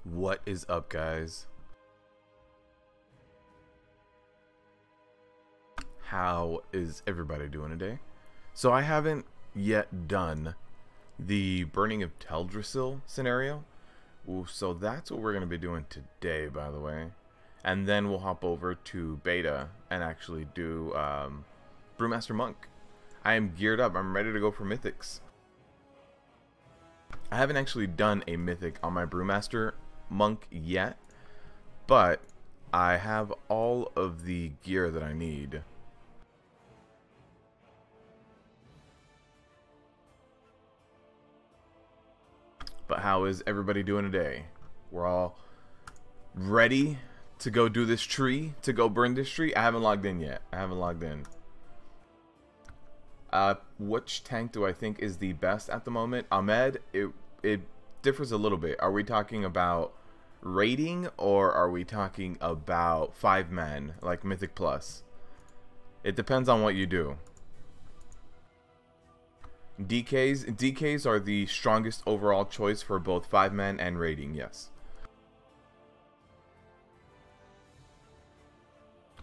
What is up, guys? How is everybody doing today? So I haven't yet done the burning of Teldrassil scenario. Ooh, so that's what we're going to be doing today, by the way. And then we'll hop over to beta and actually do Brewmaster Monk. I am geared up. I'm ready to go for Mythics. I haven't actually done a Mythic on my Brewmaster Monk yet, but I have all of the gear that I need. But how is everybody doing today? We're all ready to go do this tree, to go burn this tree. I haven't logged in yet. I haven't logged in. Which tank do I think is the best at the moment? Ahmed, it differs a little bit. Are we talking about rating or are we talking about 5-man, like Mythic Plus? It depends on what you do. DKs are the strongest overall choice for both 5-man and rating, yes.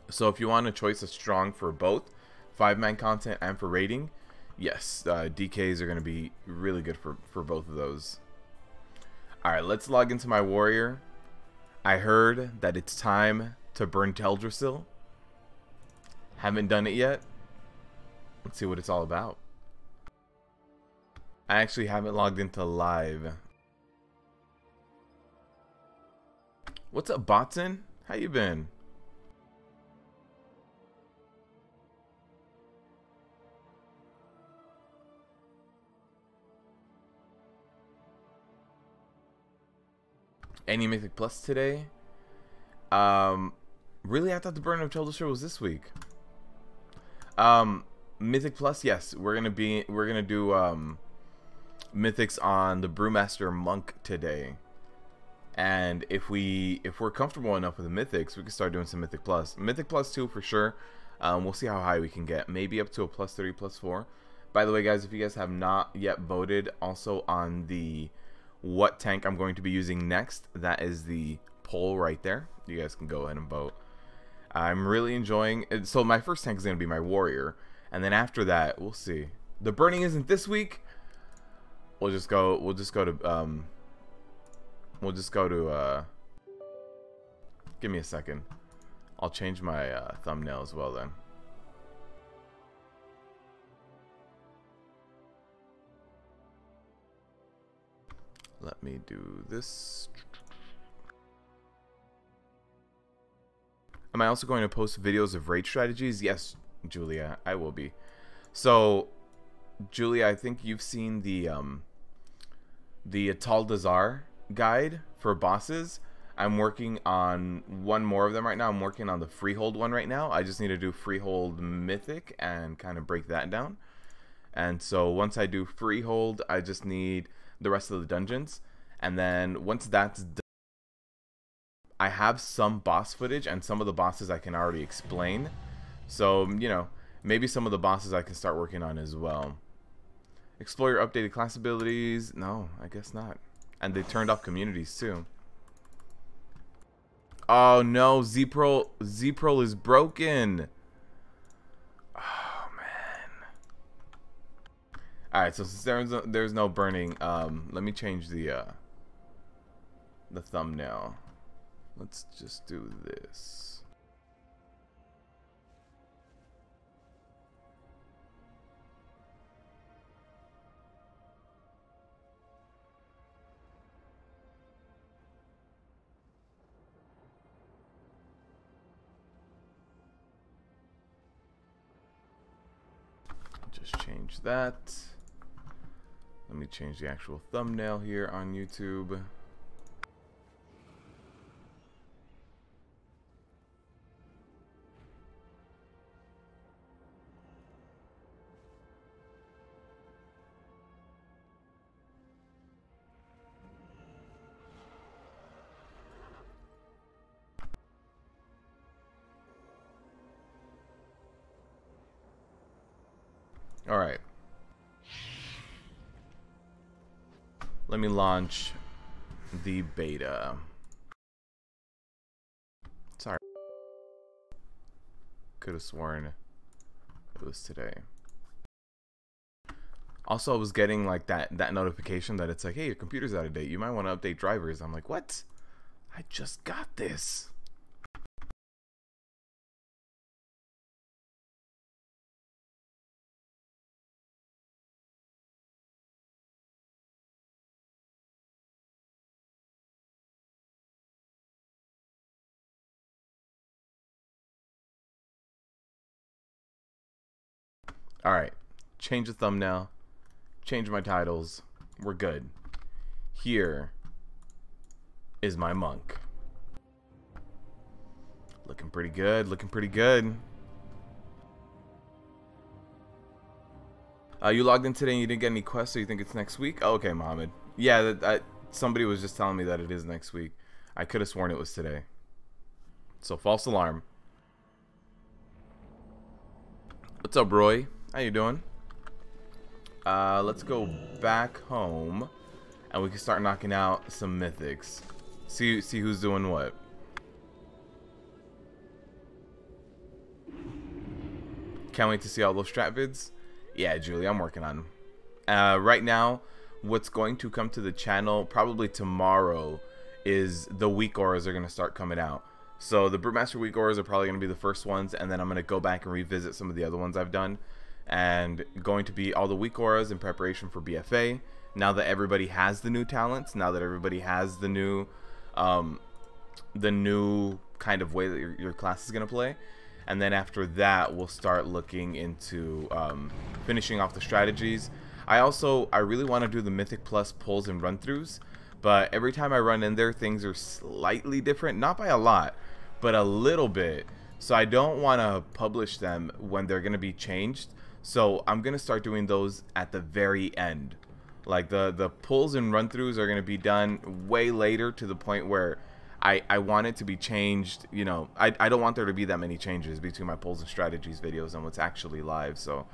So if you want a choice that's strong for both 5-man content and for rating, yes, DKs are going to be really good for both of those. Alright, let's log into my warrior. I heard that it's time to burn Teldrassil. Haven't done it yet. Let's see what it's all about. I actually haven't logged into live. What's up, Botson? How you been? Any Mythic Plus today? Really, I thought the burn of Teldrassil was this week. Mythic Plus, yes, we're gonna do Mythics on the Brewmaster Monk today. And if we're comfortable enough with the Mythics, we can start doing some Mythic Plus. Mythic Plus 2 for sure. We'll see how high we can get. Maybe up to a plus 30, plus 4. By the way, guys, if you guys have not yet voted also on the what tank I'm going to be using next, that is the poll right there. You guys can go ahead and vote. I'm really enjoying it. So my first tank is going to be my warrior, and then after that, we'll see. The burning isn't this week. We'll just go to give me a second. I'll change my thumbnail as well then. Let me do this. Am I also going to post videos of raid strategies? Yes, Julia, I will be. So, Julia, I think you've seen the Taldazar guide for bosses. I'm working on one more of them right now. I'm working on the Freehold one right now. I just need to do Freehold Mythic and kind of break that down. And so once I do Freehold, I just need the rest of the dungeons. And then once that's done, I have some boss footage, and some of the bosses I can already explain. So, you know, maybe some of the bosses I can start working on as well. Explore your updated class abilities. No, I guess not. And they turned off communities too. Oh no, Z-Prol is broken. Oh man. Alright, so since there's no burning, let me change the thumbnail. Let's just do this. Just change that. Let me change the actual thumbnail here on YouTube. Alright. Let me launch the beta. Could have sworn it was today. Also, I was getting like that notification that it's like, hey, your computer's out of date. You might want to update drivers. I'm like, what? I just got this. All right, change the thumbnail, change my titles. We're good. Here is my monk. Looking pretty good, looking pretty good. You logged in today and you didn't get any quests, so you think it's next week? Oh, okay, Mohammed. Yeah, somebody was just telling me that it is next week. I could have sworn it was today. So, false alarm. What's up, Roy? How you doing? Let's go back home, and we can start knocking out some mythics. See who's doing what. Can't wait to see all those strat vids. Yeah, Julie, I'm working on them. Right now, what's going to come to the channel probably tomorrow is the week auras are going to start coming out. So the Brewmaster week auras are probably going to be the first ones, and then I'm going to go back and revisit some of the other ones I've done. And going to be all the week auras in preparation for BfA. Now that everybody has the new talents, now that everybody has the new kind of way that your class is going to play. And then after that, we'll start looking into finishing off the strategies. I really want to do the Mythic Plus pulls and run-throughs, but every time I run in there, things are slightly different. Not by a lot, but a little bit. So I don't want to publish them when they're going to be changed. So I'm going to start doing those at the very end. Like the pulls and run-throughs are going to be done way later, to the point where I want it to be changed. You know, I don't want there to be that many changes between my pulls and strategies videos and what's actually live. So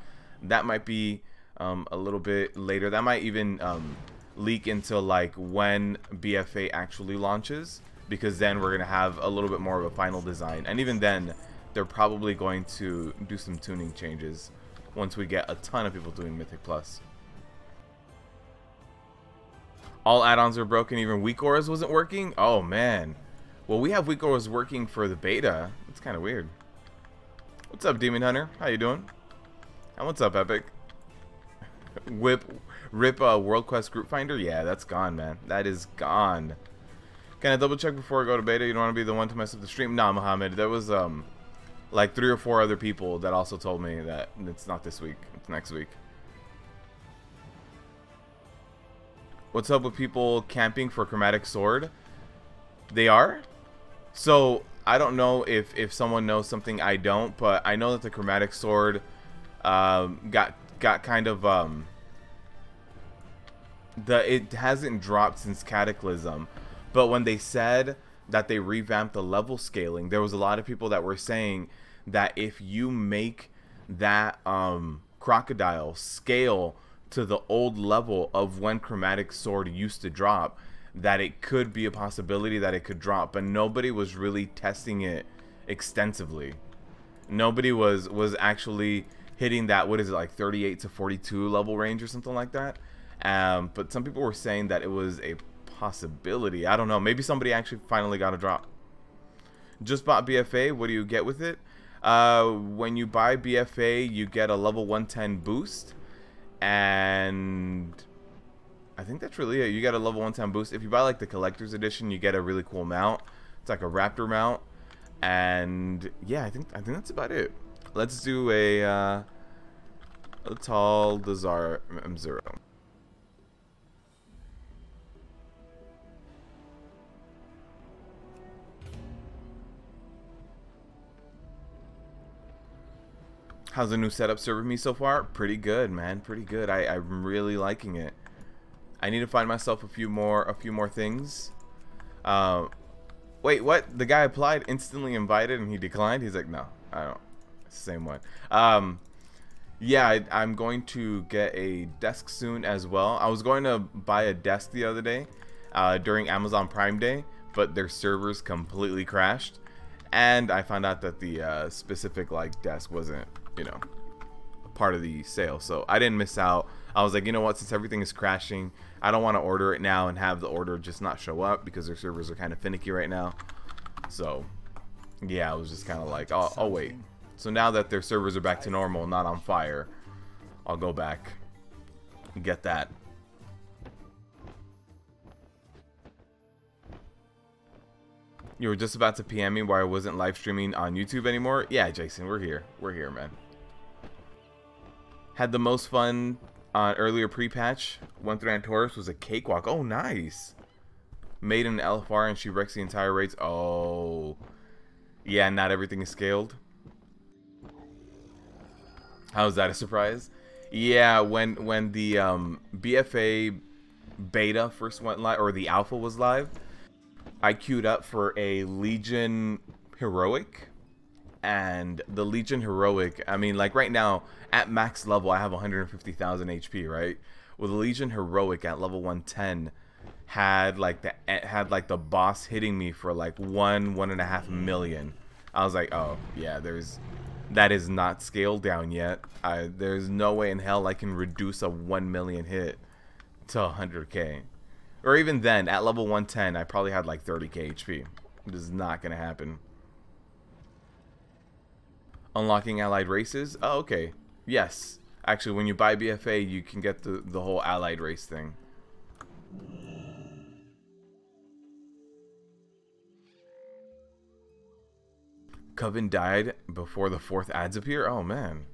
that might be a little bit later. That might even leak into like when BfA actually launches, because then we're going to have a little bit more of a final design. And even then, they're probably going to do some tuning changes once we get a ton of people doing Mythic Plus. All add-ons are broken, even weak auras wasn't working? Oh man. Well, we have weak auras working for the beta. That's kind of weird. What's up, Demon Hunter? How you doing? And what's up, Epic? Rip World Quest Group Finder? Yeah, that's gone, man. That is gone. Can I double check before I go to beta? You don't want to be the one to mess up the stream? Nah, Mohammed. There was like 3 or 4 other people that also told me that it's not this week, it's next week. What's up with people camping for Chromatic Sword? They are? So I don't know if someone knows something I don't, but I know that the Chromatic Sword got kind of it hasn't dropped since Cataclysm, but when they said that they revamped the level scaling, there was a lot of people that were saying that if you make that crocodile scale to the old level of when Chromatic Sword used to drop, that it could be a possibility that it could drop. But nobody was really testing it extensively. Nobody was actually hitting that, what is it, like 38 to 42 level range or something like that. But some people were saying that it was a possibility. I don't know. Maybe somebody actually finally got a drop. Just bought BfA. What do you get with it? When you buy BfA, you get a level 110 boost, and I think that's really it. You get a level 110 boost. If you buy like the collector's edition, you get a really cool mount. It's like a raptor mount, and yeah, I think that's about it. Let's do a tall Dazar M0. How's the new setup serving me so far? Pretty good, man. Pretty good. I'm really liking it. I need to find myself a few more things. Wait, what? The guy applied, instantly invited, and he declined? He's like, no, I don't. It's the same one. Yeah, I'm going to get a desk soon as well. I was going to buy a desk the other day during Amazon Prime Day, but their servers completely crashed. And I found out that the specific like desk wasn't, you know, part of the sale, so I didn't miss out. I was like, you know what, since everything is crashing, I don't want to order it now and have the order just not show up because their servers are kind of finicky right now. So yeah, I was just kind of like, I'll wait. So now that their servers are back to normal, not on fire, I'll go back and get that. You were just about to PM me why I wasn't live streaming on YouTube anymore. Yeah, Jason, we're here, man. Had the most fun on earlier pre-patch. Went through Antorus was a cakewalk. Oh, nice. Made an LFR and she wrecks the entire raids. Oh, yeah. Not everything is scaled. How is that a surprise? Yeah, when the BfA beta first went live, or the alpha was live, I queued up for a Legion Heroic. And the Legion Heroic, I mean, like right now at max level I have 150,000 HP, right? Well, the Legion Heroic at level 110 had like the boss hitting me for like 1.5 million. I was like, oh yeah, that is not scaled down yet. There's no way in hell I can reduce a 1 million hit to 100k. Or even then, at level 110 I probably had like 30k HP. It is not gonna happen. Unlocking allied races? Oh, okay. Yes. Actually, when you buy BfA, you can get the whole allied race thing. Coven died before the 4th ads appear? Oh, man.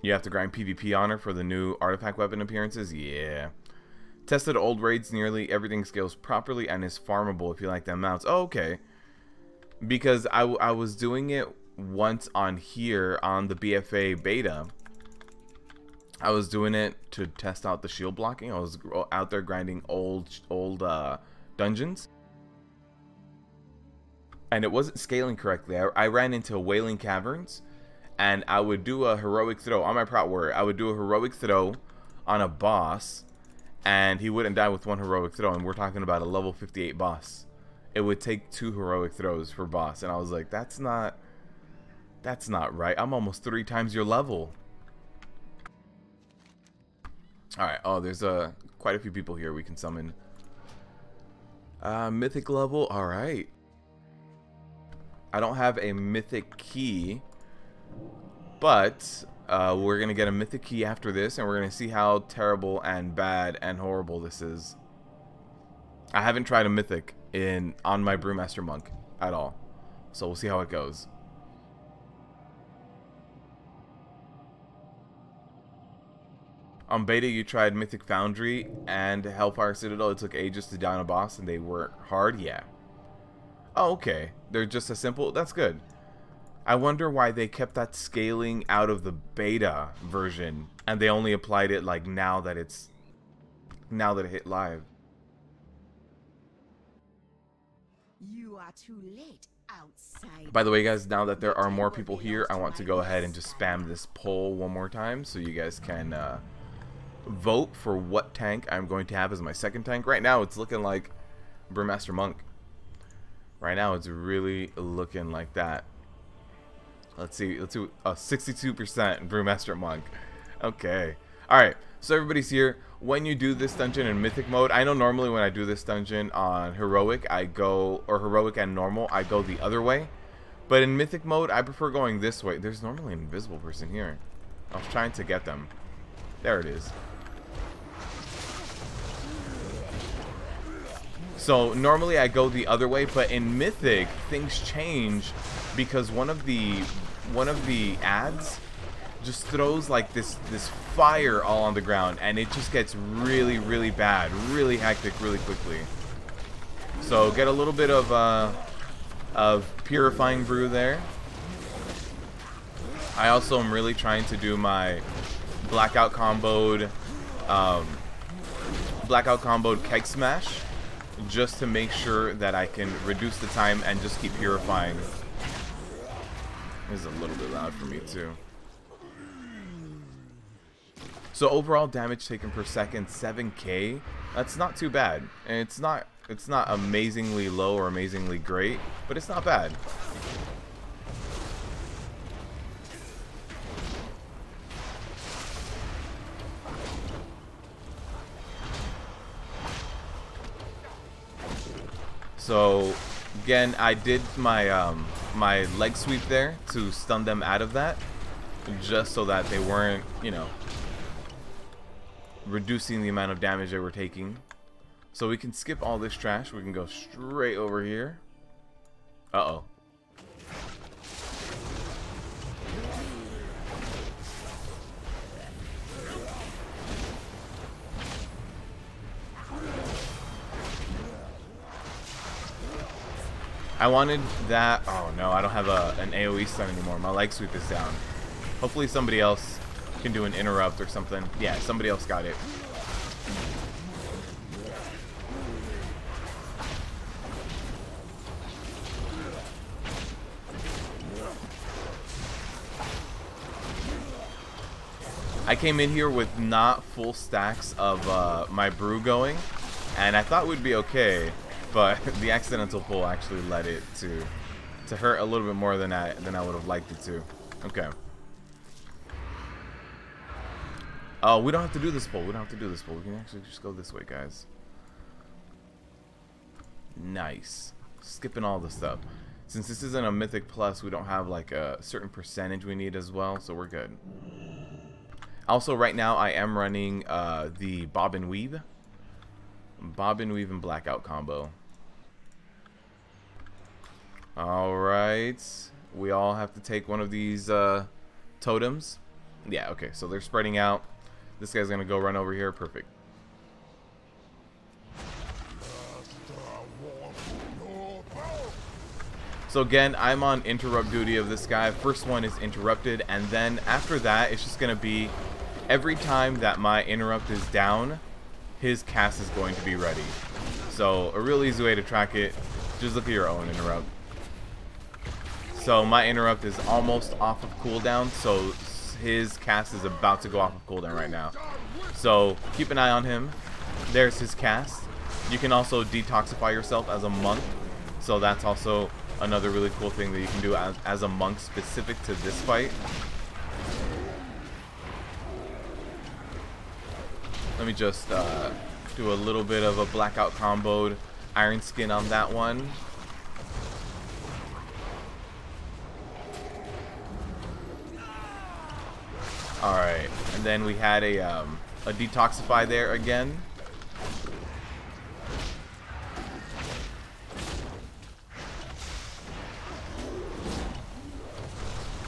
You have to grind PvP honor for the new artifact weapon appearances? Yeah. Tested old raids, nearly everything scales properly and is farmable if you like them mounts. Oh, okay. Because I was doing it once on here on the BfA beta. I was doing it to test out the shield blocking. I was out there grinding old dungeons. And it wasn't scaling correctly. I ran into Wailing Caverns. And I would do a heroic throw on my prot warrior. I would do a heroic throw on a boss. And he wouldn't die with one heroic throw, and we're talking about a level 58 boss. It would take 2 heroic throws for boss, and I was like, that's not right. I'm almost 3 times your level. Alright, oh, there's quite a few people here we can summon. Mythic level, alright. I don't have a mythic key, but we're gonna get a mythic key after this, and we're gonna see how terrible and bad and horrible this is. I haven't tried a mythic on my Brewmaster monk at all, so we'll see how it goes. On beta, you tried Mythic Foundry and Hellfire Citadel. It took ages to down a boss, and they weren't hard. Yeah. Oh, okay. They're just as simple. That's good. I wonder why they kept that scaling out of the beta version and they only applied it like now that it hit live. You are too late outside. By the way, guys, now that there are more people here, I want to go ahead and just spam this poll one more time so you guys can vote for what tank I'm going to have as my second tank. Right now it's looking like Brewmaster Monk. Right now it's really looking like that. Let's see, 62% Brewmaster Monk. Okay. Alright, so everybody's here. When you do this dungeon in Mythic mode, I know normally when I do this dungeon on Heroic, or Heroic and Normal, I go the other way. But in Mythic mode, I prefer going this way. There's normally an invisible person here. I was trying to get them. There it is. So normally I go the other way, but in Mythic, things change because one of the ads just throws like this fire all on the ground, and it just gets really, really bad, really hectic, really quickly. So get a little bit of purifying brew there. I also am really trying to do my blackout comboed keg smash, just to make sure that I can reduce the time and just keep purifying. This is a little bit loud for me too. So overall damage taken per second, 7k. That's not too bad. And it's not amazingly low or amazingly great, but it's not bad. So again, I did my my leg sweep there to stun them out of that, just so that they weren't, you know, reducing the amount of damage they were taking. So we can skip all this trash. We can go straight over here. Uh-oh. I wanted that. Oh no, I don't have an AoE stun anymore. My leg sweep is down. Hopefully somebody else can do an interrupt or something. Yeah, somebody else got it. I came in here with not full stacks of my brew going, and I thought we'd be okay. But the accidental pull actually led it to hurt a little bit more than I would have liked it to. Okay. Oh, we don't have to do this pull. We don't have to do this pull. We can actually just go this way, guys. Nice. Skipping all the stuff. Since this isn't a Mythic Plus, we don't have like a certain percentage we need as well, so we're good. Also, right now I am running the Bob and Weave. Bob and Weave and Blackout combo. Alright. We all have to take one of these totems. Yeah, okay, so they're spreading out. This guy's gonna go run over here. Perfect. So again, I'm on interrupt duty of this guy. First one is interrupted, and then after that, it's just gonna be every time that my interrupt is down, his cast is going to be ready. So a real easy way to track it, just look at your own interrupt. So my interrupt is almost off of cooldown, so his cast is about to go off of cooldown right now. So keep an eye on him. There's his cast. You can also detoxify yourself as a monk, so that's also another really cool thing that you can do as a monk specific to this fight. Let me just do a little bit of a blackout comboed Iron Skin on that one. Alright, and then we had a detoxify there again.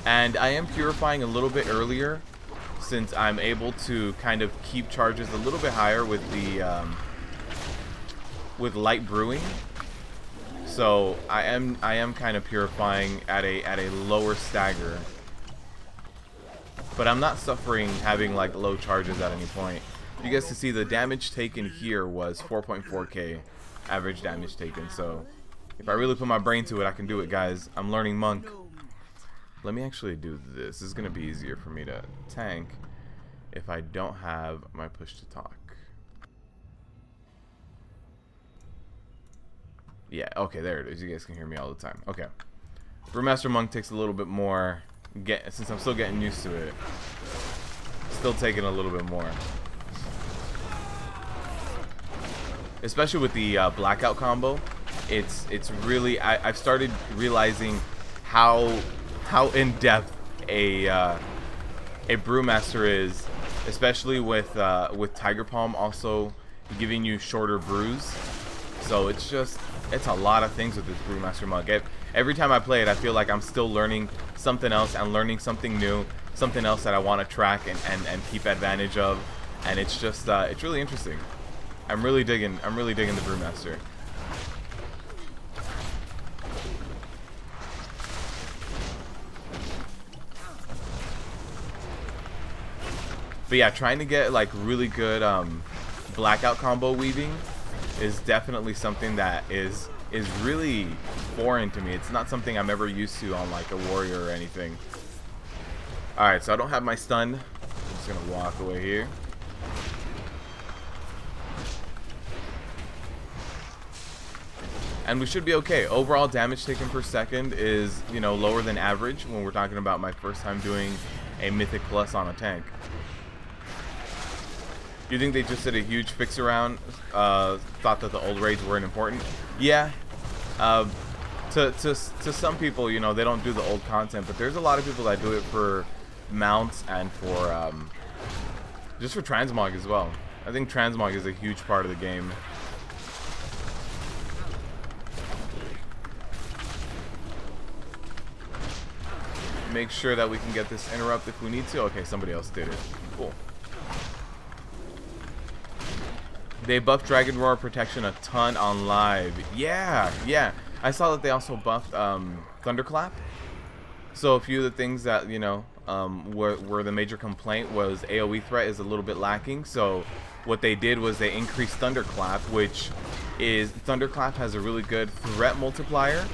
And I am purifying a little bit earlier, since I'm able to kind of keep charges a little bit higher with the with light brewing. So I am kind of purifying at a lower stagger, but I'm not suffering having like low charges at any point. You guys can see the damage taken here was 4.4k average damage taken. So if I really put my brain to it, I can do it, guys. I'm learning monk. Let me actually do this. This is going to be easier for me to tank if I don't have my push to talk. Yeah, okay, there it is. You guys can hear me all the time. Okay. Brewmaster Monk takes a little bit more, since I'm still getting used to it. Still taking a little bit more. Especially with the blackout combo. It's really, I've started realizing how in-depth a Brewmaster is, especially with Tiger Palm also giving you shorter brews. So it's a lot of things with this Brewmaster mug. Every time I play it, I feel like I'm still learning something else and learning something new, something else that I want to track and keep advantage of, and it's just it's really interesting. I'm really digging the Brewmaster. But yeah, trying to get like really good blackout combo weaving is definitely something that is really foreign to me. It's not something I'm ever used to on like a warrior or anything. Alright, so I don't have my stun. I'm just gonna walk away here. and we should be okay. Overall damage taken per second is, you know, lower than average when we're talking about my first time doing a Mythic Plus on a tank. Do you think they just did a huge fix around? Thought that the old raids weren't important? Yeah. To some people, you know, they don't do the old content, but there's a lot of people that do it for mounts and for just for transmog as well. I think transmog is a huge part of the game. Make sure that we can get this interrupt if we need to. Okay, somebody else did it. Cool. They buffed Dragon Roar protection a ton on live. Yeah, yeah. I saw that they also buffed Thunderclap. So a few of the things that, you know, were the major complaint was AoE threat is a little bit lacking. So what they did was they increased Thunderclap, which is Thunderclap has a really good threat multiplier.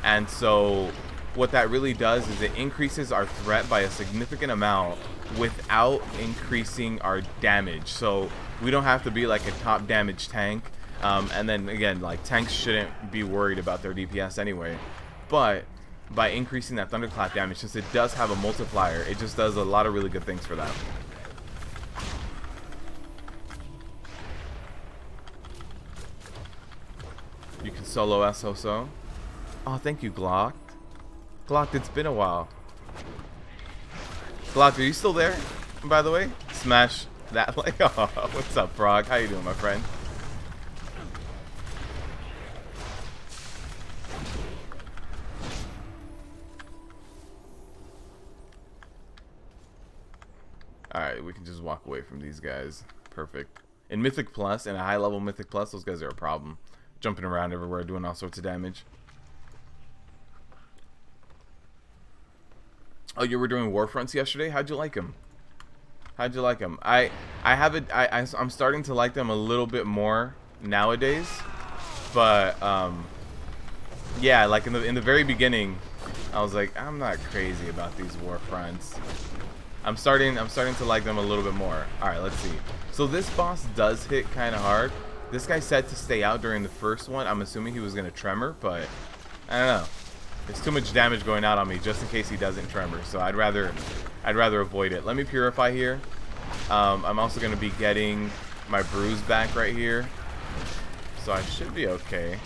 And so what that really does is it increases our threat by a significant amount without increasing our damage. So we don't have to be like a top damage tank. And then again, like tanks shouldn't be worried about their DPS anyway. But by increasing that Thunderclap damage, since it does have a multiplier, it just does a lot of really good things for that. You can solo SOSO. Oh, thank you, Glock. Glock, it's been a while. Glock, are you still there? By the way, smash that like. Oh, what's up, Frog? How you doing, my friend? Alright, we can just walk away from these guys. Perfect. In Mythic Plus, in a high level Mythic Plus, those guys are a problem. Jumping around everywhere, doing all sorts of damage. Oh, you were doing Warfronts yesterday? How'd you like them? How'd you like them? I'm starting to like them a little bit more nowadays. But, yeah, like in the very beginning, I was like, I'm not crazy about these Warfronts. I'm starting to like them a little bit more. Alright, let's see. So this boss does hit kind of hard. This guy said to stay out during the first one. I'm assuming he was going to tremor, but I don't know. There's too much damage going out on me just in case he doesn't tremor. So I'd rather avoid it. Let me purify here. I'm also going to be getting my brews back right here. So I should be okay.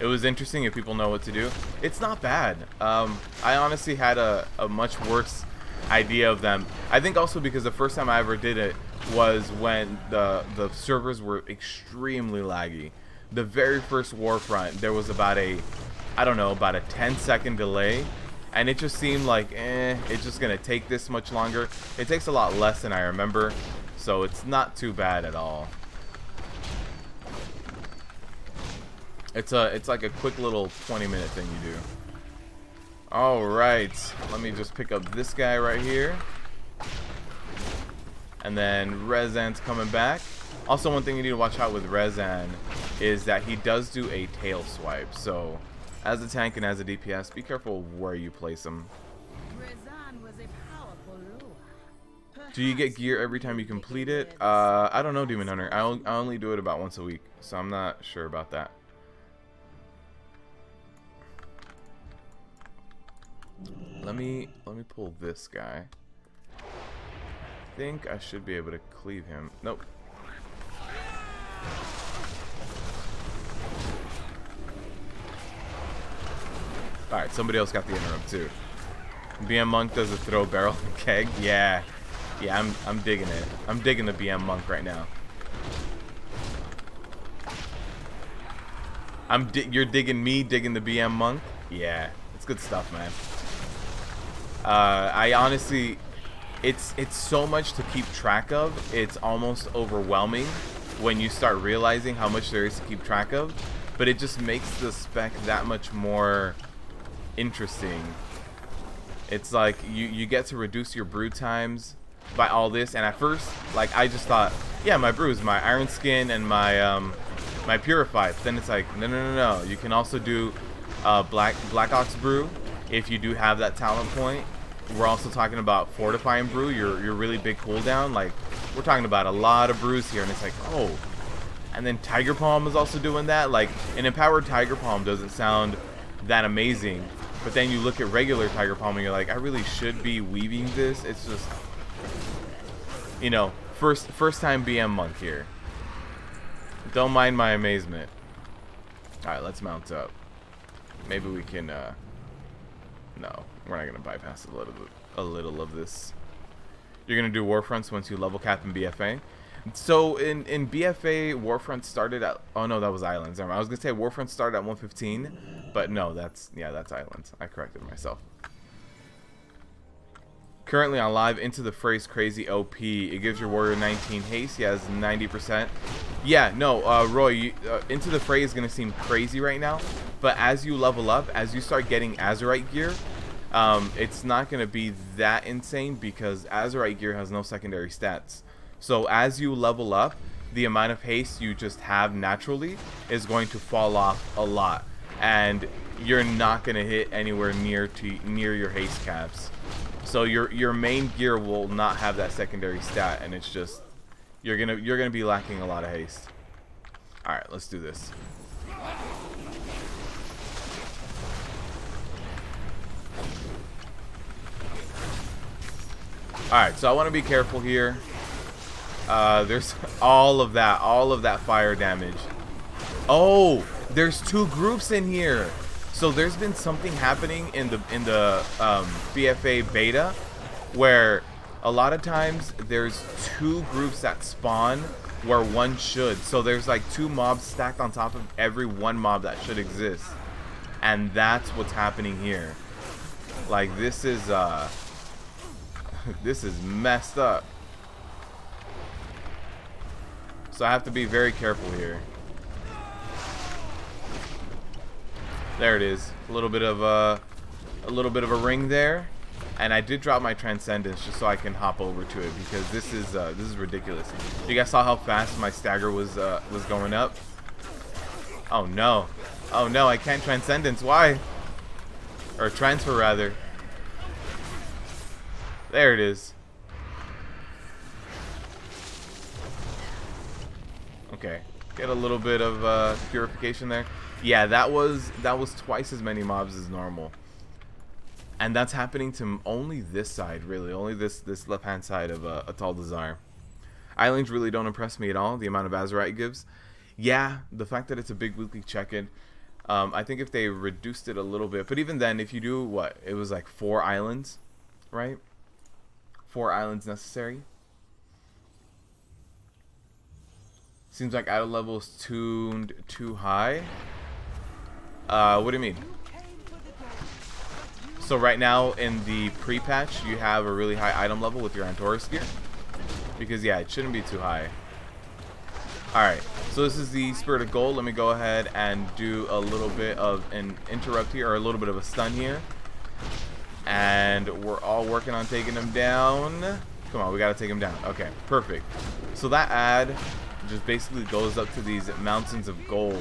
It was interesting if people know what to do. It's not bad. I honestly had a much worse idea of them. I think also because the first time I ever did it was when the servers were extremely laggy. The very first Warfront, there was about a 10-second delay, and it just seemed like, it's just gonna take this much longer. It takes a lot less than I remember, so it's not too bad at all. It's like a quick little 20-minute thing you do. Alright, let me just pick up this guy right here. And then Rezan's coming back. Also, one thing you need to watch out with Rezan is that he does do a tail swipe. So, as a tank and as a DPS, be careful where you place him. Do you get gear every time you complete it? I don't know, Demon Hunter. I only do it about once a week, so I'm not sure about that. Let me pull this guy. I think I should be able to cleave him. Nope. Alright, somebody else got the interrupt too. BM Monk does a throw barrel and keg. Yeah. Yeah, I'm digging it. I'm digging the BM Monk right now. You're digging me digging the BM Monk? Yeah. It's good stuff, man. I honestly, it's so much to keep track of. It's almost overwhelming when you start realizing how much there is to keep track of, but it just makes the spec that much more interesting. It's like you get to reduce your brew times by all this, and at first, like, I just thought, yeah, my brews, my iron skin and my my purified. Then it's like, no, you can also do Black Ox brew if you do have that talent point. we're also talking about fortifying brew, your really big cooldown. Like, we're talking about a lot of brews here, and it's like, oh. And then Tiger Palm is also doing that. Like, an empowered Tiger Palm doesn't sound that amazing, but then you look at regular Tiger Palm and you're like, I really should be weaving this. It's just, you know, first time BM monk here. Don't mind my amazement. Alright, let's mount up. Maybe we can, no, we're not gonna bypass a little of this. You're gonna do Warfronts once you level cap in BfA. So in BfA, Warfront started at, oh no, that was Islands. I was gonna say Warfront started at 115, but no, that's Islands. I corrected myself. Currently on live, Into the Phrase crazy OP. It gives your warrior 19 haste. He has 90%. Yeah, no, Roy, Into the Phrase is gonna seem crazy right now, but as you level up, as you start getting Azurite gear, it's not gonna be that insane because Azurite gear has no secondary stats. So as you level up, the amount of haste you just have naturally is going to fall off a lot, and you're not going to hit anywhere near your haste caps. So your main gear will not have that secondary stat, and it's just you're gonna be lacking a lot of haste. All right, let's do this. All right, so I want to be careful here. There's all of that fire damage. Oh, there's two groups in here. So there's been something happening in the BfA beta where a lot of times there's two groups that spawn where one should. So there's like two mobs stacked on top of every one mob that should exist. And that's what's happening here. Like, this is this is messed up. So I have to be very careful here. There it is. A little bit of a ring there, and I did drop my Transcendence just so I can hop over to it because this is ridiculous. You guys saw how fast my stagger was going up. Oh no! Oh no! I can't Transcendence. Why? Or transfer rather. There it is. Okay, get a little bit of purification there. Yeah, that was twice as many mobs as normal, and that's happening to only this side, really, only this left hand side of Atal Desire. Islands really don't impress me at all. The amount of Azurite it gives, yeah, the fact that it's a big weekly check-in. I think if they reduced it a little bit, but even then, if you do what, it was like 4 islands, right? 4 islands necessary. Seems like idle level is tuned too high. What do you mean? So right now in the pre-patch, you have a really high item level with your Antorus gear. Because yeah, it shouldn't be too high. Alright, so this is the Spirit of Gold. Let me go ahead and do a little bit of an interrupt here, or a little bit of a stun here. And we're all working on taking him down. Come on, we gotta take him down. Okay, perfect. So that ad just basically goes up to these mountains of gold,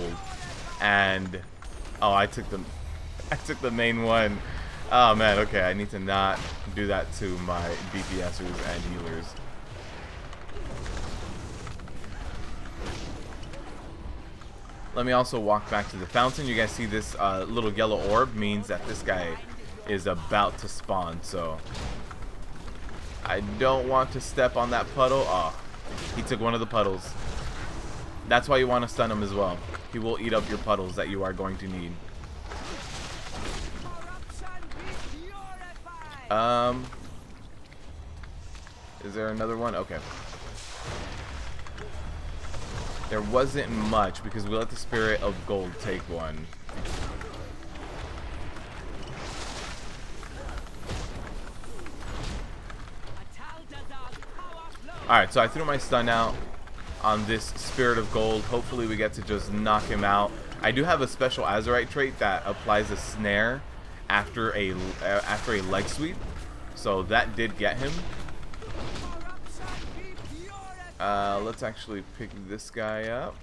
and oh, I took the main one. Oh man, okay, I need to not do that to my DPSers and healers. Let me also walk back to the fountain. You guys see this little yellow orb means that this guy is about to spawn, so I don't want to step on that puddle. Oh, he took one of the puddles. That's why you want to stun him as well. He will eat up your puddles that you are going to need. Is there another one? Okay. There wasn't much because we let the Spirit of Gold take one. Alright, so I threw my stun out on this Spirit of Gold. Hopefully we get to just knock him out. I do have a special Azurite trait that applies a snare after a leg sweep, so that did get him. Let's actually pick this guy up.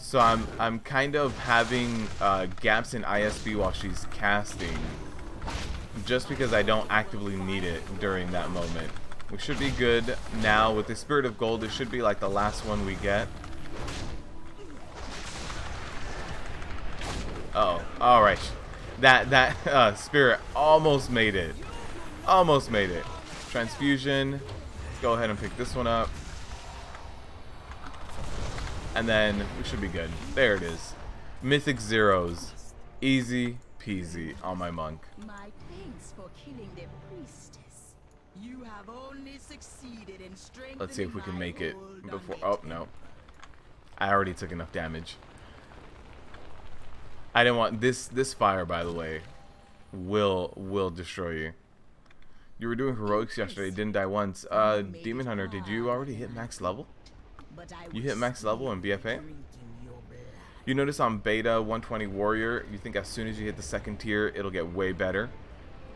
So I'm kind of having gaps in ISB while she's casting, just because I don't actively need it during that moment. We should be good now with the Spirit of Gold. It should be like the last one we get. Oh, all right. That Spirit almost made it. Almost made it. Transfusion. Let's go ahead and pick this one up. And then we should be good. There it is. Mythic zeros. Easy peasy on my monk. My thanks for killing the priestess. You have only succeeded in strengthening. Let's see if we can my make it hold before. on Oh, no. I already took enough damage. I didn't want this fire, by the way, will destroy you. You were doing heroics yesterday, didn't die once. Demon Hunter, did you already hit max level? You hit max level in BfA? You notice on beta 120 warrior, you think as soon as you hit the second tier, it'll get way better.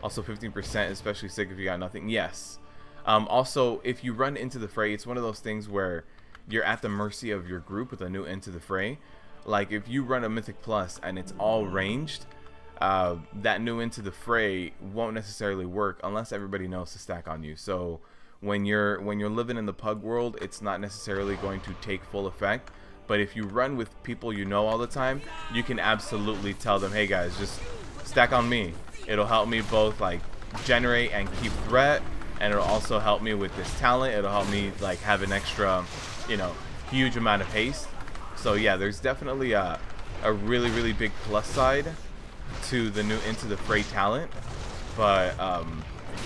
Also 15%, especially sick if you got nothing. Yes. Also, if you run into the fray, it's one of those things where you're at the mercy of your group with a new into the fray. Like if you run a Mythic Plus and it's all ranged, that new into the fray won't necessarily work unless everybody knows to stack on you. So when you're living in the pug world, it's not necessarily going to take full effect. But if you run with people you know all the time, you can absolutely tell them, hey guys, just stack on me. It'll help me both like generate and keep threat, and it'll also help me with this talent. It'll help me like have an extra, you know, huge amount of haste. So yeah, there's definitely a really big plus side to the new Into the Fray talent, but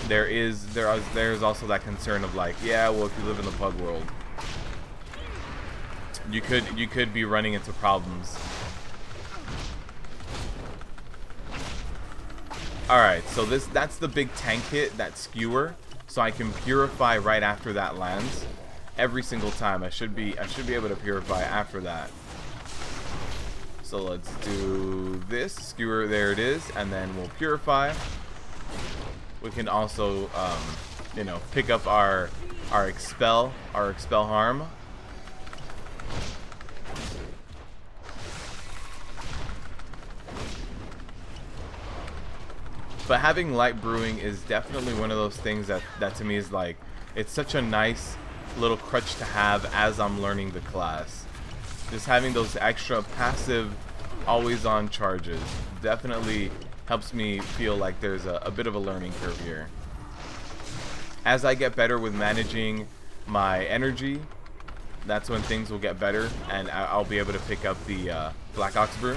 there's also that concern of like, yeah, well, if you live in the pug world, you could be running into problems. All right, so that's the big tank hit, that skewer, so I can purify right after that lands. Every single time I should be able to purify after that. So let's do this skewer, there it is, and then we'll purify. We can also you know, pick up our expel harm. But having light brewing is definitely one of those things that to me is like, it's such a nice little crutch to have as I'm learning the class. Just having those extra passive always on charges definitely helps me feel like there's a bit of a learning curve here. As I get better with managing my energy, that's when things will get better and I'll be able to pick up the Black Ox Brew.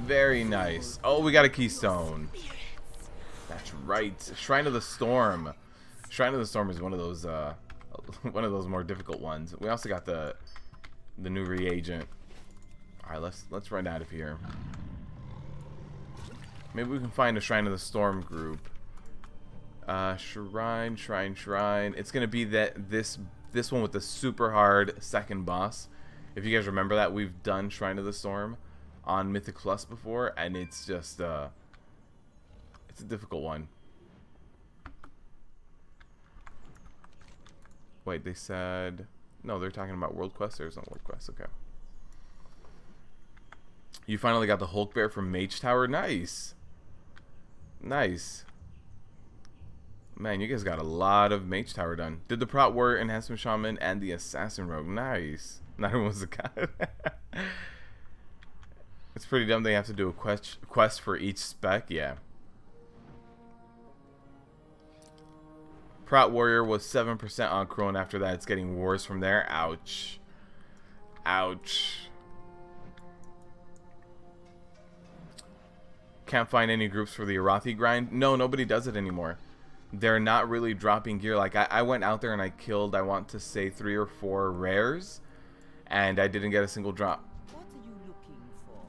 Very nice. Oh, we got a keystone. That's right. Shrine of the Storm. Shrine of the Storm is one of those more difficult ones. We also got the new reagent. All right, let's run out of here. Maybe we can find a Shrine of the Storm group. Shrine. It's gonna be this one with the super hard second boss. If you guys remember that, we've done Shrine of the Storm on Mythic Plus before, and it's just it's a difficult one. Wait, they said no, they're talking about World Quest. There's no World Quest. Okay. You finally got the Hulk Bear from Mage Tower. Nice. Nice. Man, you guys got a lot of Mage Tower done. Did the Prot Warrior, Enhancement Shaman, and the Assassin Rogue. Nice. Not everyone's a god. It's pretty dumb they have to do a quest for each spec. Yeah. Prot Warrior was 7% on Crone. After that, it's getting worse from there. Ouch. Ouch. Can't find any groups for the Arathi grind. No, nobody does it anymore. They're not really dropping gear. Like, I went out there and I killed, I want to say 3 or 4 rares, and I didn't get a single drop. What are you looking for?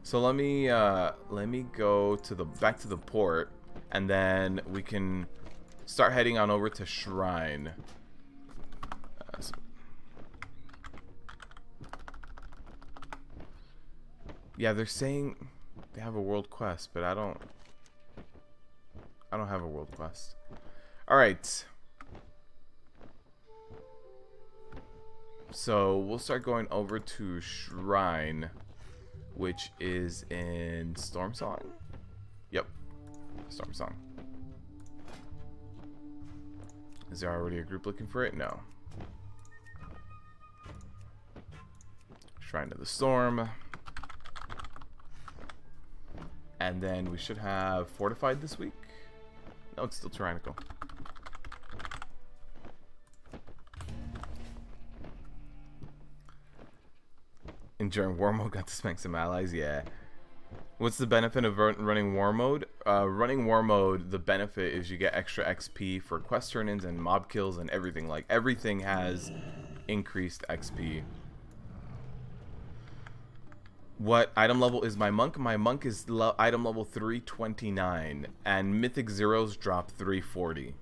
So let me go to back to the port, and then we can start heading on over to Shrine. Yeah, they're saying they have a world quest, but I don't have a world quest. All right. So we'll start going over to Shrine, which is in Storm Song. Yep, Storm Song. Is there already a group looking for it? No. Shrine of the Storm. And then we should have Fortified this week. No, it's still Tyrannical. Enduring War Mode, got to spank some allies, yeah. What's the benefit of running War Mode? Running War Mode, the benefit is you get extra XP for quest turn-ins and mob kills and everything. Like, everything has increased XP. What item level is my monk? My monk is item level 329, and Mythic Zeros drop 340.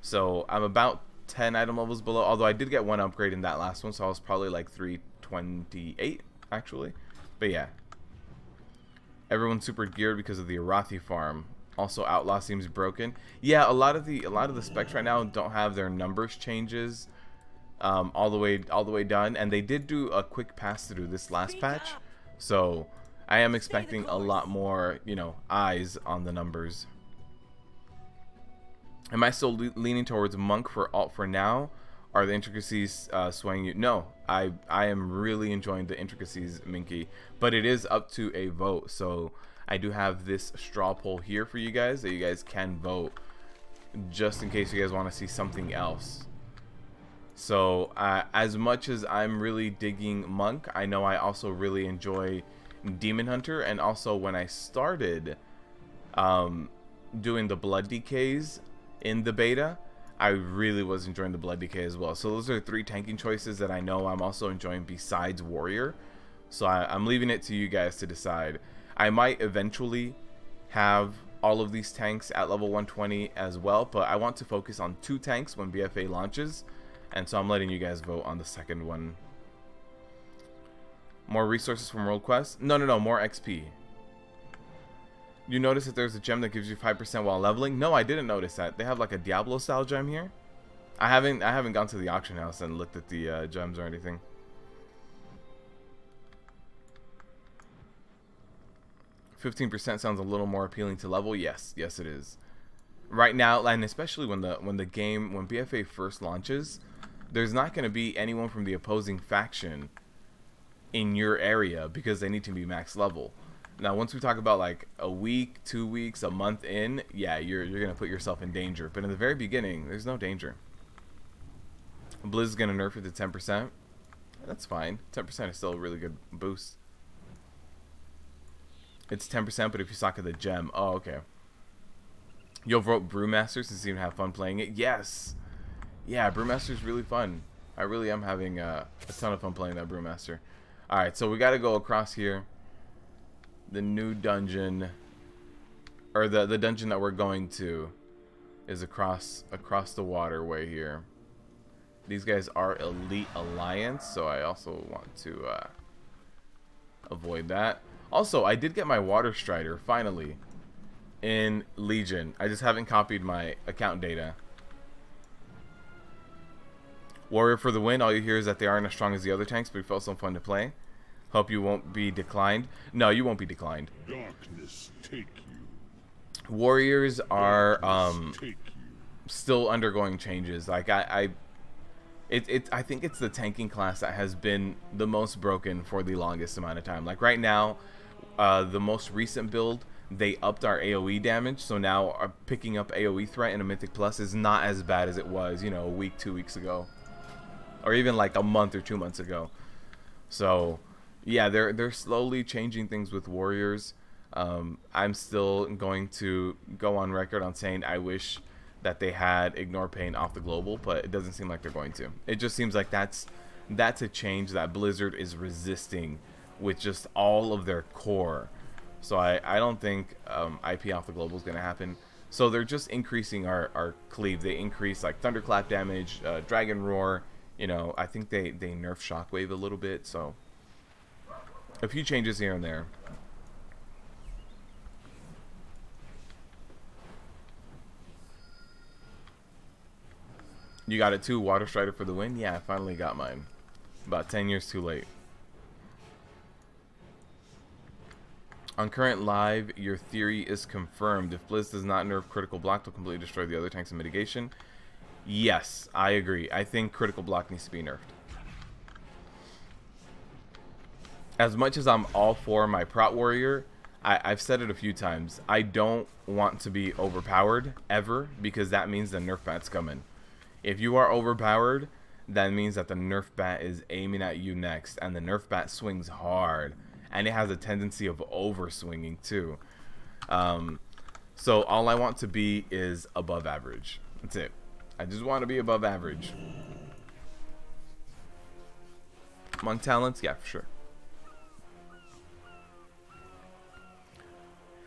So I'm about 10 item levels below, although I did get one upgrade in that last one, so I was probably like 328, actually. But yeah. Everyone's super geared because of the Arathi farm. Also, Outlaw seems broken. Yeah, a lot of the specs right now don't have their numbers changes all the way done, and they did do a quick pass through this last patch. So I am expecting a lot more, you know, eyes on the numbers. Am I still leaning towards monk for now? Are the intricacies swaying you? No, I am really enjoying the intricacies, Minky. But it is up to a vote. So I do have this straw poll here for you guys that you guys can vote, just in case you guys want to see something else. So as much as I'm really digging monk, I know I also really enjoy demon hunter, and also when I started doing the blood decays in the beta, I really was enjoying the blood decay as well. So those are 3 tanking choices that I know I'm also enjoying besides warrior. So I'm leaving it to you guys to decide. I might eventually have all of these tanks at level 120 as well, but I want to focus on 2 tanks when BfA launches. And so I'm letting you guys vote on the second one. More resources from World Quest? No, more XP. You notice that there's a gem that gives you 5% while leveling? No, I didn't notice that. They have like a Diablo style gem here. I haven't gone to the auction house and looked at the gems or anything. %15 sounds a little more appealing to level. Yes, it is. Right now, and especially when BfA first launches, there's not going to be anyone from the opposing faction in your area because they need to be max level. Now, once we talk about like a week, 2 weeks, a month in, yeah, you're going to put yourself in danger. But in the very beginning, there's no danger. Blizz is going to nerf it to 10%. That's fine. 10% is still a really good boost. It's 10%, but if you socket the gem. Oh, okay. You'll vote Brewmaster since you have fun playing it. Yes. Yeah, Brewmaster is really fun. I really am having a ton of fun playing that Brewmaster. Alright, so we got to go across here. The new dungeon, or the dungeon that we're going to, is across the waterway here. These guys are Elite Alliance, so I also want to avoid that. Also, I did get my Water Strider finally in Legion. I just haven't copied my account data. Warrior for the win. All you hear is that they aren't as strong as the other tanks, but it felt so fun to play. Hope you won't be declined. No, you won't be declined. Darkness take you. Warriors are still undergoing changes. Like I think it's the tanking class that has been the most broken for the longest amount of time. Like right now, the most recent build, they upped our AoE damage, so now picking up AoE threat in a Mythic Plus is not as bad as it was, you know, a week, 2 weeks ago, or even like a month or 2 months ago. So yeah, they're slowly changing things with warriors. I'm still going to go on record on saying I wish that they had Ignore Pain off the global, but it doesn't seem like they're going to. It just seems like that's a change that Blizzard is resisting with just all of their core. So I don't think IP off the global is going to happen. So they're just increasing our cleave. They increase like Thunderclap damage, Dragon Roar. You know, I think they nerf Shockwave a little bit. So a few changes here and there. You got it too, Water Strider for the win? Yeah, I finally got mine. About 10 years too late. On current live, your theory is confirmed. If Blizz does not nerf critical block to completely destroy the other tanks in mitigation, yes, I agree. I think critical block needs to be nerfed. As much as I'm all for my prot warrior, I've said it a few times. I don't want to be overpowered ever, because that means the nerf bat's coming. If you are overpowered, that means that the nerf bat is aiming at you next, and the nerf bat swings hard. And it has a tendency of over swinging too. So all I want to be is above average. That's it. I just want to be above average. Among talents, yeah, for sure.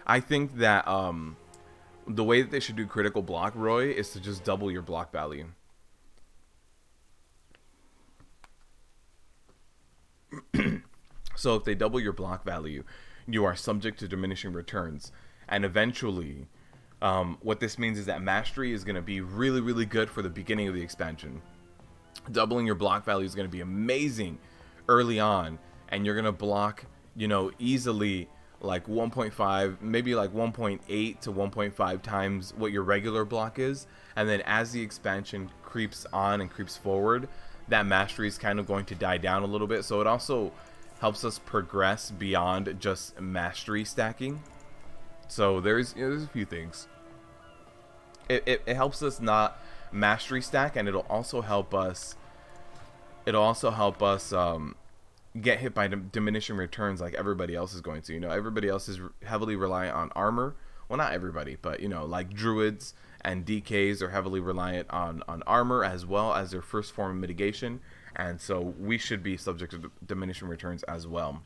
I think that the way that they should do critical block, Roy, is to just double your block value. So if they double your block value, you are subject to diminishing returns. And eventually, what this means is that mastery is going to be really, really good for the beginning of the expansion. Doubling your block value is going to be amazing early on. And you're going to block, you know, easily like 1.5, maybe like 1.8 to 1.5 times what your regular block is. And then as the expansion creeps on and creeps forward, that mastery is kind of going to die down a little bit. So it also helps us progress beyond just mastery stacking. So there's a few things. It helps us not mastery stack, and it'll also help us get hit by diminishing returns like everybody else is going to. You know, everybody else is heavily reliant on armor. Well, not everybody, but you know, like druids and DKs are heavily reliant on armor as well as their first form of mitigation. And so we should be subject to diminishing returns as well.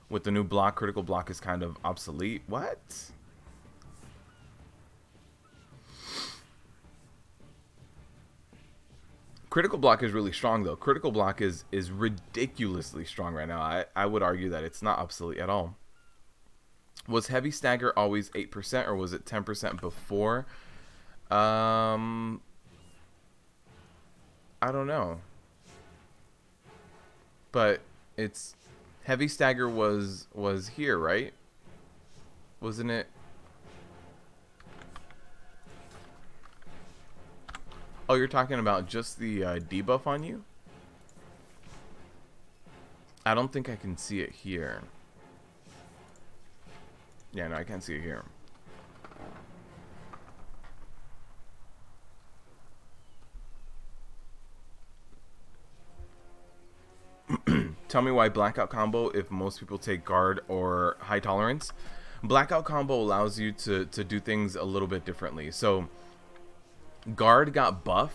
With the new block, critical block is kind of obsolete. What? Critical block is really strong though. Critical block is ridiculously strong right now. I would argue that it's not obsolete at all. Was heavy stagger always 8% or was it 10% before? I don't know, but it's heavy stagger was here, right? Wasn't it? Oh, you're talking about just the debuff on you? I don't think I can see it here. Yeah, no, I can't see it here. Tell me why blackout combo if most people take guard or high tolerance. Blackout combo allows you to do things a little bit differently. So guard got buff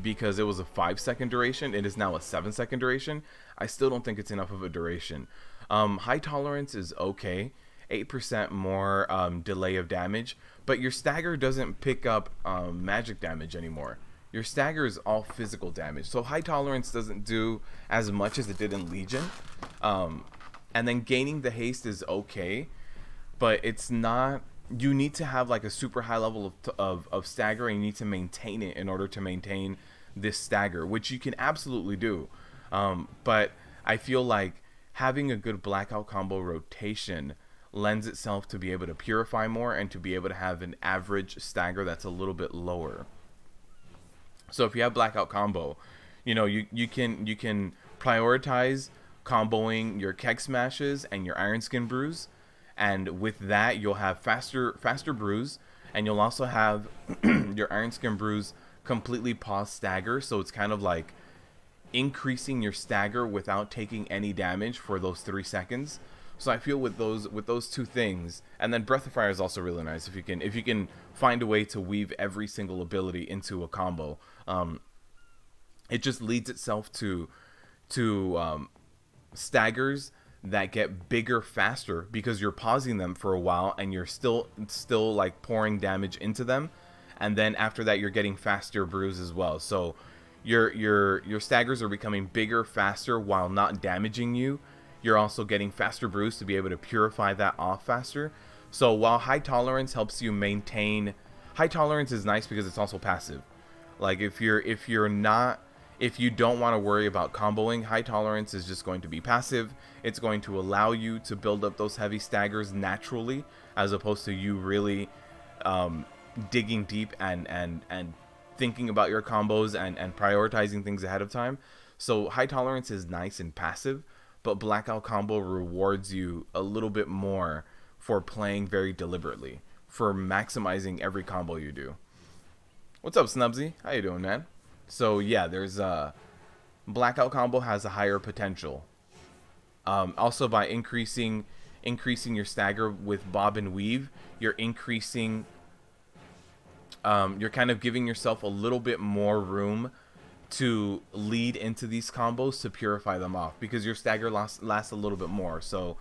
because it was a 5-second duration. It is now a 7-second duration. I still don't think it's enough of a duration. High tolerance is okay, 8% more delay of damage, but your stagger doesn't pick up magic damage anymore. Your stagger is all physical damage. So high tolerance doesn't do as much as it did in Legion. And then gaining the haste is okay, but it's not. You need to have like a super high level of stagger, and you need to maintain it in order to maintain this stagger, which you can absolutely do. But I feel like having a good blackout combo rotation lends itself to be able to purify more and to be able to have an average stagger that's a little bit lower. So if you have blackout combo, you know, you can prioritize comboing your keg smashes and your iron skin brews, and with that you'll have faster brews, and you'll also have your iron skin brews completely pause stagger, so it's kind of like increasing your stagger without taking any damage for those 3 seconds. So I feel with those two things, and then Breath of Fire is also really nice if you can find a way to weave every single ability into a combo. It just leads itself to staggers that get bigger faster because you're pausing them for a while and you're still like pouring damage into them, and then after that you're getting faster brews as well. So your staggers are becoming bigger faster while not damaging you. You're also getting faster brews to be able to purify that off faster. So while high tolerance helps you maintain, high tolerance is nice because it's also passive. Like if if you don't want to worry about comboing, High Tolerance is just going to be passive. It's going to allow you to build up those heavy staggers naturally, as opposed to you really digging deep and thinking about your combos and prioritizing things ahead of time. So High Tolerance is nice and passive, but Blackout Combo rewards you a little bit more for playing very deliberately, for maximizing every combo you do. What's up, Snubsy? How you doing, man? So yeah, there's Blackout Combo has a higher potential. Also, by increasing your stagger with Bob and Weave, you're increasing, you're kind of giving yourself a little bit more room to lead into these combos to purify them off, because your stagger lasts a little bit more. So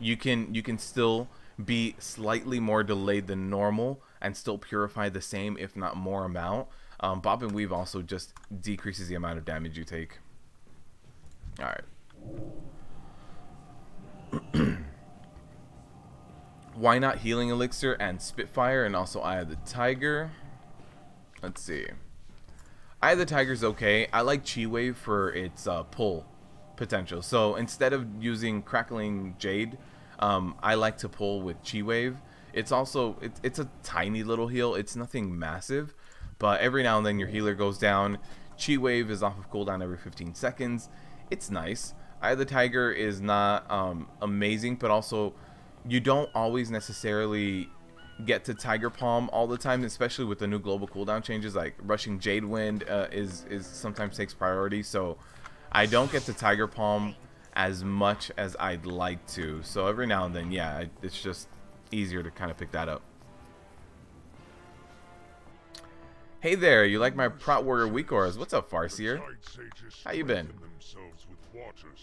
you can still be slightly more delayed than normal and still purify the same, if not more amount. Bob and Weave also just decreases the amount of damage you take. Alright. Why not Healing Elixir and Spitfire, and also Eye of the Tiger? Let's see. Eye of the Tiger's okay. I like Chi Wave for its pull potential. So instead of using Crackling Jade, I like to pull with Chi Wave. It's also, it's a tiny little heal. It's nothing massive, but every now and then your healer goes down. Chi Wave is off of cooldown every 15 seconds. It's nice. Eye of the Tiger is not amazing, but also you don't always necessarily get to Tiger Palm all the time, especially with the new global cooldown changes. Like rushing Jade Wind is sometimes takes priority, so I don't get to Tiger Palm as much as I'd like to. So every now and then, yeah, it's just easier to kind of pick that up. Hey there, you like my Prot Warrior Weak Auras? What's up, Farseer? How you been?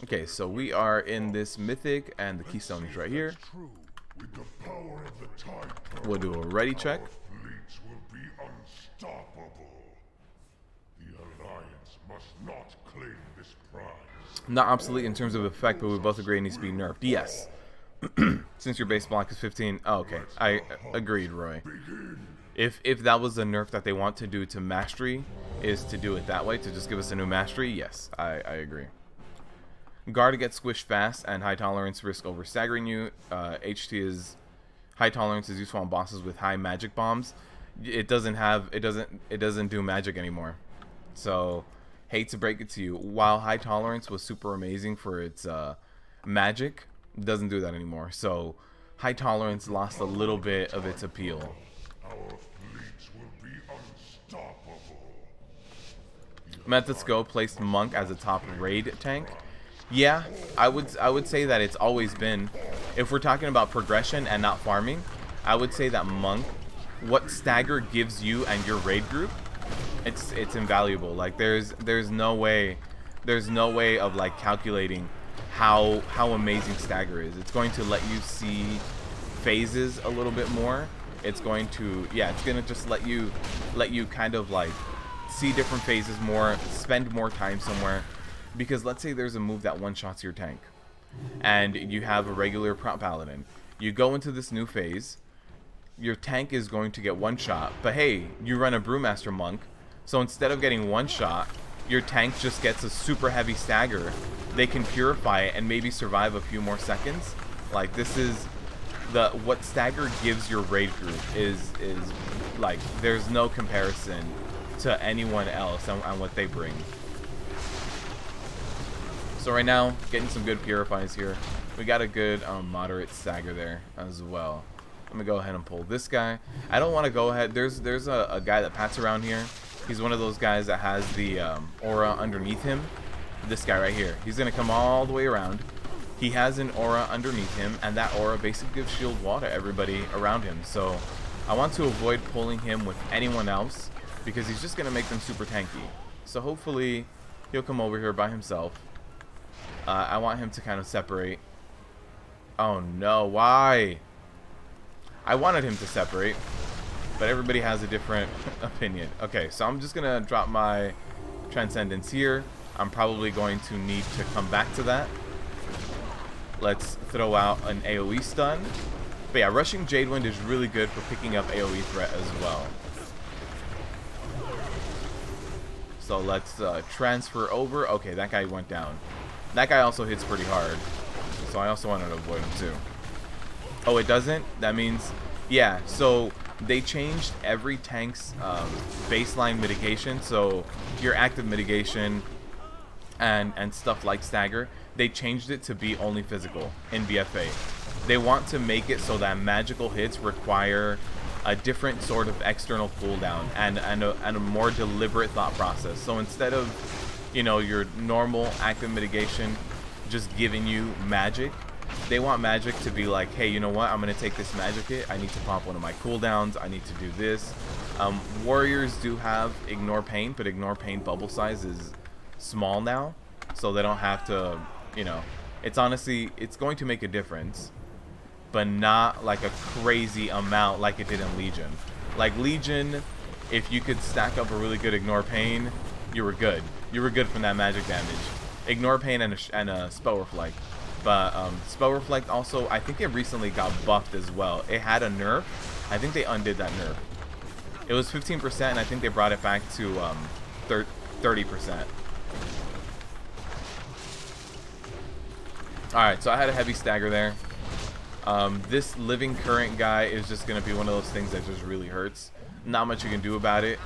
Okay, so we are in this Mythic, and the Keystone is right here. We'll do a ready check. Not obsolete in terms of effect, but we both agree it needs to be nerfed. Yes. Since your base block is 15. Oh, okay. I agreed, Roy. If that was the nerf that they want to do to Mastery, is to do it that way, to just give us a new Mastery, yes, I agree. Guard gets squished fast, and High Tolerance risk over staggering you. HT is High Tolerance is useful on bosses with high magic bombs. It doesn't do magic anymore. So hate to break it to you, while High Tolerance was super amazing for its magic, doesn't do that anymore. So High Tolerance lost a little bit of its appeal. Methods Go placed Monk as a top raid tank. Yeah, I would say that it's always been. If we're talking about progression and not farming, I would say that Monk, what stagger gives you and your raid group, it's invaluable. Like there's no way of like calculating how amazing stagger is. It's going to let you see phases a little bit more. It's going to, yeah, it's gonna just let you kind of like see different phases more, spend more time somewhere. Because let's say there's a move that one-shots your tank, and you have a regular Prot Paladin. You go into this new phase, your tank is going to get one shot, but hey, you run a Brewmaster Monk, so instead of getting one shot, your tank just gets a super heavy stagger. They can purify it and maybe survive a few more seconds. Like, this is what stagger gives your raid group is like, there's no comparison to anyone else on what they bring. So right now, getting some good purifies here. We got a good moderate stagger there as well. I'm gonna go ahead and pull this guy. I don't want to go ahead. There's a guy that pats around here. He's one of those guys that has the aura underneath him. This guy right here. He's gonna come all the way around. He has an aura underneath him, and that aura basically gives shield wall to everybody around him. So I want to avoid pulling him with anyone else, because he's just gonna make them super tanky. So hopefully he'll come over here by himself. I want him to kind of separate. Oh no, why? I wanted him to separate, but everybody has a different opinion. Okay, so I'm just gonna drop my Transcendence here. I'm probably going to need to come back to that. Let's throw out an AoE stun. But yeah, rushing Jadewind is really good for picking up AoE threat as well. So let's transfer over. Okay, that guy went down. That guy also hits pretty hard. So I also wanted to avoid him too. Oh, it doesn't? That means, yeah, so they changed every tank's baseline mitigation. So your active mitigation and stuff like stagger, they changed it to be only physical in BfA. They want to make it so that magical hits require a different sort of external cooldown and a more deliberate thought process. So instead of, you know, your normal active mitigation just giving you magic, they want magic to be like, hey, you know what, I'm going to take this magic hit, I need to pop one of my cooldowns, I need to do this. Warriors do have Ignore Pain, but Ignore Pain bubble size is small now, so they don't have to, you know, it's honestly, it's going to make a difference, but not like a crazy amount like it did in Legion. Like Legion, if you could stack up a really good Ignore Pain, you were good. You were good from that magic damage. Ignore Pain and a Spell Reflect. But Spell Reflect also, I think it recently got buffed as well. It had a nerf. I think they undid that nerf. It was 15% and I think they brought it back to 30%. Alright, so I had a heavy stagger there. This Living Current guy is just going to be one of those things that just really hurts. Not much you can do about it.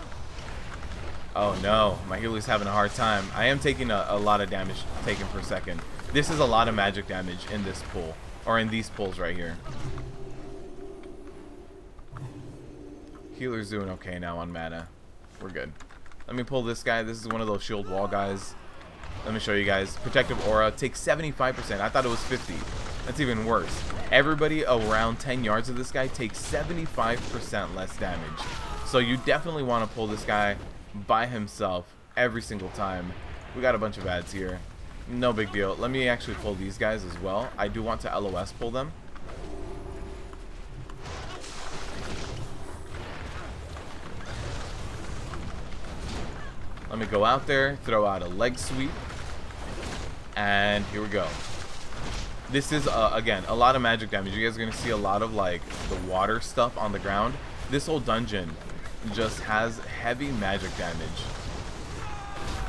Oh no, my healer's having a hard time. I am taking a lot of damage taken per second. This is a lot of magic damage in this pool, or in these pools right here. Healer's doing okay now on mana. We're good. Let me pull this guy. This is one of those shield wall guys. Let me show you guys. Protective Aura takes 75%. I thought it was 50. That's even worse. Everybody around 10 yards of this guy takes 75% less damage. So you definitely want to pull this guy by himself every single time. We got a bunch of ads here. No big deal. Let me actually pull these guys as well. I do want to LOS pull them. Let me go out there, throw out a leg sweep, and here we go. This is, again, a lot of magic damage. You guys are going to see a lot of, like, the water stuff on the ground. This whole dungeon just has heavy magic damage.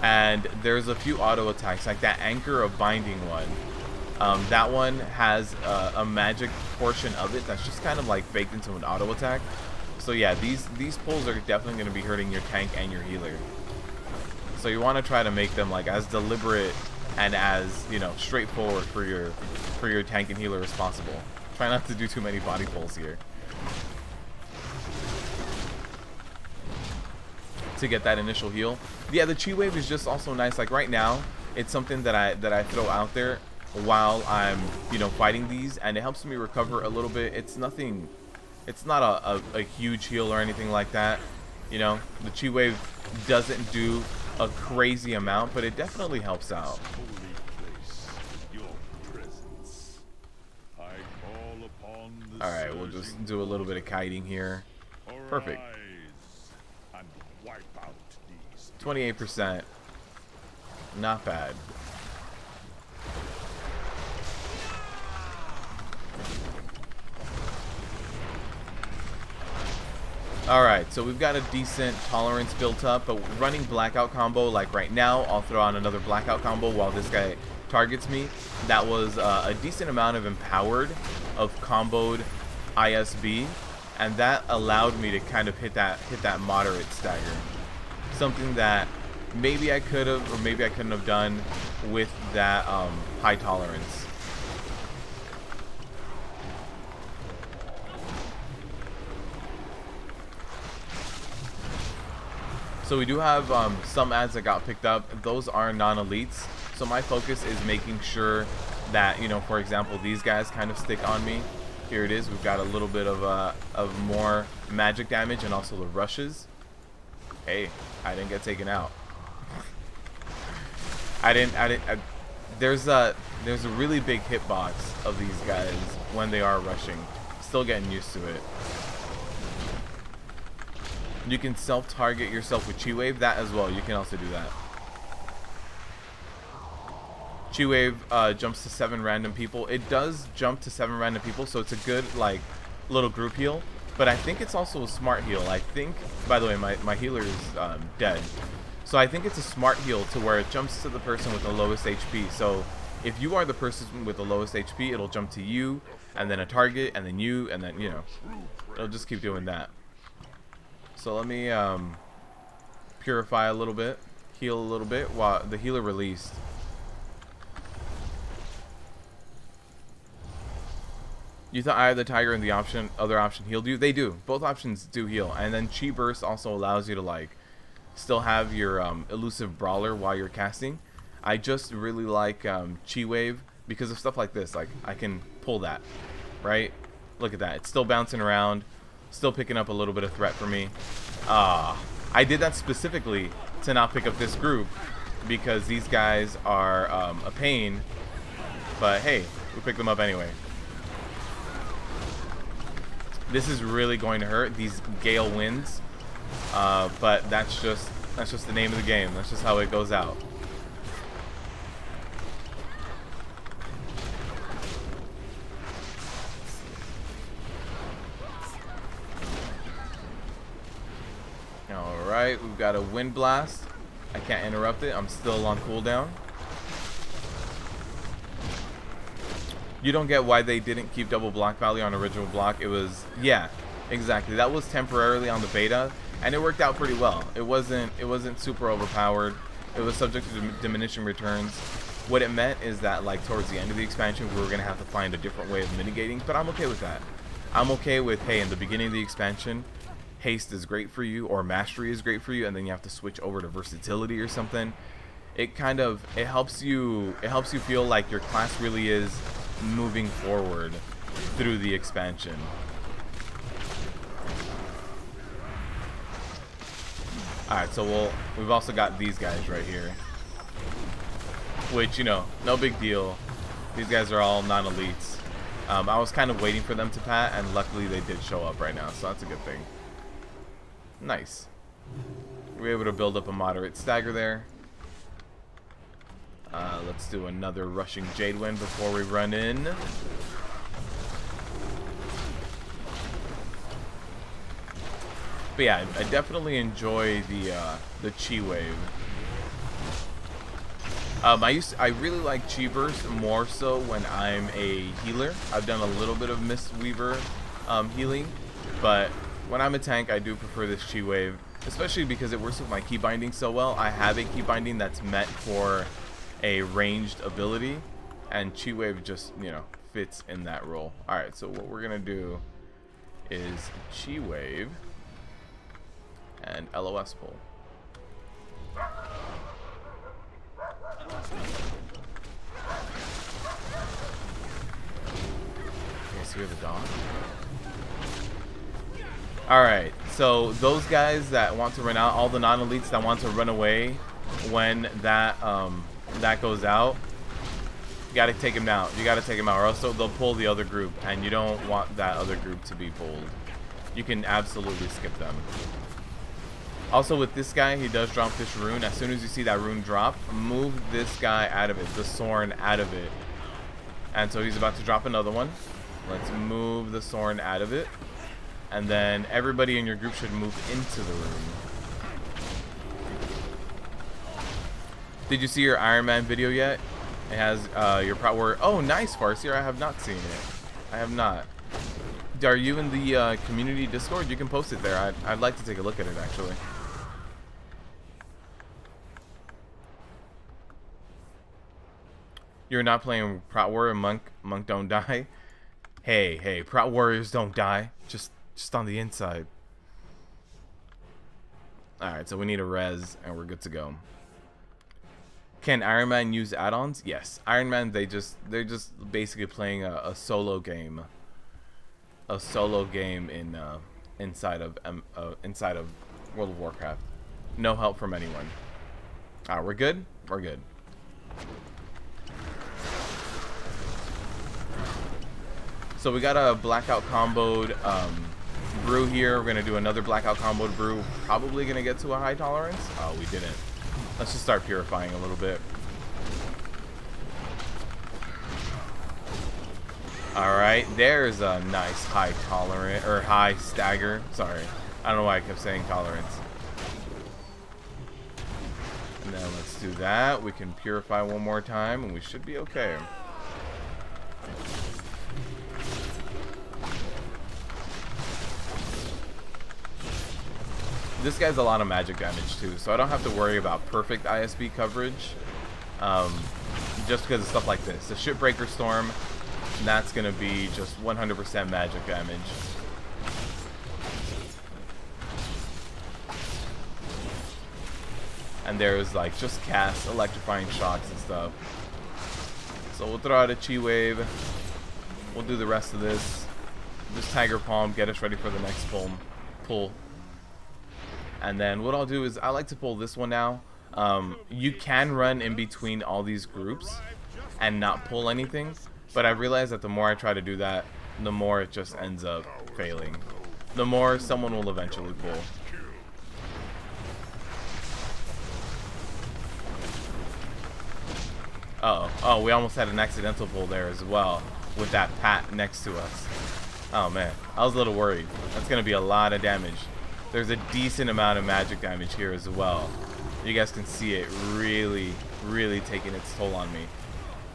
And there's a few auto attacks, like that Anchor of Binding one. That one has a magic portion of it that's just kind of like baked into an auto attack. So yeah, these pulls are definitely going to be hurting your tank and your healer. So you want to try to make them like as deliberate and as, you know, straightforward for your tank and healer as possible. Try not to do too many body pulls here to get that initial heal. Yeah, the Chi Wave is just also nice. Like right now, it's something that I throw out there while I'm, you know, fighting these, and it helps me recover a little bit. It's nothing, it's not a huge heal or anything like that. You know, the Chi Wave doesn't do a crazy amount, but it definitely helps out. Alright, we'll just do a little bit of kiting here. Perfect. 28%. Not bad. Alright, so we've got a decent tolerance built up, but running blackout combo, like right now, I'll throw on another blackout combo while this guy targets me. That was a decent amount of empowered, of comboed ISB, and that allowed me to kind of hit that moderate stagger. Something that maybe I could have, or maybe I couldn't have done with that high tolerance. So we do have some ads that got picked up. Those are non-elites. So my focus is making sure that, you know, for example, these guys kind of stick on me. Here it is. We've got a little bit of more magic damage and also the rushes. Hey, I didn't get taken out. There's a really big hitbox of these guys when they are rushing. Still getting used to it. You can self-target yourself with Chi Wave, that as well. You can also do that. Chi Wave jumps to 7 random people. It does jump to 7 random people, so it's a good like little group heal. But I think it's also a smart heal. I think, by the way, my healer is dead. So I think it's a smart heal to where it jumps to the person with the lowest HP. So if you are the person with the lowest HP, it'll jump to you, and then a target, and then you, and then, you know, it'll just keep doing that. So let me purify a little bit, heal a little bit while the healer released. You thought Eye of the Tiger and the other option healed you? They do. Both options do heal. And then Chi Burst also allows you to like still have your elusive brawler while you're casting. I just really like Chi Wave because of stuff like this. Like I can pull that, right? Look at that. It's still bouncing around, still picking up a little bit of threat for me. I did that specifically to not pick up this group because these guys are a pain. But hey, we picked them up anyway. This is really going to hurt, these gale winds, but that's just the name of the game. That's just how it goes out. Alright, we've got a wind blast. I can't interrupt it. I'm still on cooldown. You don't get why they didn't keep double block value on original block. It was, yeah, exactly. That was temporarily on the beta, and it worked out pretty well. It wasn't super overpowered. It was subject to diminishing returns. What it meant is that like towards the end of the expansion, we were gonna have to find a different way of mitigating. But I'm okay with that. I'm okay with, hey, in the beginning of the expansion, haste is great for you, or mastery is great for you, and then you have to switch over to versatility or something. It helps you feel like your class really is moving forward through the expansion. Alright, so we've also got these guys right here, which, you know, no big deal. These guys are all non-elites. I was kind of waiting for them to pat, and luckily they did show up right now, so that's a good thing. Nice. We're able to build up a moderate stagger there. Let's do another rushing Jade Wind before we run in. But yeah, I definitely enjoy the Chi Wave. I really like Chi Burst more so when I'm a healer. I've done a little bit of Mistweaver healing, but when I'm a tank, I do prefer this Chi Wave, especially because it works with my key binding so well. I have a key binding that's meant for a ranged ability, and Chi Wave just, you know, fits in that role. Alright, so what we're gonna do is Chi Wave and LOS pull. You guys hear the dog? Alright, so those guys that want to run out, all the non-elites that want to run away when that goes out, you gotta take him out. You gotta take him out, or else they'll pull the other group, and you don't want that other group to be pulled. You can absolutely skip them. Also, with this guy, he does drop this rune. As soon as you see that rune drop, move this guy out of it, the Sorn out of it. And so he's about to drop another one. Let's move the Sorn out of it, and then everybody in your group should move into the rune. Did you see your Iron Man video yet? It has your Proud Warrior. Oh, nice, Farseer. I have not seen it. I have not. Are you in the community Discord? You can post it there. I'd like to take a look at it, actually. You're not playing Proud Warrior Monk don't die? Hey, Proud Warriors don't die. Just on the inside. Alright, so we need a res, and we're good to go. Can Iron Man use add-ons? Yes. Iron Man, they're just basically playing a solo game. A solo game in inside of World of Warcraft. No help from anyone. Alright, we're good? We're good. So we got a blackout comboed brew here. We're gonna do another blackout comboed brew. Probably gonna get to a high tolerance. Oh, we didn't. Let's just start purifying a little bit. Alright, there's a nice high tolerant, or high stagger. Sorry. I don't know why I kept saying tolerance. do that. We can purify one more time, and we should be okay. This guy's a lot of magic damage too, so I don't have to worry about perfect ISB coverage. Just because of stuff like this. The Shipbreaker Storm, that's going to be just 100% magic damage. And there's like just cast electrifying shocks and stuff. So we'll throw out a Chi Wave. We'll do the rest of this. Just Tiger Palm, get us ready for the next pull. And then what I'll do is I like to pull this one now. You can run in between all these groups and not pull anything, but I realize that the more I try to do that, the more it just ends up failing. The more someone will eventually pull. Oh, we almost had an accidental pull there as well with that pat next to us. Oh man, I was a little worried. That's gonna be a lot of damage. There's a decent amount of magic damage here as well. You guys can see it really taking its toll on me.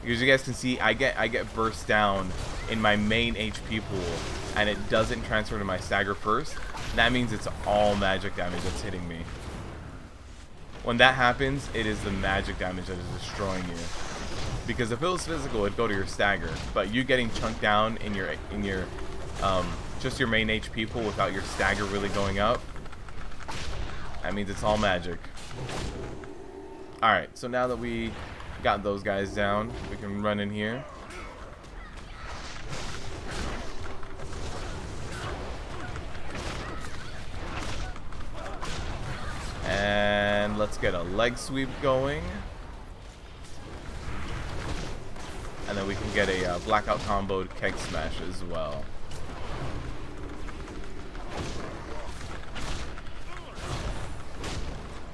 Because you guys can see I get burst down in my main HP pool, and it doesn't transfer to my stagger first. That means it's all magic damage that's hitting me. When that happens, it is the magic damage that is destroying you. Because if it was physical, it'd go to your stagger. But you getting chunked down in your just your main HP pool without your stagger really going up, that means it's all magic. Alright, so now that we got those guys down, we can run in here. And let's get a leg sweep going. And then we can get a blackout comboed keg smash as well.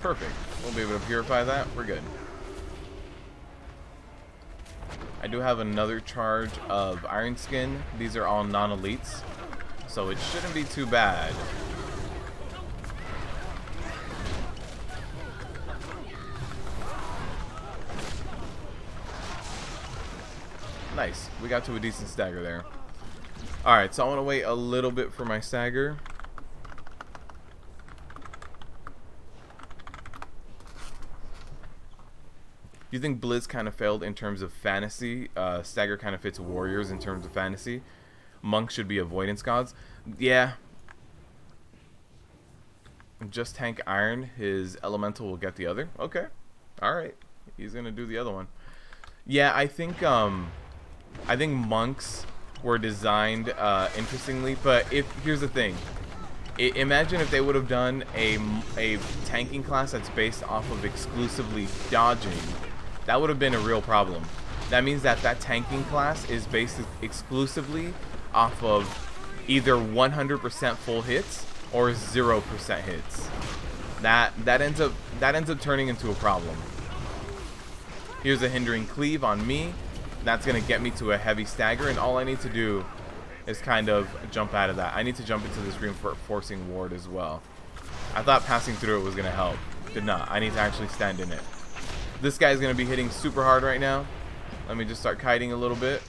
Perfect. We'll be able to purify that. We're good. I do have another charge of Iron Skin. These are all non-elites, so it shouldn't be too bad. Nice. We got to a decent stagger there. Alright, so I want to wait a little bit for my stagger. You think Blizz kind of failed in terms of fantasy? Stagger kind of fits warriors in terms of fantasy. Monk should be avoidance gods. Yeah. Just tank iron. His elemental will get the other. Okay. Alright. He's going to do the other one. Yeah, I think monks were designed interestingly, but here's the thing. Imagine if they would have done a tanking class that's based off of exclusively dodging. That would have been a real problem. That means that tanking class is based exclusively off of either 100% full hits or 0% hits. That ends up turning into a problem. Here's a hindering cleave on me. That's gonna get me to a heavy stagger, and all I need to do is kind of jump out of that. I need to jump into this reinforcing ward as well. I thought passing through it was gonna help. Did not. I need to actually stand in it. This guy's gonna be hitting super hard right now. Let me just start kiting a little bit.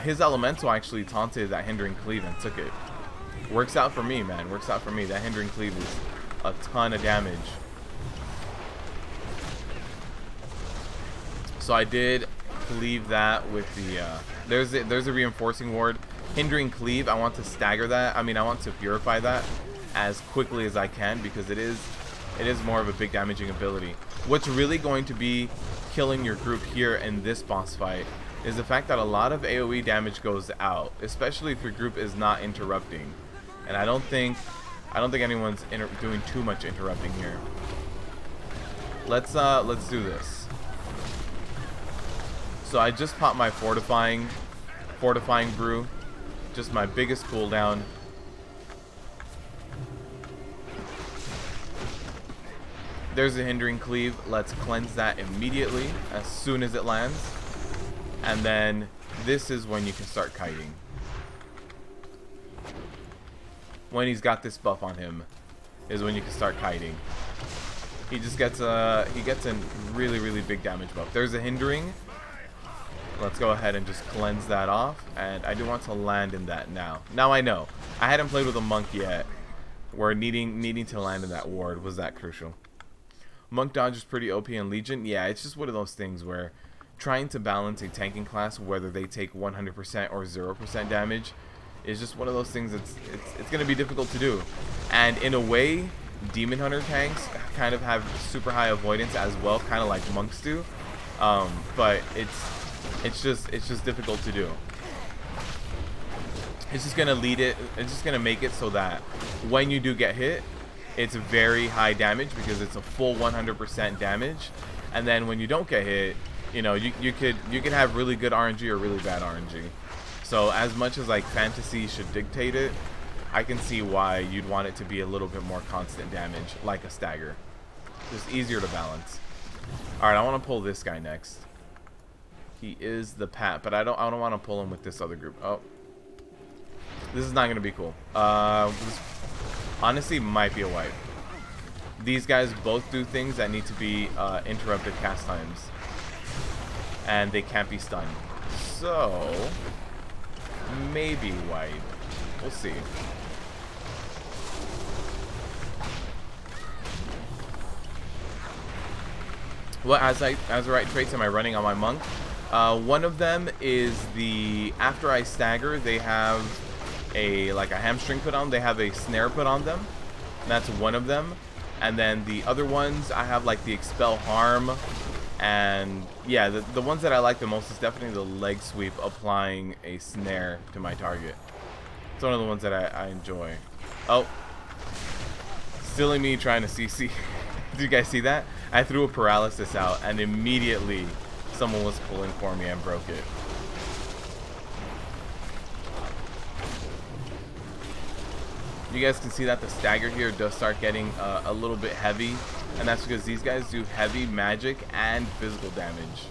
His elemental actually taunted that hindering cleave and took it. Works out for me, man. Works out for me. That hindering cleave is a ton of damage. So I did cleave that with the there's a reinforcing ward. Hindering cleave, I want to stagger that. I mean, I want to purify that as quickly as I can because it is more of a big damaging ability. What's really going to be killing your group here in this boss fight is the fact that a lot of AoE damage goes out, especially if your group is not interrupting. And I don't think anyone's doing too much interrupting here. Let's do this. So I just popped my fortifying brew, just my biggest cooldown. There's a hindering cleave. Let's cleanse that immediately as soon as it lands. And then this is when you can start kiting. When he's got this buff on him is when you can start kiting. he just gets a really big damage buff. There's a hindering. Let's go ahead and just cleanse that off, and I do want to land in that now. Now I know. I hadn't played with a monk yet, where needing to land in that ward was that crucial. Monk dodge is pretty OP in Legion. Yeah, it's just one of those things where trying to balance a tanking class, whether they take 100% or 0% damage, is just one of those things that's it's going to be difficult to do. And in a way, Demon Hunter tanks kind of have super high avoidance as well, kind of like monks do. But it's just difficult to do. It's just gonna it's just gonna make it so that when you do get hit, it's very high damage because it's a full 100% damage. And then when you don't get hit, you know, you could have really good RNG or really bad RNG. So as much as like fantasy should dictate it, I can see why you'd want it to be a little bit more constant damage, like a stagger. Just easier to balance. All right, I want to pull this guy next. He is the Pat, but I don't want to pull him with this other group. Oh, this is not gonna be cool. This honestly might be a wipe. These guys both do things that need to be interrupted cast times, and they can't be stunned. So maybe wipe. We'll see. What as the right traits am I running on my monk? One of them is the after I stagger, they have a hamstring put on. They have a snare put on them. That's one of them. And then the other ones, I have like the expel harm. And yeah, the ones that I like the most is definitely the leg sweep, applying a snare to my target. It's one of the ones that I enjoy. Oh, silly me trying to CC. Did you guys see that? I threw a paralysis out and immediately someone was pulling for me and broke it. You guys can see that the stagger here does start getting a little bit heavy, and that's because these guys do heavy magic and physical damage.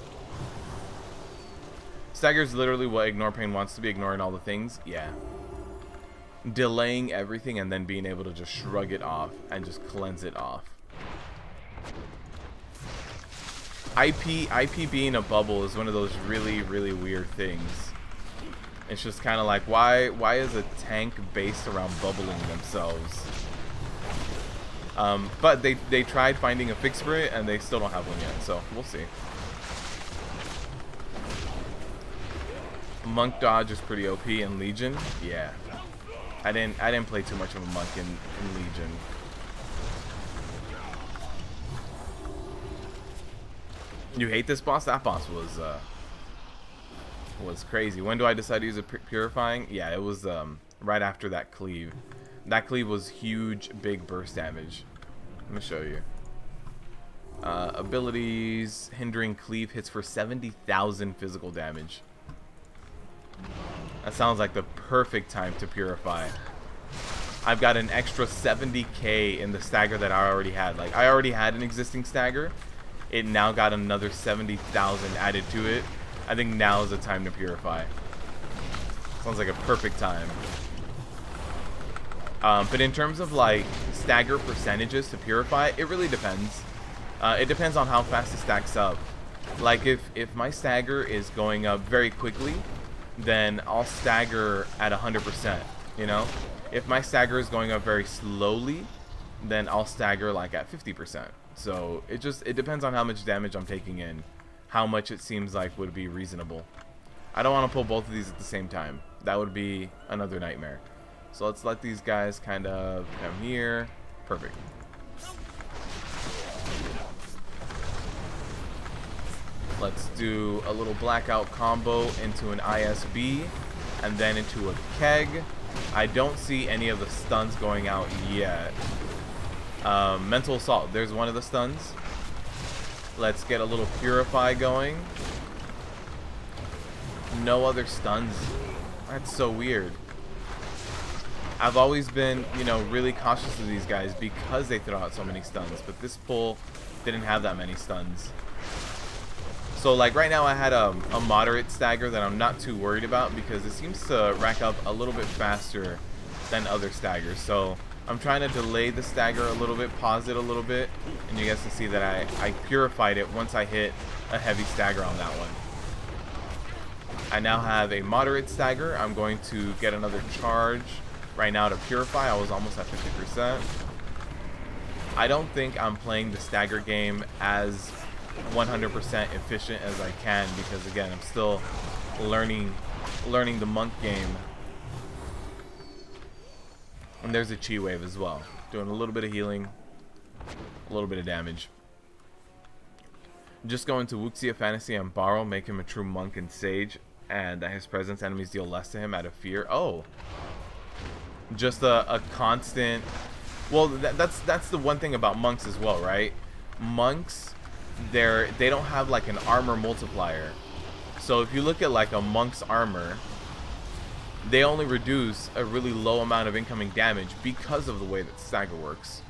Stagger is literally what Ignore Pain wants to be, ignoring all the things. Yeah. Delaying everything and then being able to just shrug it off and just cleanse it off. IP being a bubble is one of those really weird things. It's just kind of like, why is a tank based around bubbling themselves? But they tried finding a fix for it and they still don't have one yet, so we'll see. Monk dodge is pretty OP in Legion. Yeah, I didn't play too much of a monk in Legion. You hate this boss? That boss was crazy. When do I decide to use a purifying? Yeah, it was right after that cleave. That cleave was huge, big burst damage. Let me show you. Abilities, hindering cleave hits for 70,000 physical damage. That sounds like the perfect time to purify. I've got an extra 70k in the stagger that I already had. Like, I already had an existing stagger. It now got another 70,000 added to it. I think now is the time to purify. Sounds like a perfect time. But in terms of like stagger percentages to purify, it really depends. It depends on how fast it stacks up. Like if my stagger is going up very quickly, then I'll stagger at 100%. You know, if my stagger is going up very slowly, then I'll stagger like at 50%. So it depends on how much damage I'm taking in, how much it seems like would be reasonable. I don't want to pull both of these at the same time. That would be another nightmare. So let's let these guys kind of come here. Perfect. Let's do a little blackout combo into an ISB and then into a keg. I don't see any of the stuns going out yet. Mental assault, there's one of the stuns. Let's get a little purify going. No other stuns. That's so weird. I've always been, you know, really cautious of these guys because they throw out so many stuns, but this pull didn't have that many stuns. So like right now I had a moderate stagger that I'm not too worried about because it seems to rack up a little bit faster than other staggers. So I'm trying to delay the stagger a little bit, pause it a little bit, and you guys can see that I purified it once I hit a heavy stagger on that one. I now have a moderate stagger. I'm going to get another charge right now to purify. I was almost at 50%. I don't think I'm playing the stagger game as 100% efficient as I can, because again, I'm still learning the monk game. And there's a chi wave as well, doing a little bit of healing, a little bit of damage. Just go into Wuxia Fantasy and borrow, make him a true monk and sage, and at his presence enemies deal less to him out of fear. Oh, just a constant. Well, that's the one thing about monks as well, right? Monks, they don't have like an armor multiplier. So if you look at like a monk's armor, they only reduce a really low amount of incoming damage because of the way that stagger works.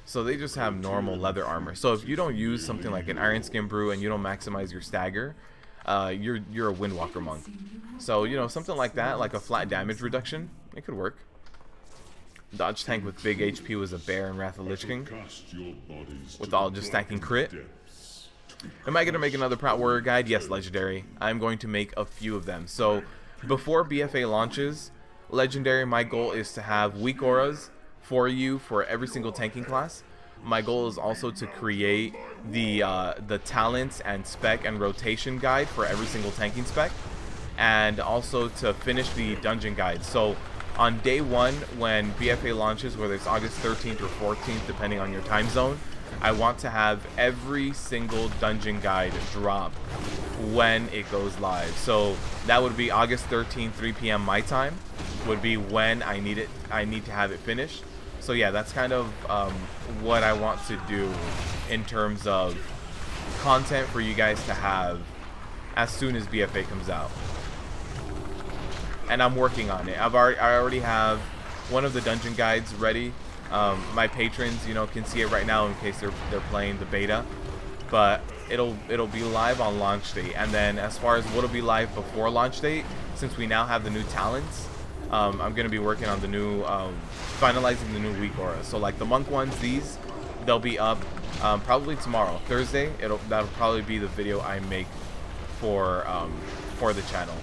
So they just have normal leather armor. So if you don't use something like an Iron Skin Brew and you don't maximize your stagger, you're a Windwalker monk. So, you know, something like that, like a flat damage reduction, it could work. Dodge tank with big HP was a bear in Wrath of Lich King, with all just stacking crit. Am I going to make another Proud Warrior guide? Yes, Legendary. I'm going to make a few of them. So before BfA launches, Legendary, my goal is to have weak auras for you for every single tanking class. My goal is also to create the talents and spec and rotation guide for every single tanking spec, and also to finish the dungeon guide. So on day one, when BfA launches, whether it's August 13th or 14th, depending on your time zone, I want to have every single dungeon guide drop when it goes live. So that would be August 13th, 3 p.m. my time, would be when I need to have it finished. So yeah, that's kind of what I want to do in terms of content for you guys to have as soon as BfA comes out. And I'm working on it. I already have one of the dungeon guides ready. My patrons, you know, can see it right now in case they're playing the beta, but it'll be live on launch date. And then as far as what'll be live before launch date, since we now have the new talents, I'm gonna be working on the new finalizing the new weak aura. So like the monk ones, they'll be up probably tomorrow, Thursday. That'll probably be the video I make for the channel.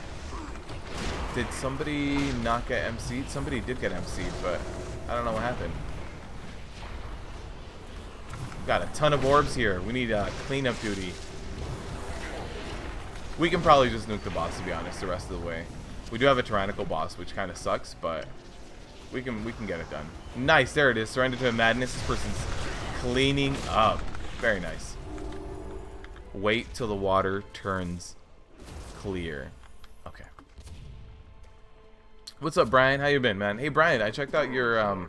Did somebody not get MC'd? Somebody did get MC'd, but I don't know what happened. Got a ton of orbs here. We need cleanup duty. We can probably just nuke the boss, to be honest, the rest of the way. We do have a tyrannical boss, which kind of sucks, but we can get it done. Nice, there it is. Surrender to madness. This person's cleaning up. Very nice. Wait till the water turns clear. Okay. What's up, Brian? How you been, man? Hey, Brian, I checked out your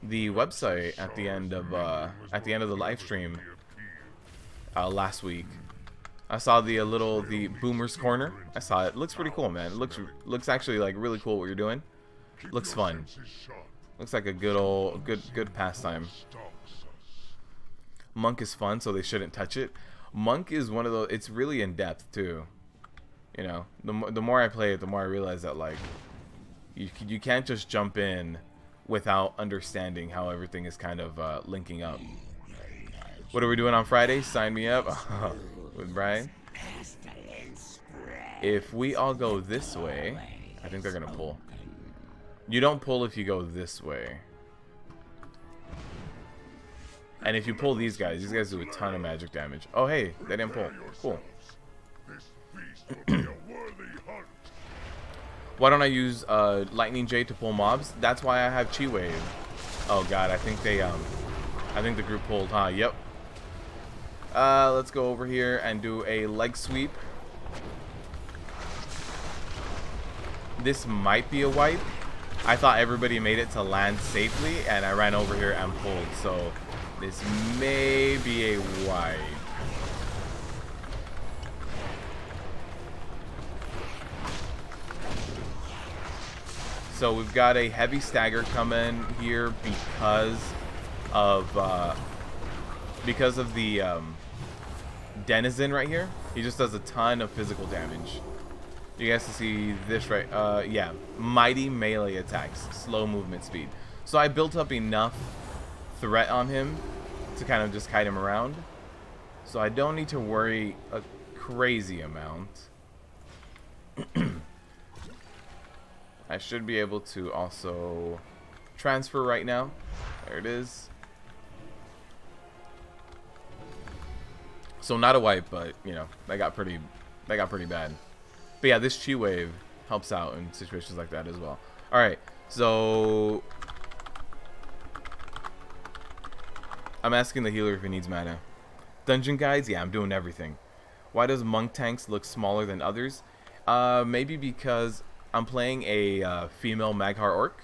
the website at the end of the live stream last week. I saw the Boomer's Corner. I saw it. Looks pretty cool, man. It looks actually like really cool what you're doing. Looks fun. Looks like a good pastime. Monk is fun, so they shouldn't touch it. Monk is one of those. It's really in depth too. You know, the more I play it, the more I realize that like you can't just jump in without understanding how everything is kind of linking up. What are we doing on Friday? Sign me up. With Brian. If we all go this way, I think they're gonna pull. You don't pull if you go this way. And if you pull these guys do a ton of magic damage. Oh hey, they didn't pull. Cool. Why don't I use Lightning Jade to pull mobs? That's why I have Chi Wave. Oh god, I think the group pulled, huh? Yep. Let's go over here and do a leg sweep. This might be a wipe. I thought everybody made it to land safely, and I ran over here and pulled. So this may be a wipe. So we've got a heavy stagger coming here because of the Denizen right here. He just does a ton of physical damage. You guys can see this right. Yeah, mighty melee attacks, slow movement speed. So I built up enough threat on him to kind of just kite him around. So I don't need to worry a crazy amount. I should be able to also transfer right now. There it is. So not a wipe, but you know, that got pretty bad. But yeah, this chi wave helps out in situations like that as well. All right, so I'm asking the healer if he needs mana. Dungeon guides, yeah, I'm doing everything. Why does monk tanks look smaller than others? Maybe because I'm playing a female Maghar orc.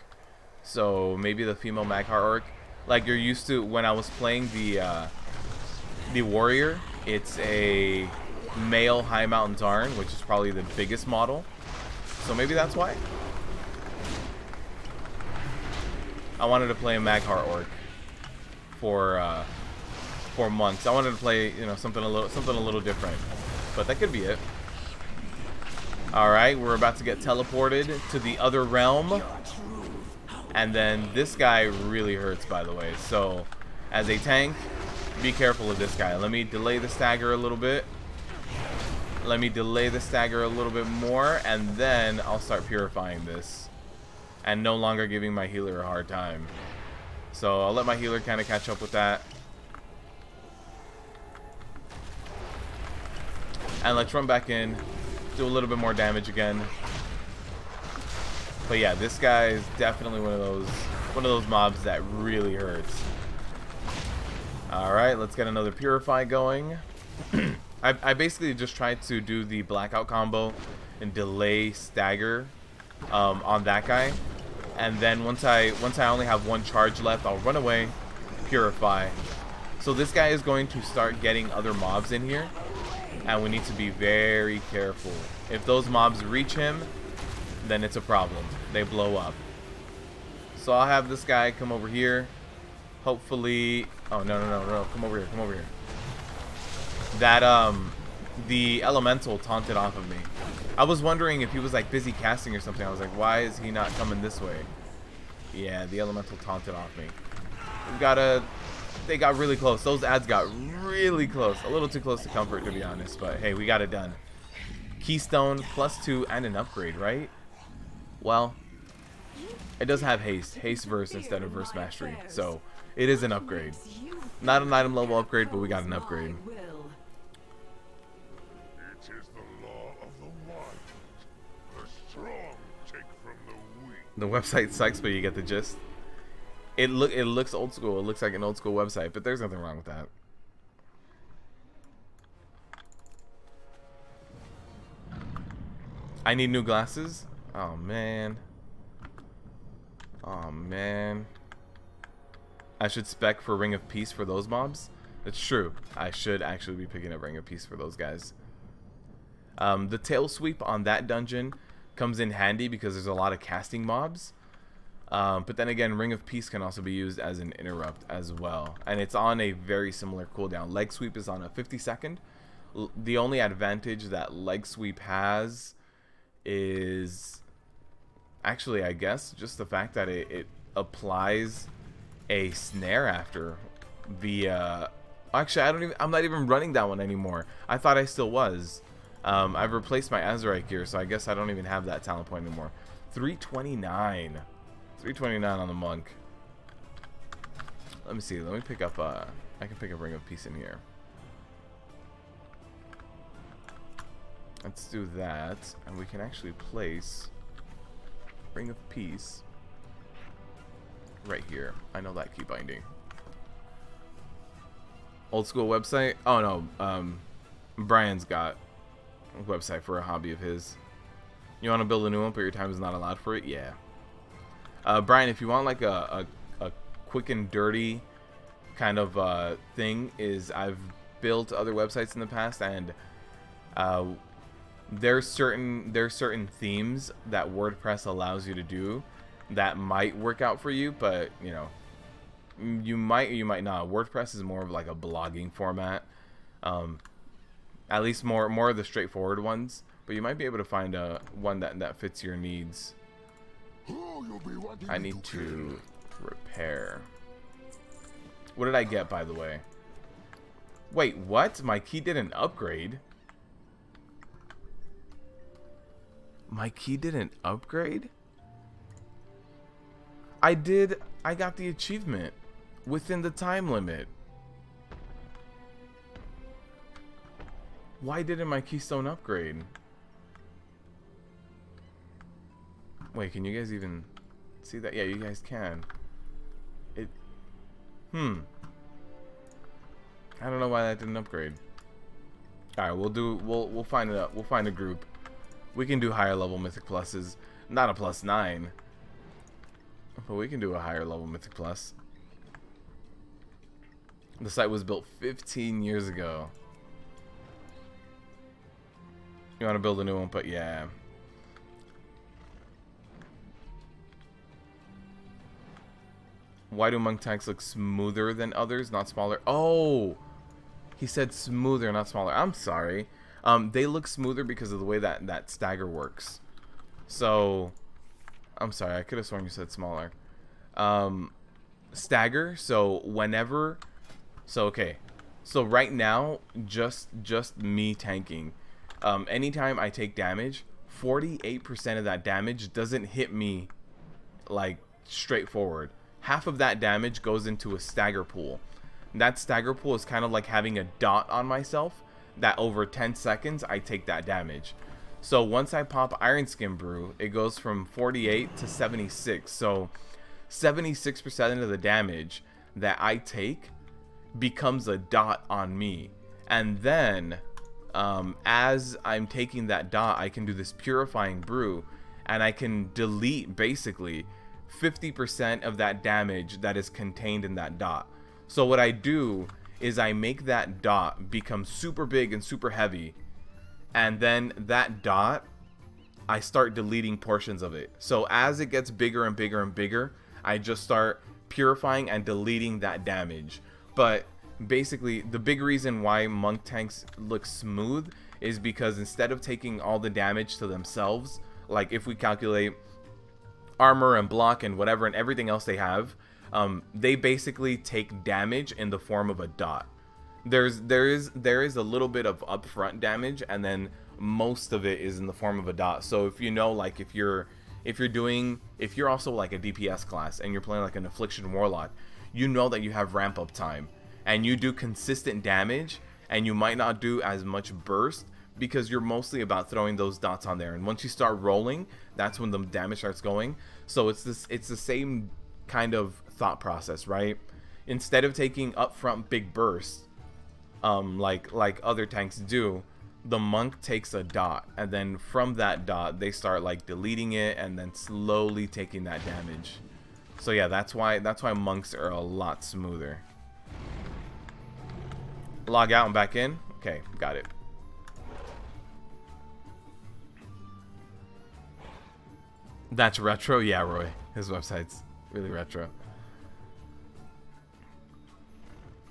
So maybe the female Maghar orc, like you're used to when I was playing the warrior, it's a male high mountain Tarn, which is probably the biggest model. So maybe that's why. I wanted to play a Maghar orc for monks. I wanted to play, you know, something a little different, but that could be it. All right, we're about to get teleported to the other realm, and then this guy really hurts, by the way. So, as a tank, be careful of this guy. Let me delay the stagger a little bit. Let me delay the stagger a little bit more, and then I'll start purifying this, and no longer giving my healer a hard time. So I'll let my healer kind of catch up with that. And let's run back in, do a little bit more damage again. But yeah, this guy is definitely one of those mobs that really hurts. All right, let's get another purify going. I basically just tried to do the blackout combo and delay stagger on that guy. And then once I only have one charge left, I'll run away, purify. So this guy is going to start getting other mobs in here, and we need to be very careful. If those mobs reach him, then it's a problem. They blow up. So I'll have this guy come over here. Hopefully, oh no, come over here. That the elemental taunted off of me. I was wondering if he was like busy casting or something. I was like, why is he not coming this way? Yeah, the elemental taunted off me. They got really close. Those ads got really close. A little too close to comfort, to be honest. But hey, we got it done. Keystone +2 and an upgrade, right? Well, it does have haste verse instead of verse mastery, so it is an upgrade. Not an item level upgrade, but we got an upgrade. The website sucks, but you get the gist. It looks old school. It looks like an old school website, but there's nothing wrong with that. I need new glasses. Oh man. Oh man. I should spec for Ring of Peace for those mobs. It's true. I should actually be picking up Ring of Peace for those guys. The tail sweep on that dungeon comes in handy because there's a lot of casting mobs. But then again, Ring of Peace can also be used as an interrupt as well. And it's on a very similar cooldown. Leg sweep is on a 50-second. The only advantage that leg sweep has is actually, I guess, just the fact that it applies a snare after the actually I'm not even running that one anymore. I thought I still was. I've replaced my Azurite gear, so I guess I don't even have that talent point anymore. 329 on the monk. Let me see. Let me pick up I can pick up Ring of Peace in here. Let's do that, and we can actually place Ring of Peace right here. I know that key binding. Old school website? Oh no, Brian's got a website for a hobby of his. You want to build a new one, but your time is not allowed for it? Yeah. Brian, if you want like a quick and dirty kind of thing, is I've built other websites in the past, and there's certain themes that WordPress allows you to do that might work out for you, but you know, you might not. WordPress is more of like a blogging format, at least more of the straightforward ones, but you might be able to find one that fits your needs. I need to Repair. What did I get, by the way? Wait, what? My key didn't upgrade? My key didn't upgrade? I got the achievement within the time limit. Why didn't my keystone upgrade? Wait, can you guys even see that? Yeah, you guys can. I don't know why that didn't upgrade. Alright, we'll find it up. We'll find a group. We can do higher level Mythic Pluses. Not a +9. But we can do a higher level Mythic Plus. The site was built 15 years ago. You want to build a new one, but yeah. Why do monk tanks look smoother than others, not smaller? Oh! He said smoother, not smaller. I'm sorry. They look smoother because of the way that stagger works. So, I'm sorry. I could have sworn you said smaller. Stagger. So whenever. So okay. So right now, just me tanking. Anytime I take damage, 48% of that damage doesn't hit me like straightforward. Half of that damage goes into a stagger pool. That stagger pool is kind of like having a dot on myself that over 10 seconds I take that damage. So once I pop Iron Skin Brew, it goes from 48 to 76. So 76% of the damage that I take becomes a dot on me. And then as I'm taking that dot, I can do this Purifying Brew, and I can delete basically 50% of that damage that is contained in that dot. So what I do is I make that dot become super big and super heavy, and then that dot, I start deleting portions of it. So as it gets bigger and bigger and bigger, I just start purifying and deleting that damage. But basically, the big reason why monk tanks look smooth is because instead of taking all the damage to themselves, like if we calculate armor and block and whatever and everything else they have, they basically take damage in the form of a dot. There is a little bit of upfront damage, and then most of it is in the form of a dot. So if you know, like if you're also like a DPS class and you're playing like an Affliction Warlock, you know that you have ramp up time and you do consistent damage, and you might not do as much burst because you're mostly about throwing those dots on there. And once you start rolling, that's when the damage starts going. So it's the same kind of thought process, right? Instead of taking upfront big bursts, like other tanks do, the monk takes a dot, and then from that dot they start like deleting it and then slowly taking that damage. So yeah, that's why monks are a lot smoother. Log out and back in. Okay, got it. That's retro? Yeah, Roy. His website's really retro.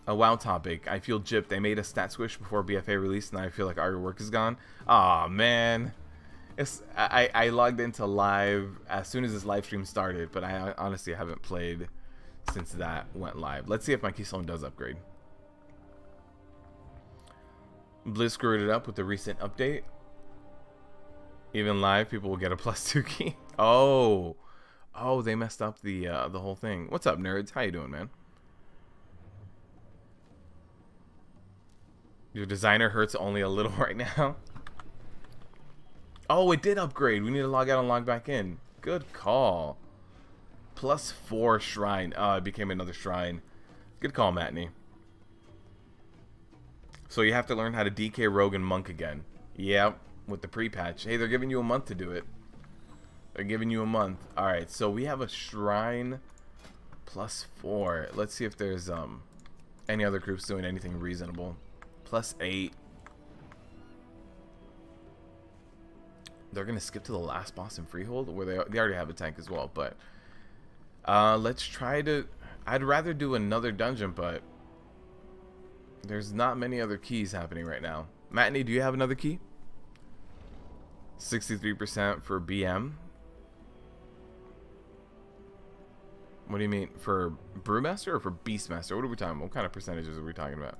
A WoW topic. I feel gypped. They made a stat squish before BfA released, and I feel like all your work is gone. Aw, man. I logged into live as soon as this live stream started, but I honestly haven't played since that went live. Let's see if my keystone does upgrade. Blizz screwed it up with the recent update. Even live, people will get a +2 key. Oh, they messed up the whole thing. What's up, nerds? How you doing, man? Your designer hurts only a little right now. Oh, it did upgrade. We need to log out and log back in. Good call. +4 shrine. Oh, it became another shrine. Good call, Matney. So you have to learn how to DK Rogue and Monk again. Yep, with the pre-patch. Hey, they're giving you a month to do it. They're giving you a month. Alright, so we have a shrine +4. Let's see if there's any other groups doing anything reasonable. +8. They're gonna skip to the last boss in Freehold, where they already have a tank as well. But let's try to. I'd rather do another dungeon, but there's not many other keys happening right now. Matney, do you have another key? 63% for BM. What do you mean? For Brewmaster or for Beastmaster? What are we talking about? What kind of percentages are we talking about?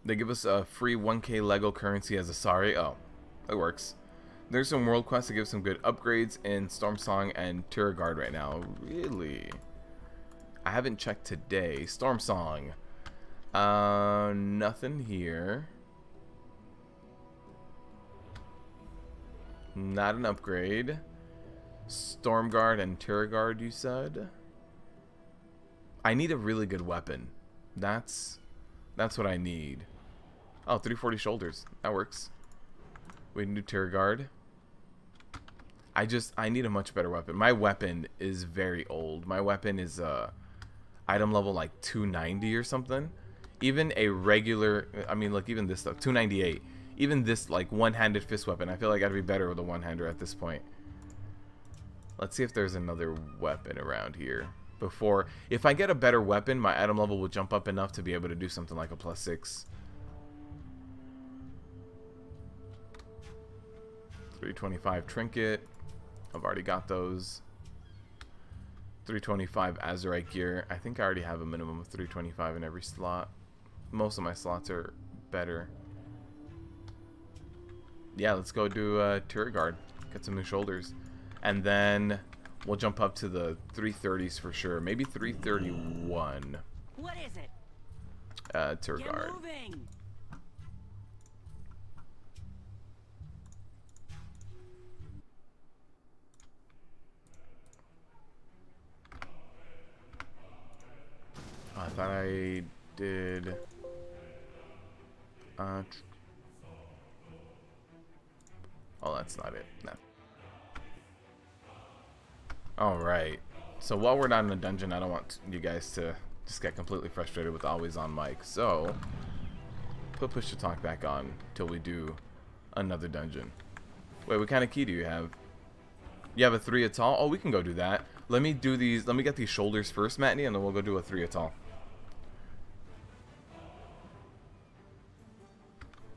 They give us a free 1k Lego currency as a sorry. Oh, that works. There's some world quests that give some good upgrades in Stormsong and Turagard right now. Really? I haven't checked today. Stormsong. Nothing here. Not an upgrade. Stormguard and Turagard, you said? I need a really good weapon. That's what I need. Oh, 340 shoulders. That works. We can do Turagard. I need a much better weapon. My weapon is very old. My weapon is item level like 290 or something. Even a regular, I mean, like even this stuff, 298. Even this like one-handed fist weapon, I feel like I'd be better with a one-hander at this point. Let's see if there's another weapon around here. Before, if I get a better weapon, my item level will jump up enough to be able to do something like a +6. 325 trinket. I've already got those. 325 Azurite gear. I think I already have a minimum of 325 in every slot. Most of my slots are better. Yeah, let's go do Turagard. Get some new shoulders. And then we'll jump up to the 330s for sure. Maybe 331. What is it? Turagard. Get moving. I thought I did. Oh, that's not it. No. Alright. So while we're not in the dungeon, I don't want you guys to just get completely frustrated with always on mic. So, put push to talk back on till we do another dungeon. Wait, what kind of key do you have? You have a 3 Atal? Oh, we can go do that. Let me do these. Let me get these shoulders first, Matney, and then we'll go do a 3 Atal.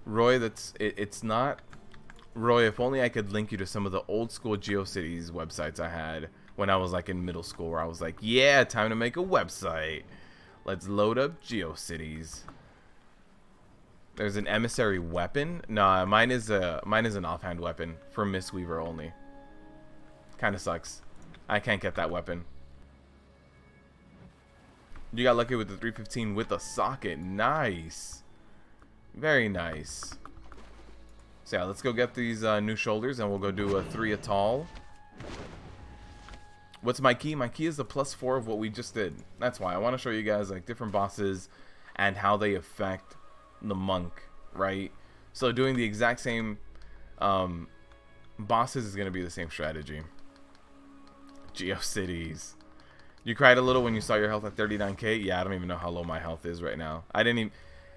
Roy, it's not... Roy, if only I could link you to some of the old school GeoCities websites I had when I was like in middle school, where I was like, yeah, time to make a website. Let's load up GeoCities. There's an emissary weapon. Nah, mine is an offhand weapon for Mistweaver only. Kind of sucks. I can't get that weapon. You got lucky with the 315 with a socket. Nice. Very nice. So yeah, let's go get these new shoulders and we'll go do a 3 Atal. What's my key? My key is the +4 of what we just did. That's why I want to show you guys like different bosses and how they affect the monk, right? So doing the exact same bosses is going to be the same strategy. GeoCities. You cried a little when you saw your health at 39k? Yeah, I don't even know how low my health is right now. I didn't even...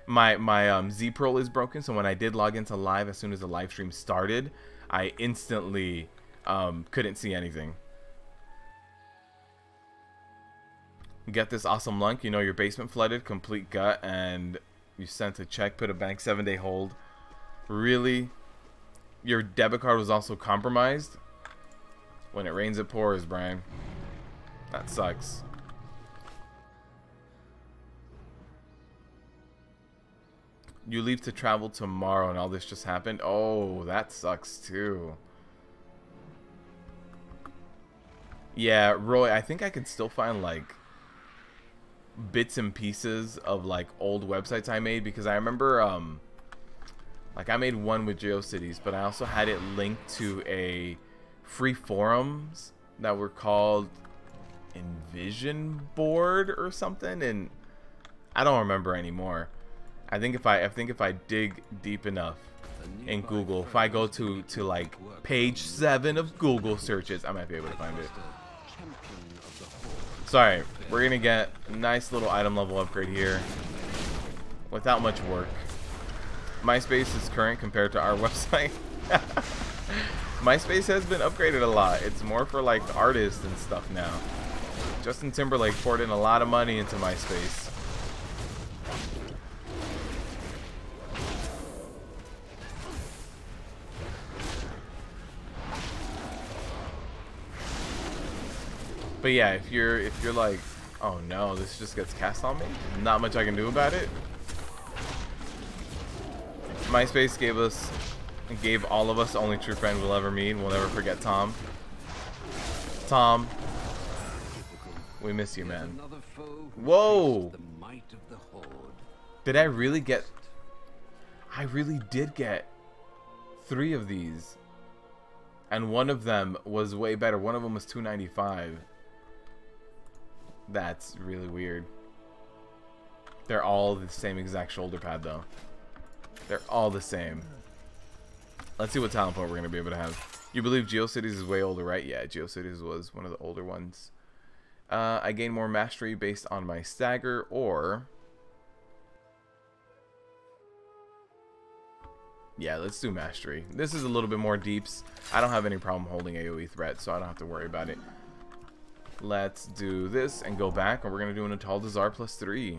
My Z Pearl is broken, so when I did log into live as soon as the live stream started, I instantly couldn't see anything. Get this awesome lunk. You know your basement flooded, complete gut, and you sent a check, put a bank 7-day hold. Really? Your debit card was also compromised? When it rains, it pours, Brian. That sucks. You leave to travel tomorrow and all this just happened? Oh, that sucks too. Yeah, Roy, I think I can still find like bits and pieces of like old websites I made, because I remember like I made one with GeoCities, but I also had it linked to a free forums that were called Envision Board or something, and I don't remember anymore. I think if I dig deep enough in Google, if I go to like page 7 of Google searches, I might be able to find it. Sorry, we're gonna get a nice little item level upgrade here without much work. MySpace is current compared to our website. MySpace has been upgraded a lot. It's more for like artists and stuff now. Justin Timberlake poured in a lot of money into MySpace. But yeah, if you're like, oh no, this just gets cast on me, not much I can do about it. MySpace gave all of us the only true friend we'll ever meet. We'll never forget Tom. Tom, we miss you, man. Whoa! Did I really get... I really did get 3 of these. And one of them was way better. One of them was $2.95. That's really weird. They're all the same exact shoulder pad, though. They're all the same. Let's see what talent point we're going to be able to have. You believe GeoCities is way older, right? Yeah, GeoCities was one of the older ones. I gain more mastery based on my stagger, or... yeah, let's do mastery. This is a little bit more deeps. I don't have any problem holding AoE threat, so I don't have to worry about it. Let's do this and go back, and we're going to do an Ataldazar +3.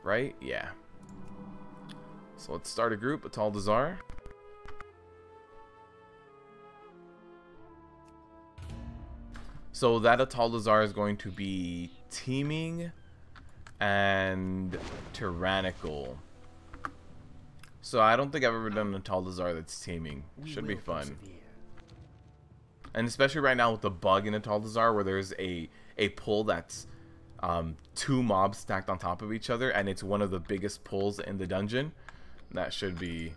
Right? Yeah. So let's start a group, Ataldazar. So that Ataldazar is going to be teaming and tyrannical. So I don't think I've ever done an Ataldazar that's teaming. Should be fun. And especially right now with the bug in Ataldazar where there's a pull that's 2 mobs stacked on top of each other, and it's one of the biggest pulls in the dungeon. That should be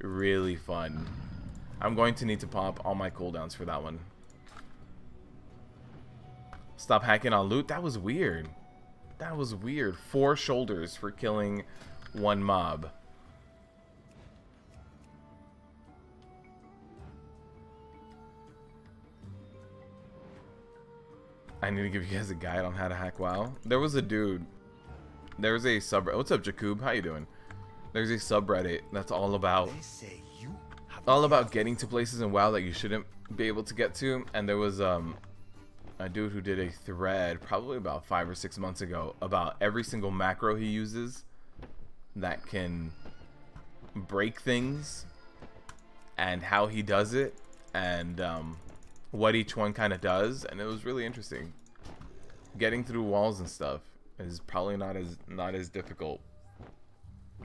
really fun. I'm going to need to pop all my cooldowns for that one. Stop hacking on loot. That was weird. That was weird. 4 shoulders for killing 1 mob. I need to give you guys a guide on how to hack WoW. There was a dude. There's a subreddit. What's up, Jakub? How you doing? There's a subreddit that's all about getting to places in WoW that you shouldn't be able to get to. And there was a dude who did a thread probably about 5 or 6 months ago about every single macro he uses that can break things and how he does it, and what each one kind of does. And it was really interesting. Getting through walls and stuff is probably not as difficult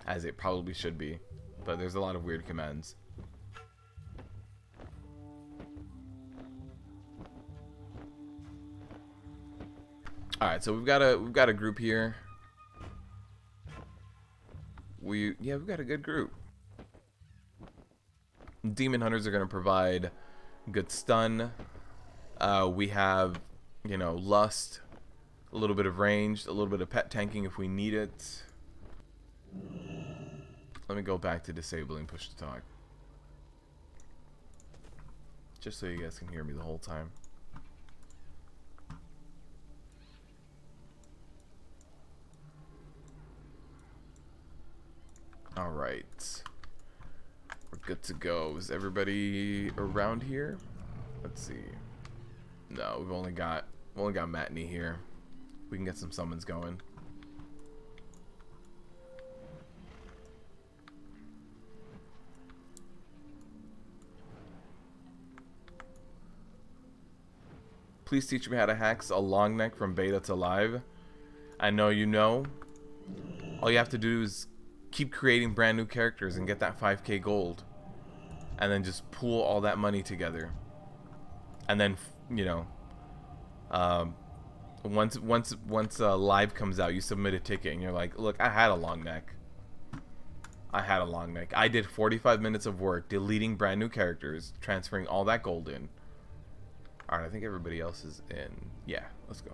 as it probably should be, but there's a lot of weird commands. All right, so we've got a group here. We've got a good group. Demon Hunters are going to provide good stun. We have, you know, lust, a little bit of range, a little bit of pet tanking if we need it. Let me go back to disabling push to talk, just so you guys can hear me the whole time. All right, we're good to go. Is everybody around here? Let's see. No, we've only got Matney here. We can get some summons going. Please teach me how to hack a long neck from beta to live. I know you know. All you have to do is keep creating brand new characters and get that 5k gold, and then just pool all that money together, and then, you know, once live comes out, you submit a ticket and you're like, look, I had a long neck. I did 45 minutes of work deleting brand new characters, transferring all that gold in. All right, I think everybody else is in. Yeah, let's go.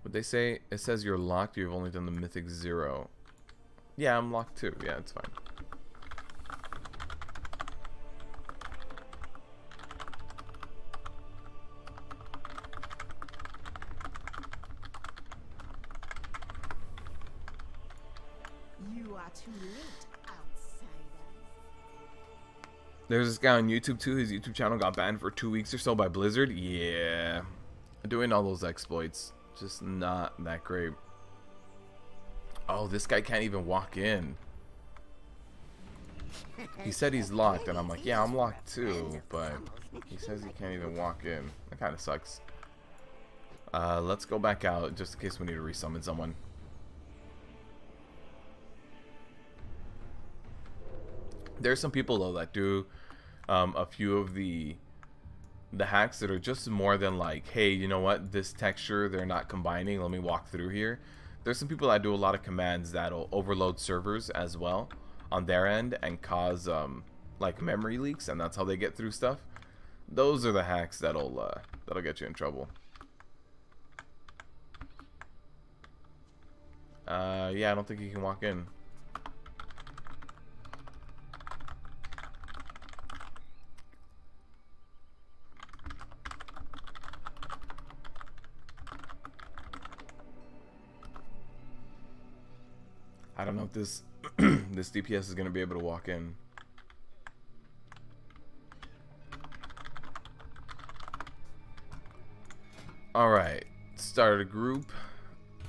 Would they say it says you're locked? You've only done the Mythic 0. Yeah, I'm locked too. Yeah, it's fine. You are too late, outsider. There's this guy on YouTube too. His YouTube channel got banned for 2 weeks or so by Blizzard. Yeah, doing all those exploits. Just not that great. Oh, this guy can't even walk in. He said he's locked, and I'm like, yeah, I'm locked too, but he says he can't even walk in. That kind of sucks. Let's go back out just in case we need to resummon someone. There's some people though that do a few of the hacks that are just more than like, hey, you know what, this texture they're not combining, let me walk through here. There's some people that do a lot of commands that'll overload servers as well on their end and cause like memory leaks, and that's how they get through stuff. Those are the hacks that'll get you in trouble. Yeah, I don't think he can walk in. I don't know if this this DPS is gonna be able to walk in. All right, start a group,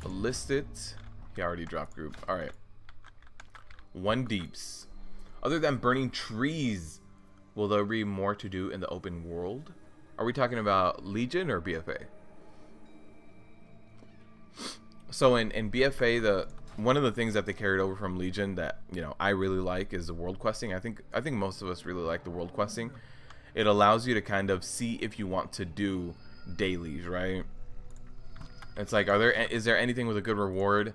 list it. He already dropped group. All right, 1 deeps. Other than burning trees, will there be more to do in the open world? Are we talking about Legion or BfA? So in BfA, one of the things that they carried over from Legion that, you know, I really like is the world questing. I think most of us really like the world questing. It allows you to kind of see if you want to do dailies, right? It's like, is there anything with a good reward?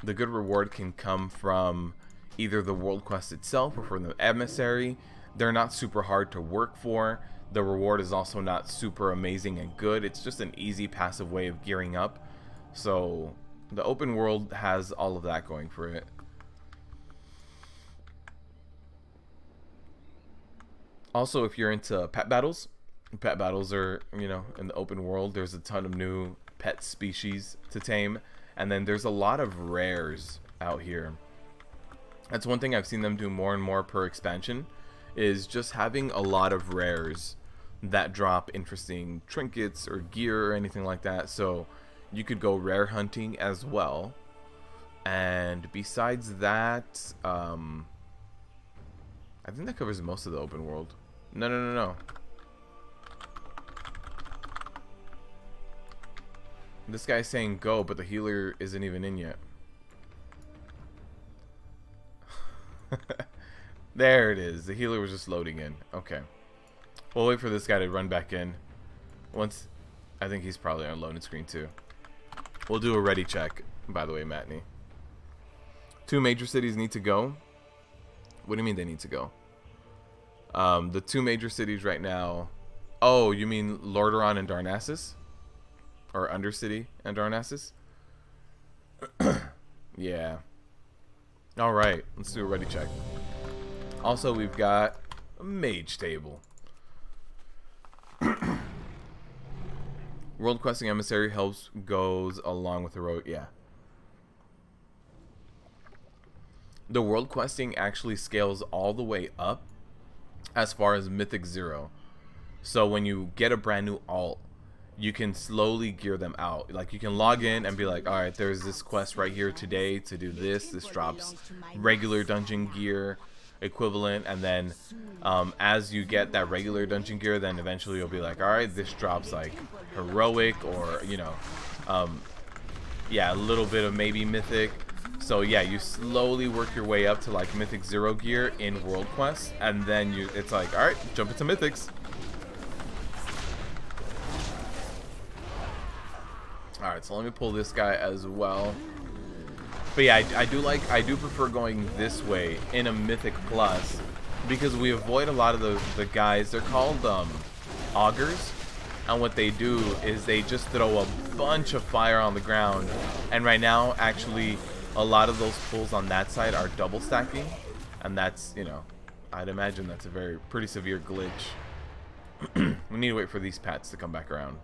The good reward can come from either the world quest itself or from the emissary. They're not super hard to work for. The reward is also not super amazing and good. It's just an easy passive way of gearing up. So the open world has all of that going for it. Also, if you're into pet battles are, you know, in the open world, there's a ton of new pet species to tame, and then there's a lot of rares out here. That's one thing I've seen them do more and more per expansion, is just having a lot of rares that drop interesting trinkets or gear or anything like that. So you could go rare hunting as well. And besides that, I think that covers most of the open world. No. This guy's saying go, but the healer isn't even in yet. There it is. The healer was just loading in. Okay. We'll wait for this guy to run back in. Once, I think he's probably on loading screen too. We'll do a ready check, by the way, Matney. 2 major cities need to go. What do you mean they need to go? The 2 major cities right now. Oh, you mean Lordaeron and Darnassus? Or Undercity and Darnassus? Yeah. Alright, let's do a ready check. Also, we've got a mage table. World questing emissary helps goes along with the road. Yeah. The world questing actually scales all the way up as far as Mythic 0. So when you get a brand new alt, you can slowly gear them out. Like, you can log in and be like, all right, there's this quest right here today to do this. This drops regular dungeon gear equivalent, and then as you get that regular dungeon gear, then eventually you'll be like, all right, this drops like heroic, or, you know, yeah, a little bit of maybe mythic. So yeah, you slowly work your way up to like Mythic 0 gear in world quests, and then it's like, all right, jump into Mythics. Alright, so let me pull this guy as well. But yeah, I do prefer going this way in a Mythic Plus, because we avoid a lot of the guys. They're called augurs, and what they do is they just throw a bunch of fire on the ground. And right now, actually, a lot of those pulls on that side are double stacking, and that's, you know, I'd imagine that's a pretty severe glitch. We need to wait for these pets to come back around.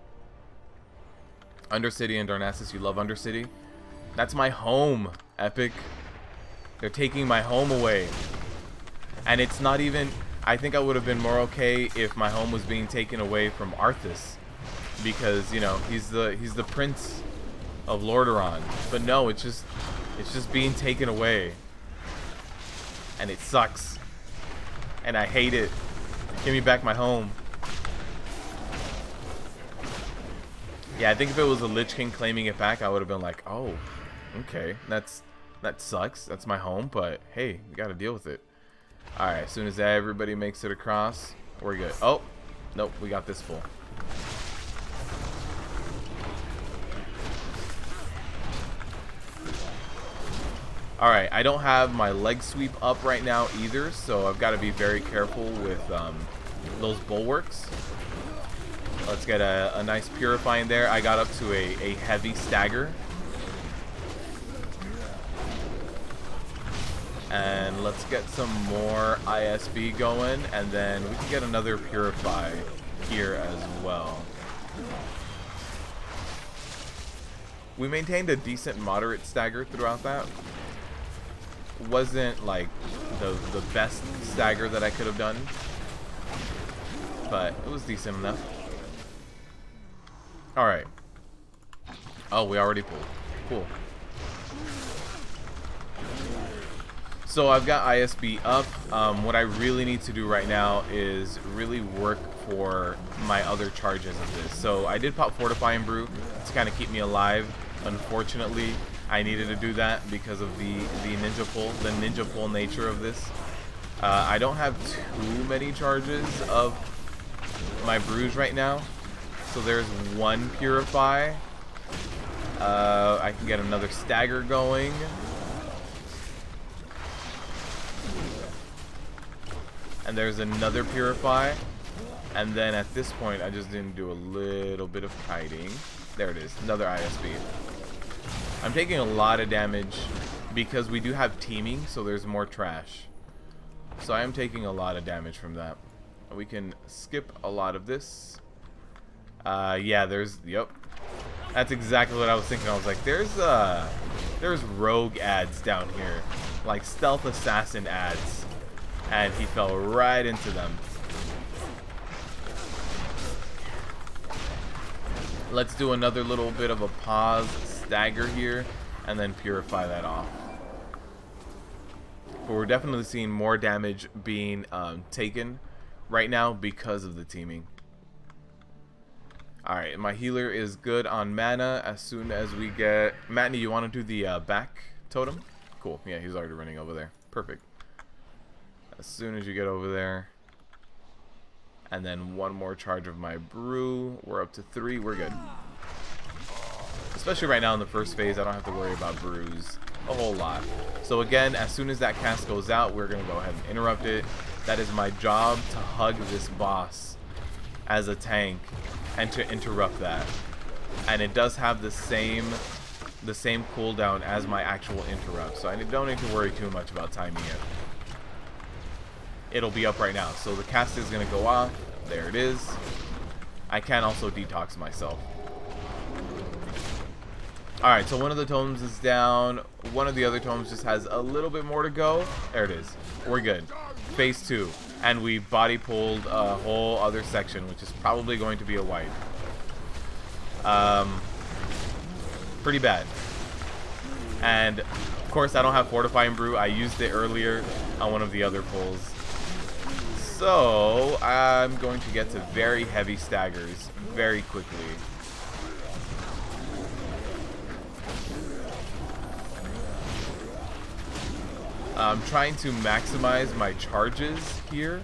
Undercity and Darnassus, you love Undercity? That's my home, Epic. They're taking my home away. And it's not even... I think I would have been more okay if my home was being taken away from Arthas. Because, you know, he's the prince of Lordaeron. But no, it's just being taken away. And it sucks. And I hate it. Give me back my home. Yeah, I think if it was a Lich King claiming it back, I would have been like, oh, okay, that sucks. That's my home, but hey, we gotta deal with it. Alright, as soon as everybody makes it across, we're good. Oh, nope, we got this full. Alright, I don't have my leg sweep up right now either, so I've got to be very careful with those bulwarks. Let's get a nice purifying there. I got up to a heavy stagger. And let's get some more ISB going, and then we can get another purify here as well. We maintained a decent moderate stagger throughout that. Wasn't like the best stagger that I could have done, but it was decent enough. Alright. Oh, we already pulled. Cool. So I've got ISB up. What I really need to do right now is really work for my other charges of this. So I did pop Fortifying Brew to kind of keep me alive. Unfortunately, I needed to do that because of the ninja pull nature of this. I don't have too many charges of my brews right now. So there's one purify. I can get another stagger going. And there's another purify. And then at this point, I just didn't do a little bit of kiting. There it is, another ISB. I'm taking a lot of damage because we do have teaming, so there's more trash. So I am taking a lot of damage from that. We can skip a lot of this. Yeah, yep. That's exactly what I was thinking. I was like, there's rogue ads down here, like stealth assassin ads, and he fell right into them. Let's do another little bit of a pause stagger here, and then purify that off. But we're definitely seeing more damage being taken right now because of the teaming. Alright, my healer is good on mana. As soon as we get... Matney, you want to do the back totem? Cool. Yeah, he's already running over there. Perfect. As soon as you get over there. And then one more charge of my brew. We're up to 3. We're good. Especially right now in the first phase, I don't have to worry about brews a whole lot. So again, as soon as that cast goes out, we're going to go ahead and interrupt it. That is my job, to hug this boss as a tank and to interrupt that. And it does have the same cooldown as my actual interrupt, so I don't need to worry too much about timing it. It'll be up right now. So the cast is going to go off. There it is. I can also detox myself. Alright, so one of the totems is down. One of the other totems just has a little bit more to go. There it is. We're good. Phase 2. And we body pulled a whole other section, which is probably going to be a wipe. Pretty bad. And, of course, I don't have Fortifying Brew. I used it earlier on one of the other pulls. So, I'm going to get to very heavy staggers very quickly. I'm trying to maximize my charges here.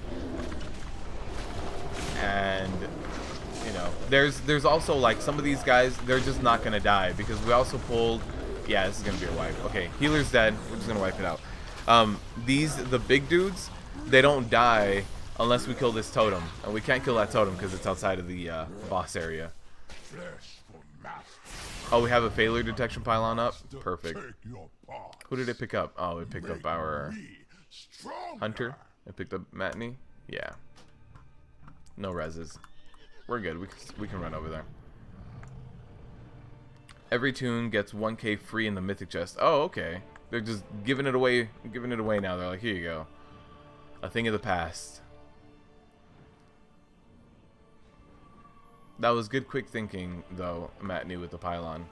And, you know, there's also, like, some of these guys, they're just not going to die. Because we also pulled... Yeah, this is going to be a wipe. Okay, healer's dead. We're just going to wipe it out. The big dudes, they don't die unless we kill this totem. And we can't kill that totem because it's outside of the boss area. Oh, we have a failure detection pylon up? Perfect. Who did it pick up? Oh, it picked up our hunter. It picked up Matney. Yeah. No reses. We're good. We can run over there. Every tune gets 1k free in the mythic chest. Oh, okay. They're just giving it away now. They're like, here you go. A thing of the past. That was good quick thinking, though, Matney, with the pylon.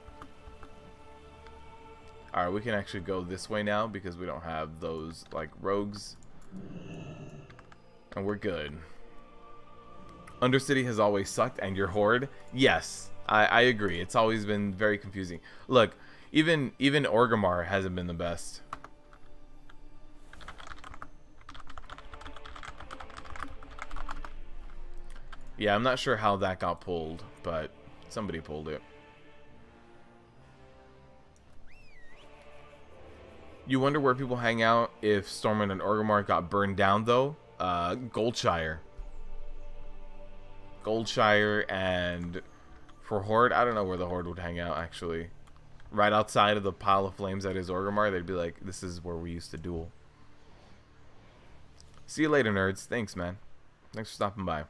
Alright, we can actually go this way now because we don't have those, like, rogues. And we're good. Undercity has always sucked, and your Horde? Yes, I agree. It's always been very confusing. Look, even Orgrimmar hasn't been the best. Yeah, I'm not sure how that got pulled, but somebody pulled it. You wonder where people hang out if Stormwind and Orgrimmar got burned down, though? Goldshire. Goldshire, and for Horde, I don't know where the Horde would hang out, actually. Right outside of the pile of flames that is Orgrimmar, they'd be like, this is where we used to duel. See you later, nerds. Thanks, man. Thanks for stopping by.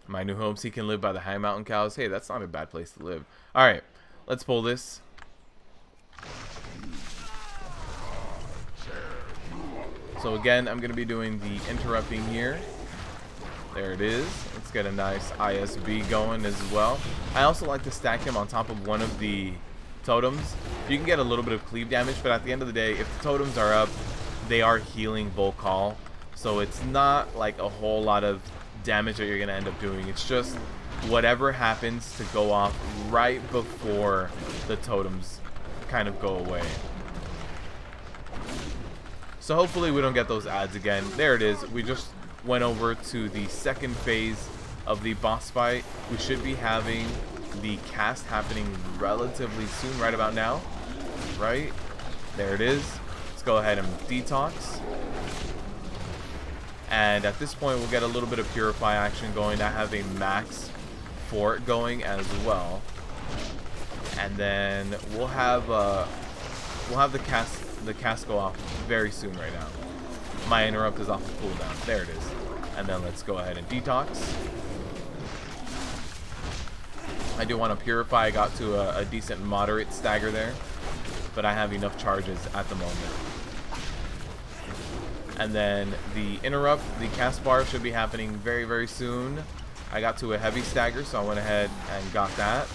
My new home, so he can live by the high mountain cows. Hey, that's not a bad place to live. Alright, let's pull this. So again, I'm going to be doing the interrupting here. There it is. Let's get a nice ISB going as well. I also like to stack him on top of one of the totems. You can get a little bit of cleave damage, but at the end of the day, if the totems are up, they are healing Volcall. So it's not like a whole lot of damage that you're going to end up doing. It's just whatever happens to go off right before the totems kind of go away. So hopefully we don't get those ads again. There it is. We just went over to the second phase of the boss fight. We should be having the cast happening relatively soon, right about now. Right? There it is. Let's go ahead and detox. And at this point we'll get a little bit of purify action going. I have a max fort going as well. And then we'll have the cast go off very soon right now. My interrupt is off the cooldown. There it is. And then let's go ahead and detox. I do want to purify. I got to a decent moderate stagger there, but I have enough charges at the moment. And then the interrupt, the cast bar should be happening very, very soon. I got to a heavy stagger, so I went ahead and got that.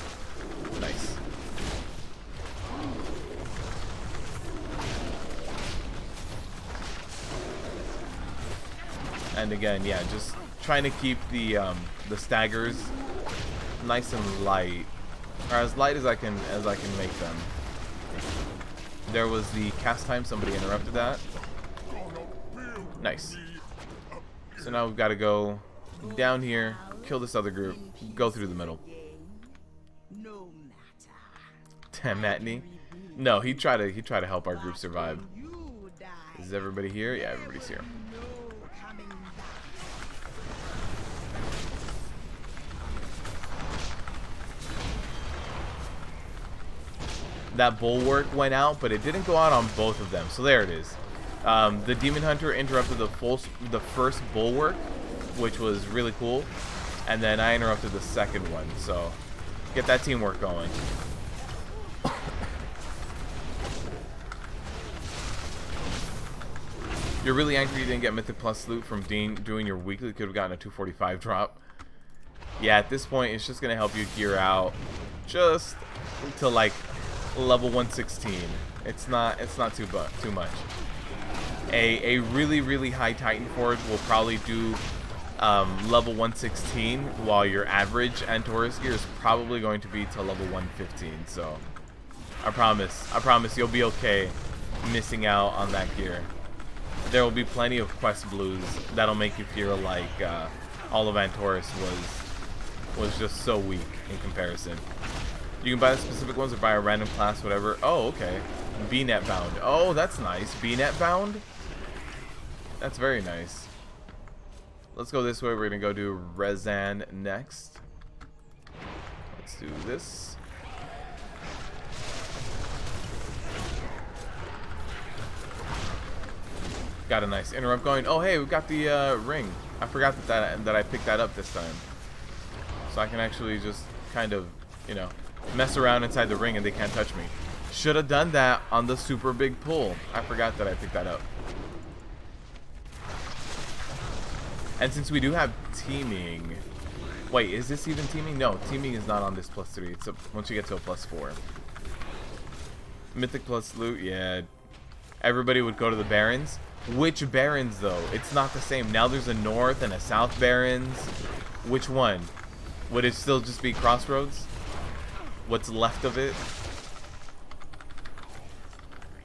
Nice. And again, yeah, just trying to keep the staggers nice and light, or as light as I can make them. There was the cast time. Somebody interrupted that. Nice. So now we've got to go down here, kill this other group, go through the middle. Damn, Matney. No, he tried to help our group survive. Is everybody here? Yeah, everybody's here. That bulwark went out, but it didn't go out on both of them. So there it is. The Demon Hunter interrupted the first bulwark, which was really cool, and then I interrupted the second one. So get that teamwork going. You're really angry you didn't get Mythic Plus loot from doing your weekly. Could have gotten a 245 drop. Yeah, at this point, it's just gonna help you gear out just to like level 116. It's not too much. A really high Titan Forge will probably do level 116, while your average Antorus gear is probably going to be to level 115. So I promise you'll be okay missing out on that gear. There will be plenty of quest blues that'll make you feel like all of Antorus was just so weak in comparison. You can buy the specific ones or buy a random class, whatever. Oh, okay. B-net bound. Oh, that's nice. B-net bound? That's very nice. Let's go this way. We're going to go do Rezan next. Let's do this. Got a nice interrupt going. Oh, hey, we got the ring. I forgot that I picked that up this time. So I can actually just kind of, you know, mess around inside the ring and they can't touch me. Should have done that on the super big pull. I forgot that I picked that up. And since we do have teaming, wait, is this even teaming? No, teaming is not on this +3. It's once you get to a +4. Mythic plus loot, yeah. Everybody would go to the Barons. Which barons though? It's not the same. Now there's a north and a south barons. Which one? Would it still just be Crossroads? What's left of it?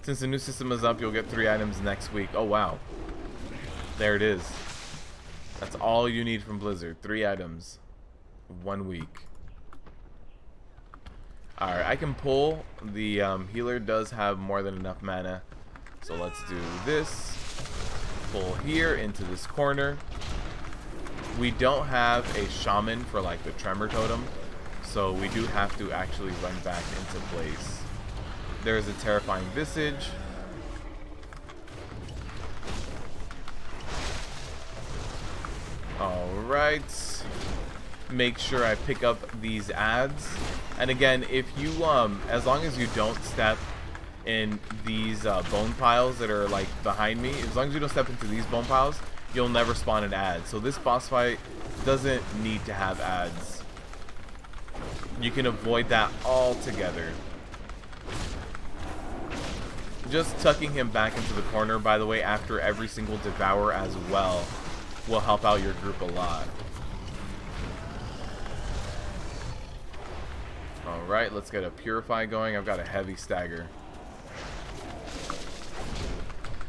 Since the new system is up, you'll get 3 items next week. Oh wow. There it is. That's all you need from Blizzard. 3 items. 1 week. Alright, I can pull. The healer does have more than enough mana. So let's do this. Pull here into this corner. We don't have a shaman for like the tremor totem. So we do have to actually run back into place. There's a terrifying visage. Alright. Make sure I pick up these ads. And again, if you as long as you don't step in these bone piles that are like behind me, as long as you don't step into these bone piles, you'll never spawn an ad. So this boss fight doesn't need to have ads. You can avoid that altogether. Just tucking him back into the corner, by the way, after every single devour as well, will help out your group a lot. Alright, let's get a Purify going. I've got a heavy stagger.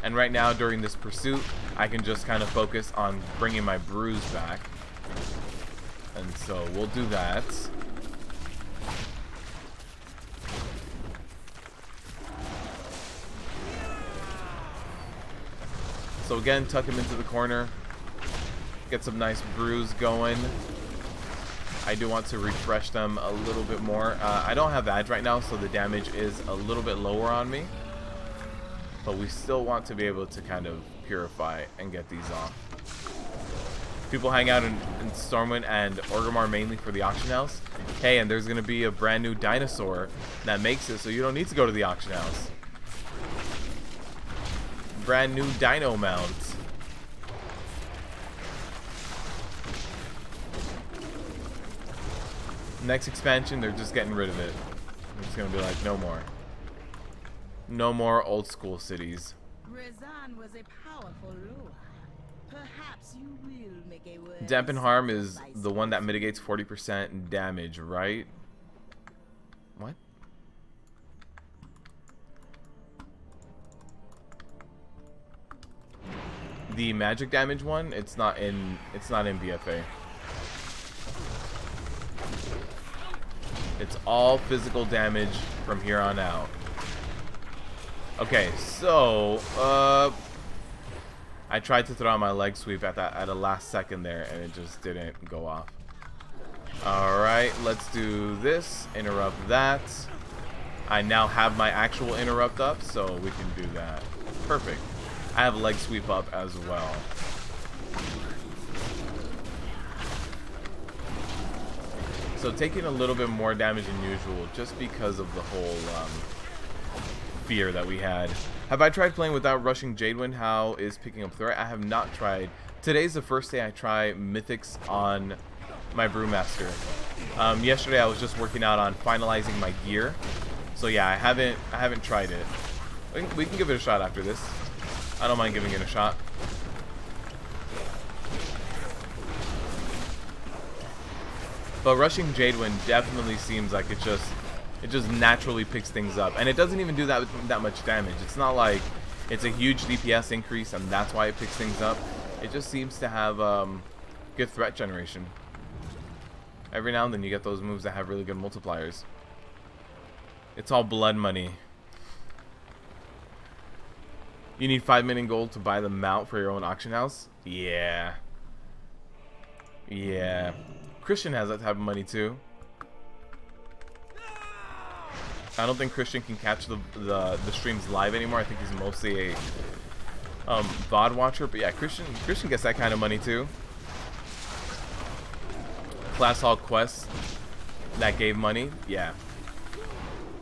And right now, during this pursuit, I can just kind of focus on bringing my brews back. And so we'll do that. So again, tuck him into the corner. Get some nice brews going. I do want to refresh them a little bit more. I don't have ads right now, so the damage is a little bit lower on me. But we still want to be able to kind of purify and get these off. People hang out in Stormwind and Orgrimmar mainly for the auction house. Hey, and there's going to be a brand new dinosaur that makes it so you don't need to go to the auction house. Brand new dino mount. Next expansion, they're just getting rid of it. They're just gonna be like, no more. No more old school cities. Rezan was a powerful lure. Perhaps you will make a word. Dampen Harm is the one that mitigates 40% damage, right? What? The magic damage one, it's not in BfA. It's all physical damage from here on out. Okay, so I tried to throw out my leg sweep at the last second there, and it just didn't go off. All right, let's do this. Interrupt that. I now have my actual interrupt up, so we can do that. Perfect. I have leg sweep up as well. So taking a little bit more damage than usual just because of the whole fear that we had. Have I tried playing without rushing Jadewind? How is picking up threat? I have not tried. Today's the first day I try Mythics on my Brewmaster. Yesterday I was just working out on finalizing my gear. So yeah, I haven't tried it. We can give it a shot after this. I don't mind giving it a shot. But rushing Jadewind definitely seems like it just naturally picks things up, and it doesn't even do that much damage. It's not like it's a huge DPS increase and that's why it picks things up. It just seems to have good threat generation. Every now and then you get those moves that have really good multipliers. It's all blood money. You need 5 million gold to buy the mount for your own auction house? Yeah. Yeah. Christian has that type of money too. I don't think Christian can catch the streams live anymore. I think he's mostly a VOD watcher. But yeah, Christian gets that kind of money too. Class Hall quests that gave money. Yeah.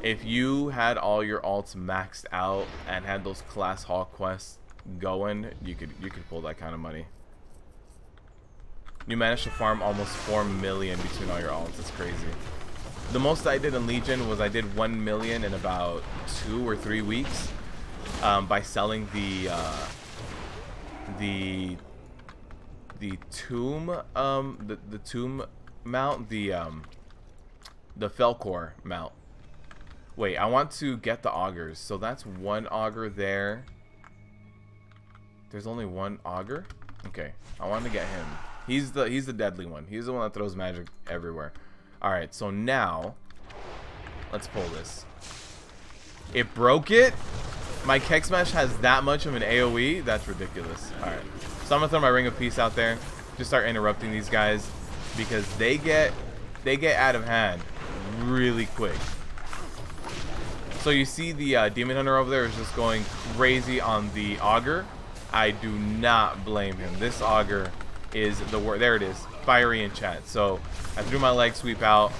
If you had all your alts maxed out and had those Class Hall quests going, you could pull that kind of money. You managed to farm almost 4 million between all your alts. It's crazy. The most I did in Legion was I did 1 million in about 2 or 3 weeks by selling the the tomb the tomb mount, the Felcor mount. Wait, I want to get the augers. So that's one auger there. There's only one auger? Okay, I want to get him. He's the deadly one. He's the one that throws magic everywhere. Alright, so now let's pull this. It broke it? My Keg Smash has that much of an AoE? That's ridiculous. Alright. So I'm gonna throw my Ring of Peace out there. Just start interrupting these guys because they get out of hand really quick. So you see the Demon Hunter over there is just going crazy on the Augur. I do not blame him. This Augur is the worst. There it is. Fiery enchant. So I threw my leg sweep out.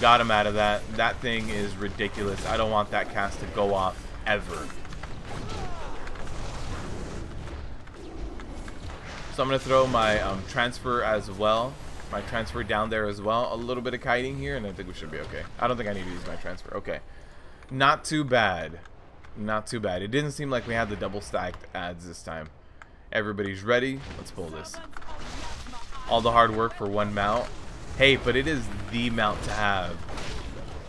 Got him out of that. That thing is ridiculous. I don't want that cast to go off ever. So I'm going to throw my transfer as well. My transfer down there as well. A little bit of kiting here, and I think we should be okay. I don't think I need to use my transfer. Okay. Not too bad. Not too bad. It didn't seem like we had the double stacked ads this time. Everybody's ready. Let's pull this. All the hard work for one mount. Hey, but it is the mount to have.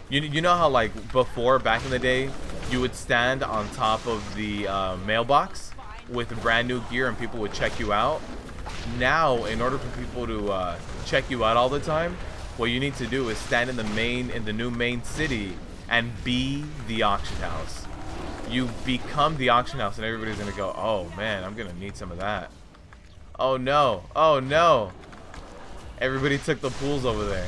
You know how, like, before, back in the day, you would stand on top of the mailbox with brand new gear and people would check you out? Now, in order for people to check you out all the time, what you need to do is stand in the new main city and be the auction house. You become the auction house and everybody's gonna go, oh man, I'm gonna need some of that. Oh no, oh no. Everybody took the pools over there.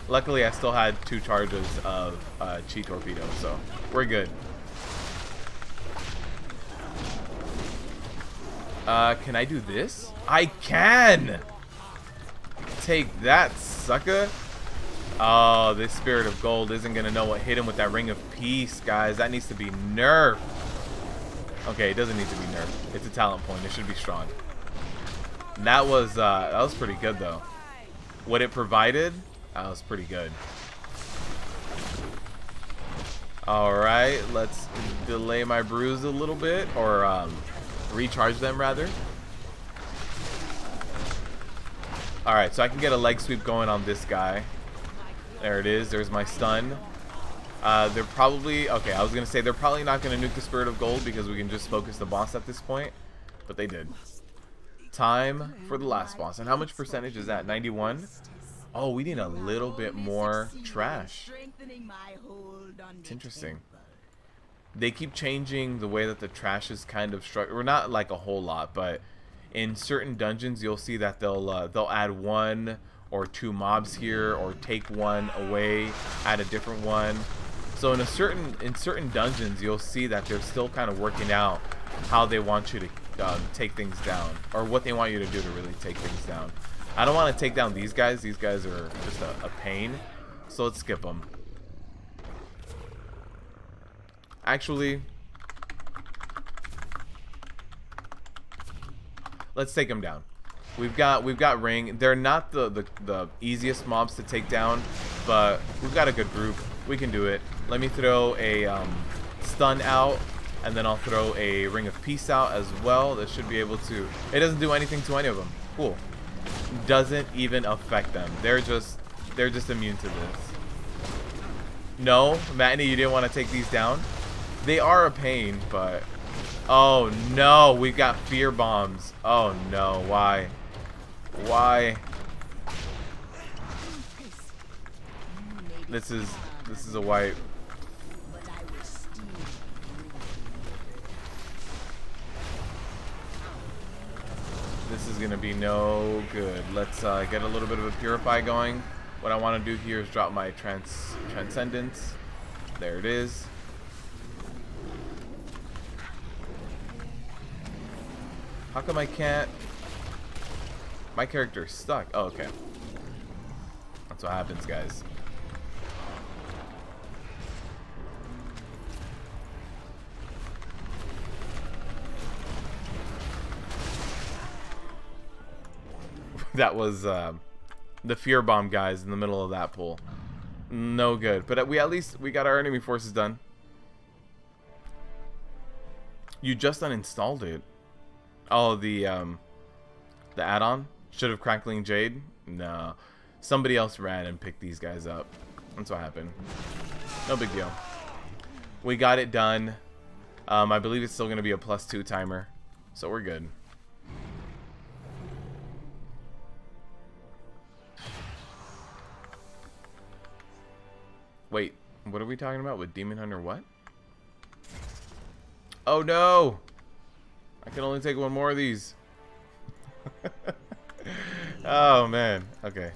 Luckily, I still had 2 charges of Chi Torpedo, so we're good. Can I do this? I can! Take that, sucker. Oh, this Spirit of Gold isn't going to know what hit him with that Ring of Peace, guys. That needs to be nerfed. Okay, it doesn't need to be nerfed. It's a talent point. It should be strong. And that was pretty good, though. What it provided, that was pretty good. Alright, let's delay my brews a little bit. Or, recharge them, rather. Alright, so I can get a leg sweep going on this guy. There it is. There's my stun. They're probably... Okay, I was going to say they're probably not going to nuke the Spirit of Gold because we can just focus the boss at this point. But they did. Time for the last boss. And how much percentage is that? 91? Oh, we need a little bit more trash. It's interesting. They keep changing the way that the trash is kind of structured. Or not like a whole lot, but in certain dungeons you'll see that they'll add 1 or 2 mobs here, or take 1 away, add a different one. So in certain dungeons you'll see that they're still kind of working out how they want you to take things down, or what they want you to do to really take things down. I don't want to take down these guys. These guys are just a pain. So let's skip them. Actually, let's take them down. We've got Ring. They're not the easiest mobs to take down, but we've got a good group. We can do it. Let me throw a stun out, and then I'll throw a Ring of Peace out as well. That should be able to... It doesn't do anything to any of them. Cool. Doesn't even affect them. They're just immune to this. No, Matney, you didn't want to take these down. They are a pain, but... Oh no, we've got fear bombs. Oh no, why? Why? This is a wipe. This is gonna be no good. Let's get a little bit of a purify going. What I want to do here is drop my transcendence. There it is. How come I can't? My character is stuck. Oh, okay. That's what happens, guys. That was the fear bomb guys in the middle of that pool. No good. But at least we got our enemy forces done. You just uninstalled it. Oh, the add-on? Should have Crackling Jade? No. Somebody else ran and picked these guys up. That's what happened. No big deal. We got it done. I believe it's still going to be a +2 timer. So we're good. Wait, what are we talking about with Demon Hunter what? Oh no! I can only take one more of these. Oh man, okay.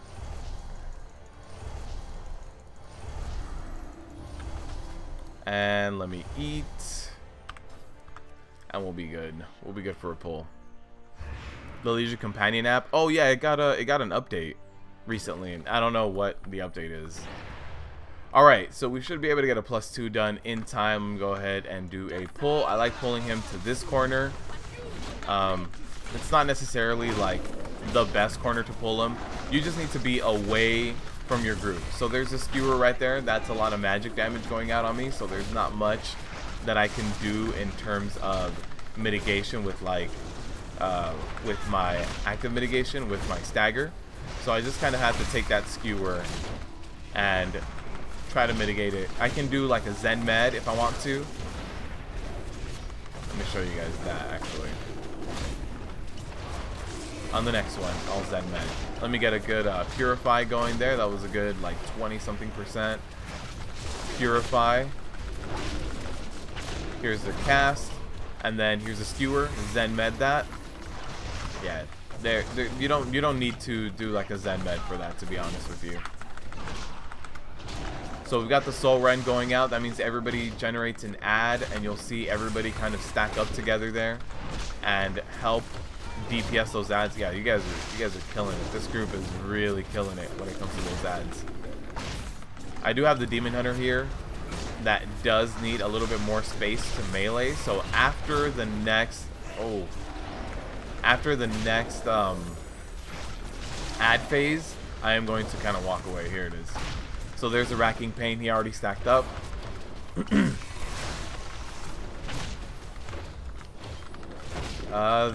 And let me eat. And we'll be good. We'll be good for a pull. The Leisure Companion app. Oh yeah, it got an update recently, and I don't know what the update is. Alright, so we should be able to get a +2 done in time. Go ahead and do a pull. I like pulling him to this corner. It's not necessarily like the best corner to pull him. You just need to be away from your group. So there's a skewer right there. That's a lot of magic damage going out on me. So there's not much that I can do in terms of mitigation with like with my active mitigation with my stagger. So I just kind of have to take that skewer and try to mitigate it. I can do like a Zen Med if I want to. Let me show you guys that actually. On the next one, I'll Zen Med. Let me get a good Purify going there. That was a good like 20-something%. Purify. Here's the cast. And then here's a skewer. Zen Med that. Yeah. There you don't need to do like a Zen Med for that, to be honest with you. So we've got the Soul Rend going out. That means everybody generates an ad, and you'll see everybody kind of stack up together there and help DPS those ads. Yeah, you guys are killing it. This group is really killing it when it comes to those ads. I do have the Demon Hunter here that does need a little bit more space to melee. So after the next ad phase, I am going to kind of walk away. Here it is. So there's a Racking Pain. He already stacked up.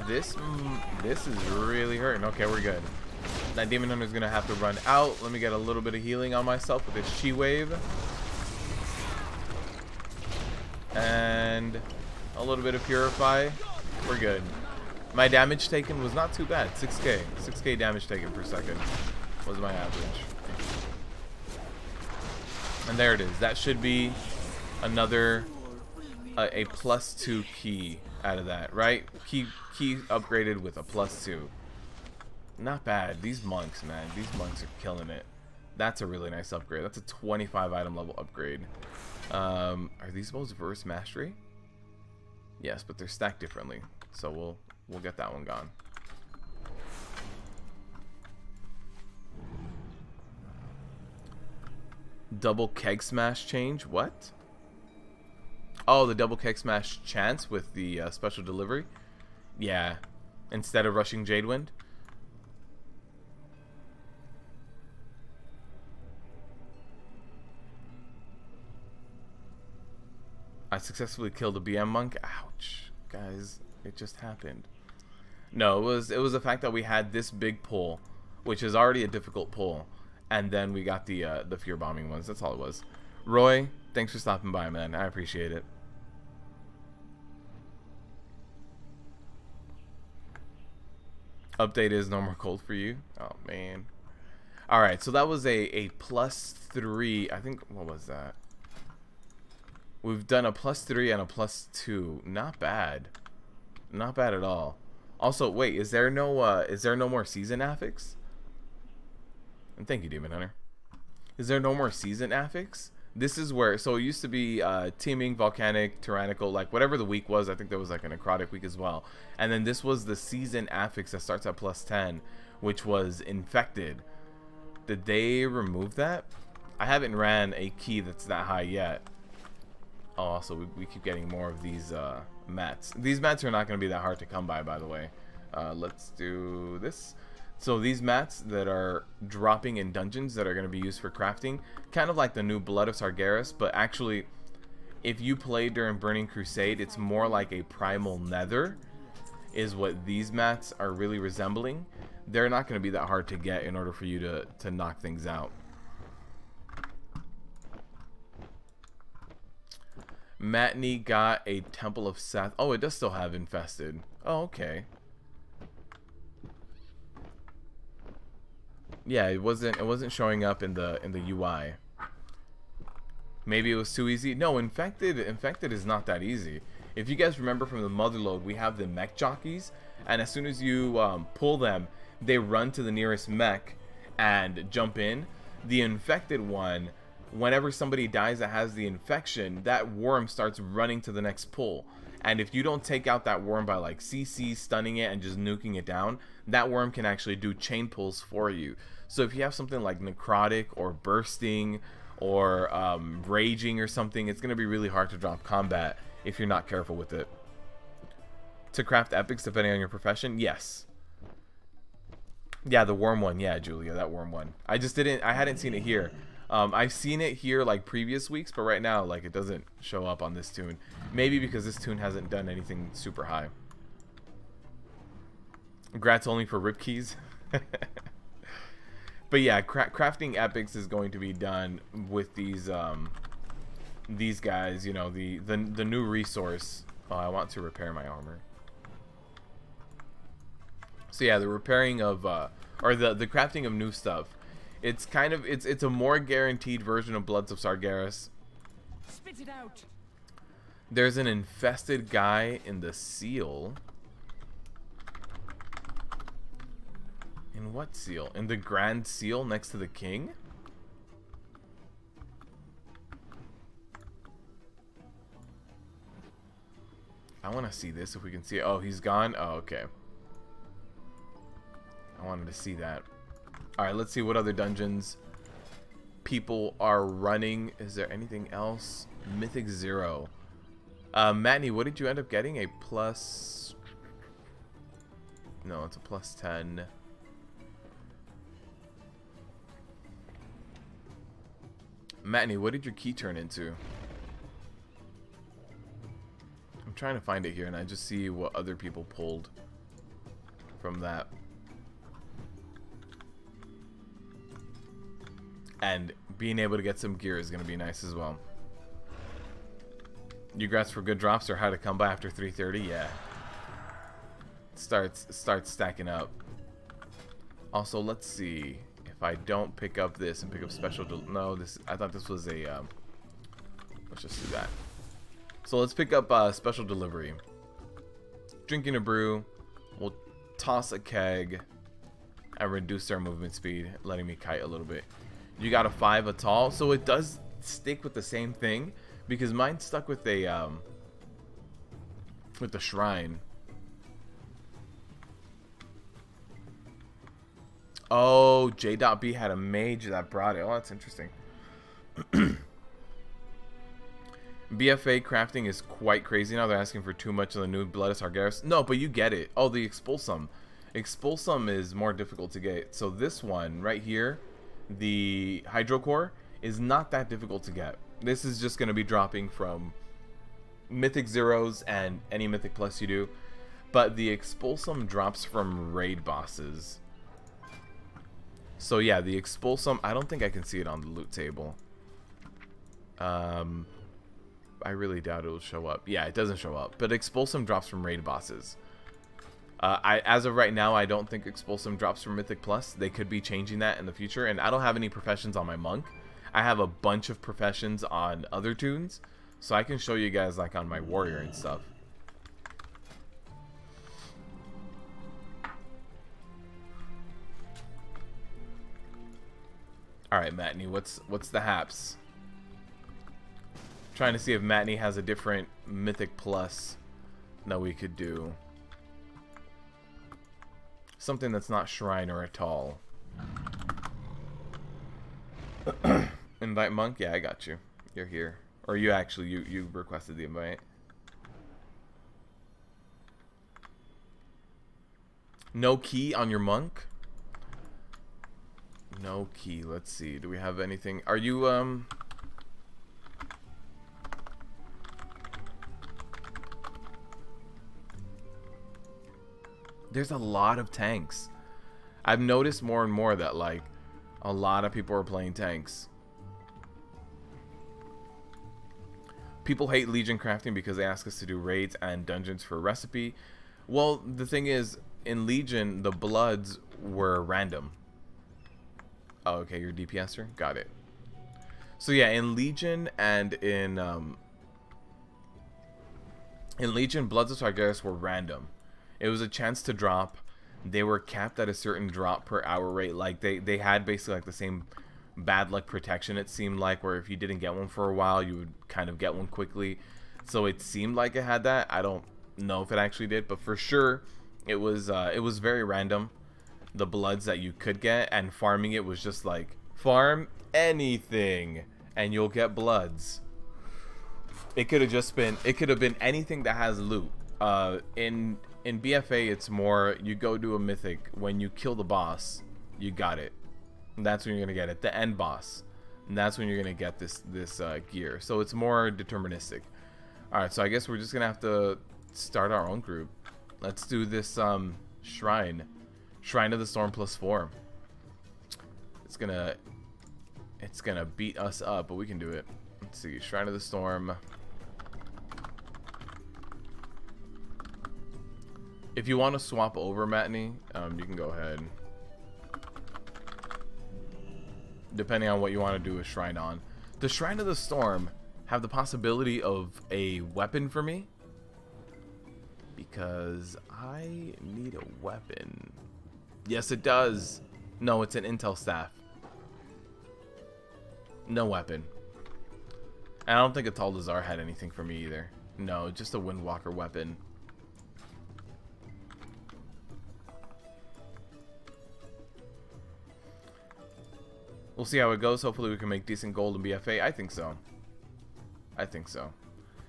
This is really hurting. Okay, we're good. That Demon Hunter is gonna have to run out. Let me get a little bit of healing on myself with this Chi Wave, and a little bit of Purify. We're good. My damage taken was not too bad. 6k damage taken per second was my average. And there it is. That should be another a +2 key out of that, right? Key upgraded with a +2. Not bad. These monks, man. These monks are killing it. That's a really nice upgrade. That's a 25 item level upgrade. Are these both Verse Mastery? Yes, but they're stacked differently. So we'll get that one gone. Double Keg Smash change? What? Oh, the double Keg Smash chance with the special delivery? Yeah. Instead of rushing Jadewind? I successfully killed a BM monk. Ouch. Guys, it just happened. No, it was the fact that we had this big pull, which is already a difficult pull. And then we got the fear bombing ones. That's all it was. Roy, thanks for stopping by, man. I appreciate it. Update is no more cold for you. Oh man. All right, so that was a +3. I think, what was that? We've done a +3 and a +2. Not bad. Not bad at all. Also, wait, is there no more season affix? And thank you, Demon Hunter. Is there no more season affix? This is where, so it used to be teaming, volcanic, tyrannical, like whatever the week was. I think there was like a necrotic week as well. And then this was the season affix that starts at +10, which was infected. Did they remove that? I haven't ran a key that's that high yet. Oh, also we keep getting more of these mats. These mats are not going to be that hard to come by the way. Let's do this. So these mats that are dropping in dungeons that are going to be used for crafting, kind of like the new Blood of Sargeras, but actually if you played during Burning Crusade, it's more like a primal nether, is what these mats are really resembling, they're not going to be that hard to get in order for you to knock things out. Matney got a Temple of Seth. Oh, it does still have infested. Oh, okay. Yeah, it wasn't showing up in the UI. Maybe it was too easy. No, infected is not that easy. If you guys remember from the Motherlode, we have the mech jockeys, and as soon as you pull them, they run to the nearest mech and jump in. The infected one, whenever somebody dies that has the infection, that worm starts running to the next pull. And if you don't take out that worm by like CC, stunning it, and just nuking it down, that worm can actually do chain pulls for you. So if you have something like necrotic or bursting or raging or something, it's going to be really hard to drop combat if you're not careful with it. To craft epics depending on your profession? Yes. Yeah, the worm one. Yeah, Julia, that worm one. I hadn't seen it here. I've seen it here like previous weeks, but right now like it doesn't show up on this tune. Maybe because this tune hasn't done anything super high. Grats only for rip keys. But yeah, crafting epics is going to be done with these guys, you know, the new resource. Oh, I want to repair my armor. So yeah, the repairing of or the crafting of new stuff. It's kind of it's a more guaranteed version of Bloods of Sargeras. Spit it out. There's an infested guy in the seal. In what seal? In the Grand Seal next to the king? I want to see this if we can see it. Oh, he's gone? Oh, okay. I wanted to see that. Alright, let's see what other dungeons people are running. Is there anything else? Mythic 0. Matney, what did you end up getting? A plus... No, it's a plus 10. Matney, what did your key turn into? I'm trying to find it here, and I just see what other people pulled from that. And being able to get some gear is going to be nice as well. You grats for good drops or how to come by after 3:30? Yeah. Starts stacking up. Also, let's see if I don't pick up this and pick up special. No, this I thought this was a. Let's just do that. So let's pick up special delivery. Drinking a brew. We'll toss a keg and reduce our movement speed, letting me kite a little bit. You got a 5 Atal, so it does stick with the same thing because mine stuck with a with the shrine. Oh, J.B had a mage that brought it. Oh, that's interesting. BfA crafting is quite crazy now. They're asking for too much of the new Blood of Sargeras. No, but you get it. Oh, the Expulsum. Expulsum is more difficult to get. So this one right here, the Hydrocore, is not that difficult to get. This is just going to be dropping from Mythic Zeros and any Mythic Plus you do. But the Expulsum drops from raid bosses. So yeah, the Expulsum, I don't think I can see it on the loot table. I really doubt it will show up. Yeah, it doesn't show up. But Expulsum drops from raid bosses. As of right now, I don't think Expulsum drops from Mythic Plus. They could be changing that in the future. And I don't have any professions on my monk. I have a bunch of professions on other tunes. So I can show you guys like on my warrior and stuff. Alright, Matney, what's the haps? Trying to see if Matney has a different Mythic Plus that we could do. Something that's not Shriner at all. Invite Monk? Yeah, I got you. You're here. Or you actually, you requested the invite. No key on your Monk? No key. Let's see. Do we have anything? Are you, There's a lot of tanks. I've noticed more and more that like a lot of people are playing tanks. People hate Legion crafting because they ask us to do raids and dungeons for recipe. Well, the thing is, in Legion, the bloods were random. Oh, okay, you're a DPSer? Got it. So yeah, in Legion and in Legion, Bloods of Sargeras were random. It was a chance to drop. They were capped at a certain drop per hour rate. Like they had basically like the same bad luck protection, it seemed like, where if you didn't get one for a while, you would kind of get one quickly. So it seemed like it had that. I don't know if it actually did, but for sure it was very random, the bloods that you could get, and farming it was just like farm anything and you'll get bloods. It could have been anything that has loot. In BfA, it's more you go to a mythic, when you kill the boss, you got it. And that's when you're gonna get it. The end boss, and that's when you're gonna get this gear. So it's more deterministic. All right, so I guess we're just gonna have to start our own group. Let's do this shrine of the Storm +4. It's gonna beat us up, but we can do it. Let's see, Shrine of the Storm. If you want to swap over, Matney, you can go ahead. Depending on what you want to do a shrine on. The Shrine of the Storm have the possibility of a weapon for me, because I need a weapon. Yes, it does. No, it's an intel staff. No weapon. And I don't think a Taldazar had anything for me either. No, just a Windwalker weapon. We'll see how it goes. Hopefully we can make decent gold in BfA. I think so. I think so.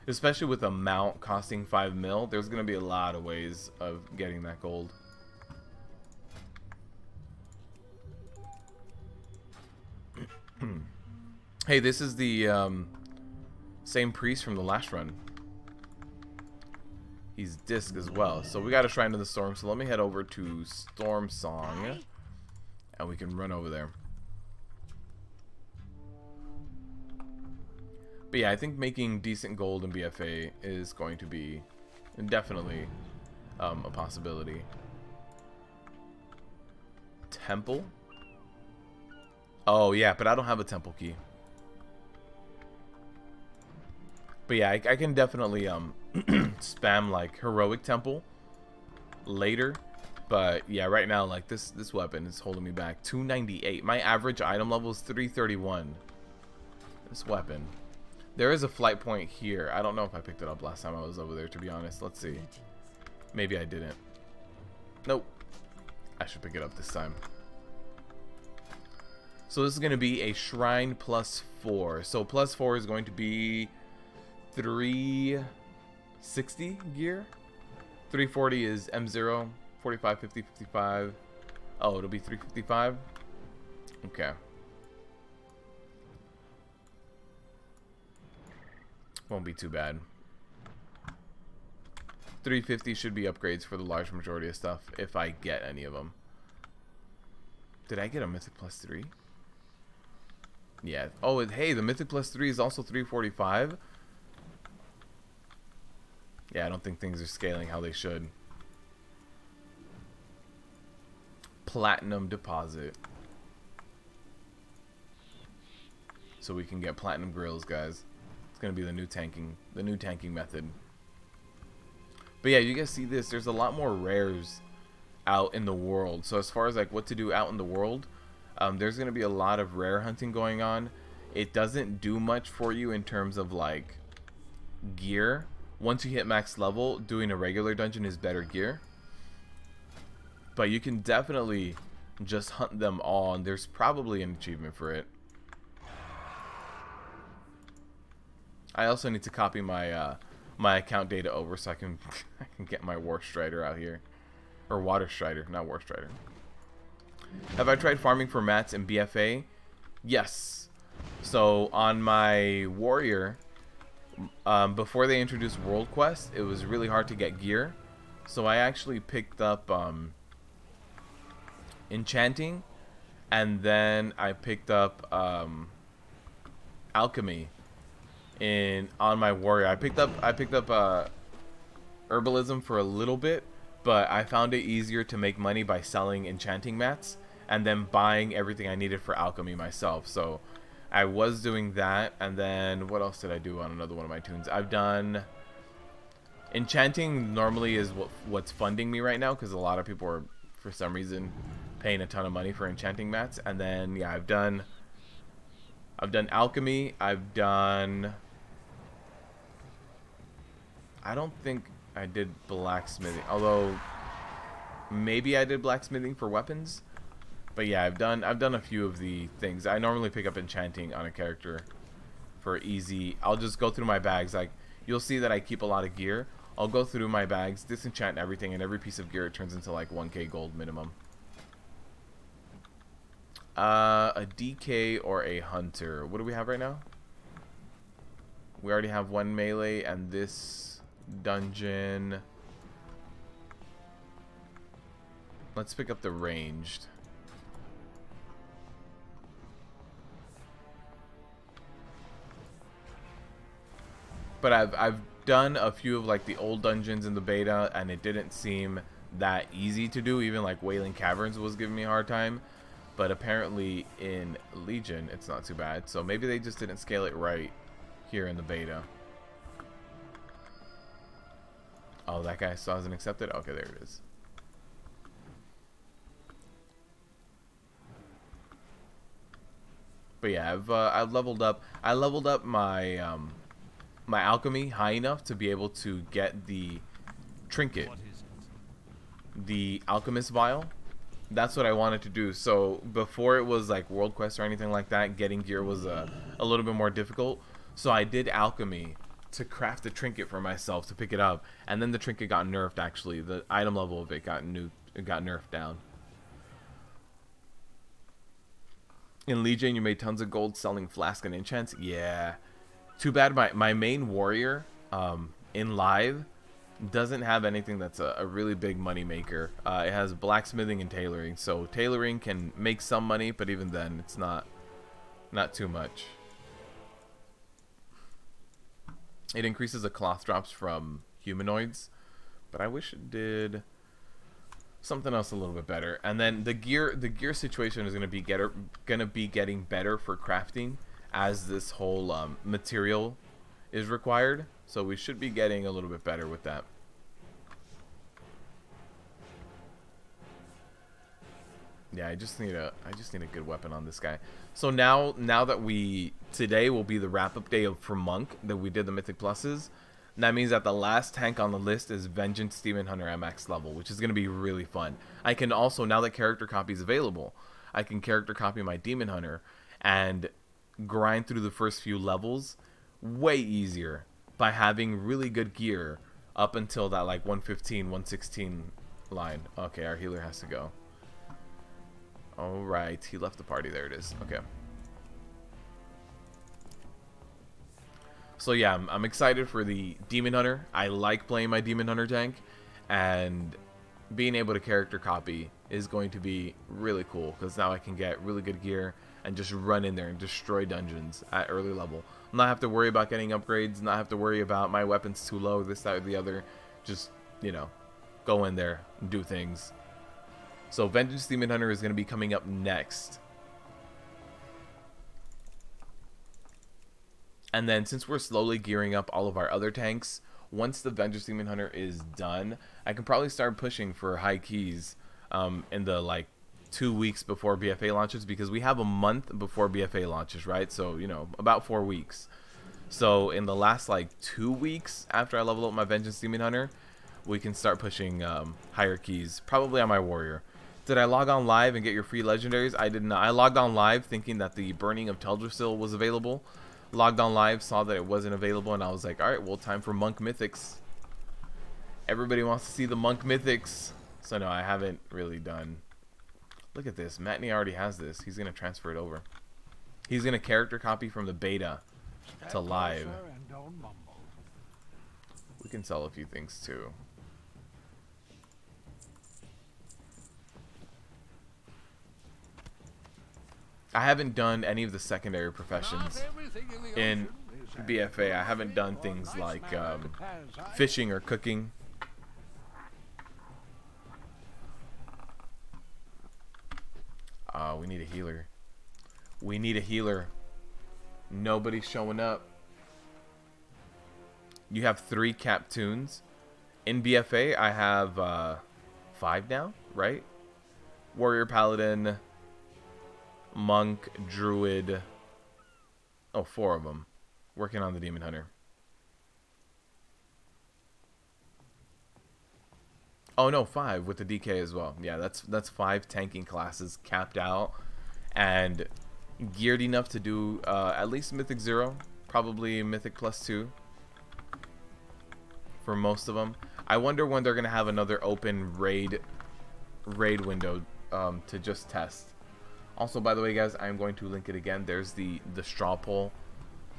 Especially with a mount costing 5 mil, there's going to be a lot of ways of getting that gold. Hey, this is the same priest from the last run. He's disc as well. So we got a Shrine of the Storm. So let me head over to Storm Song, and we can run over there. But yeah, I think making decent gold in BfA is going to be definitely a possibility. Temple? Oh yeah, but I don't have a temple key. But yeah, I can definitely spam like heroic temple later. But yeah, right now like this weapon is holding me back. 298. My average item level is 331. This weapon. There is a flight point here. I don't know if I picked it up last time I was over there, to be honest. Let's see. Maybe I didn't. Nope. I should pick it up this time. So this is going to be a Shrine +4. So +4 is going to be 360 gear. 340 is M0. 45, 50, 55. Oh, it'll be 355. Okay. Won't be too bad. 350 should be upgrades for the large majority of stuff, if I get any of them. Did I get a Mythic +3? Yeah. Oh, hey, the Mythic +3 is also 345. Yeah, I don't think things are scaling how they should. Platinum deposit. So we can get platinum grills, guys. It's gonna be the new tanking method. But yeah, you guys see this. There's a lot more rares out in the world. So as far as like what to do out in the world, there's gonna be a lot of rare hunting going on. It doesn't do much for you in terms of like gear. Once you hit max level, doing a regular dungeon is better gear. But you can definitely just hunt them all, and there's probably an achievement for it. I also need to copy my my account data over so I can get my War Strider out here, or Water Strider, not War Strider. Have I tried farming for mats in BfA? Yes. So on my warrior, before they introduced World Quest, it was really hard to get gear. So I actually picked up enchanting, and then I picked up alchemy on my warrior. I picked up herbalism for a little bit, but I found it easier to make money by selling enchanting mats and then buying everything I needed for alchemy myself. So I was doing that, and then what else did I do on another one of my tunes? I've done enchanting. Normally is what's funding me right now, because a lot of people are for some reason paying a ton of money for enchanting mats. And then yeah, I've done alchemy. I don't think I did blacksmithing, although maybe I did blacksmithing for weapons. But yeah, I've done a few of the things. I normally pick up enchanting on a character for easy. I'll just go through my bags. Like, you'll see that I keep a lot of gear. I'll go through my bags, disenchant everything, and every piece of gear it turns into like 1k gold minimum. A DK or a hunter. What do we have right now? We already have one melee, and this dungeon. Let's pick up the ranged. But I've done a few of like the old dungeons in the beta, and it didn't seem that easy to do. Even like Wailing Caverns was giving me a hard time. But apparently in Legion it's not too bad. So maybe they just didn't scale it right here in the beta. Oh, that guy still hasn't accepted? Okay, there it is. But yeah, I've leveled up. I leveled up my my alchemy high enough to be able to get the trinket, the alchemist vial. That's what I wanted to do. So before it was like world quest or anything like that, getting gear was a little bit more difficult. So I did alchemy to craft a trinket for myself to pick it up, and then the trinket got nerfed. Actually, the item level of it got nerfed down. In Legion, you made tons of gold selling flask and enchants. Yeah, too bad my main warrior in live doesn't have anything that's a really big money maker. It has blacksmithing and tailoring, so tailoring can make some money, but even then it's not too much. It increases the cloth drops from humanoids, but I wish it did something else a little bit better. And then the gear situation is going to be getting better for crafting as this whole material is required. So we should be getting a little bit better with that. Yeah, I just need a good weapon on this guy. So now that today will be the wrap-up day for Monk, that we did the Mythic Pluses. And that means that the last tank on the list is Vengeance Demon Hunter at max level, which is going to be really fun. I can also, now that character copy is available, I can character copy my Demon Hunter and grind through the first few levels way easier by having really good gear up until that like 115, 116 line. Okay, our healer has to go. Alright, he left the party. There it is. Okay. So yeah, I'm excited for the Demon Hunter. I like playing my Demon Hunter tank, and being able to character copy is going to be really cool, because now I can get really good gear and just run in there and destroy dungeons at early level. Not have to worry about getting upgrades, not have to worry about my weapons too low, this, that, or the other. Just, you know, go in there and do things. So Vengeance Demon Hunter is going to be coming up next. And then since we're slowly gearing up all of our other tanks, once the Vengeance Demon Hunter is done, I can probably start pushing for high keys in the like 2 weeks before BfA launches, because we have a month before BfA launches, right? So, you know, about 4 weeks. So in the last like 2 weeks after I level up my Vengeance Demon Hunter, we can start pushing higher keys, probably on my warrior. Did I log on live and get your free legendaries? I did not. I logged on live thinking that the Burning of Teldrassil was available. Logged on live, saw that it wasn't available, and I was like, alright, well, time for Monk Mythics. Everybody wants to see the Monk Mythics. So no, I haven't really done. Look at this. Matney already has this. He's going to transfer it over. He's going to character copy from the beta to live. We can sell a few things too. I haven't done any of the secondary professions in BfA. I haven't done things like fishing or cooking. We need a healer. We need a healer. Nobody's showing up. You have 3 Captoons. In BfA, I have 5 now, right? Warrior, Paladin, Monk, Druid. Oh, 4 of them. Working on the Demon Hunter. Oh no, 5 with the DK as well. Yeah, that's 5 tanking classes capped out and geared enough to do at least Mythic 0, probably Mythic +2 for most of them. I wonder when they're gonna have another open raid window to just test. Also, by the way, guys, I'm going to link it again. There's the straw poll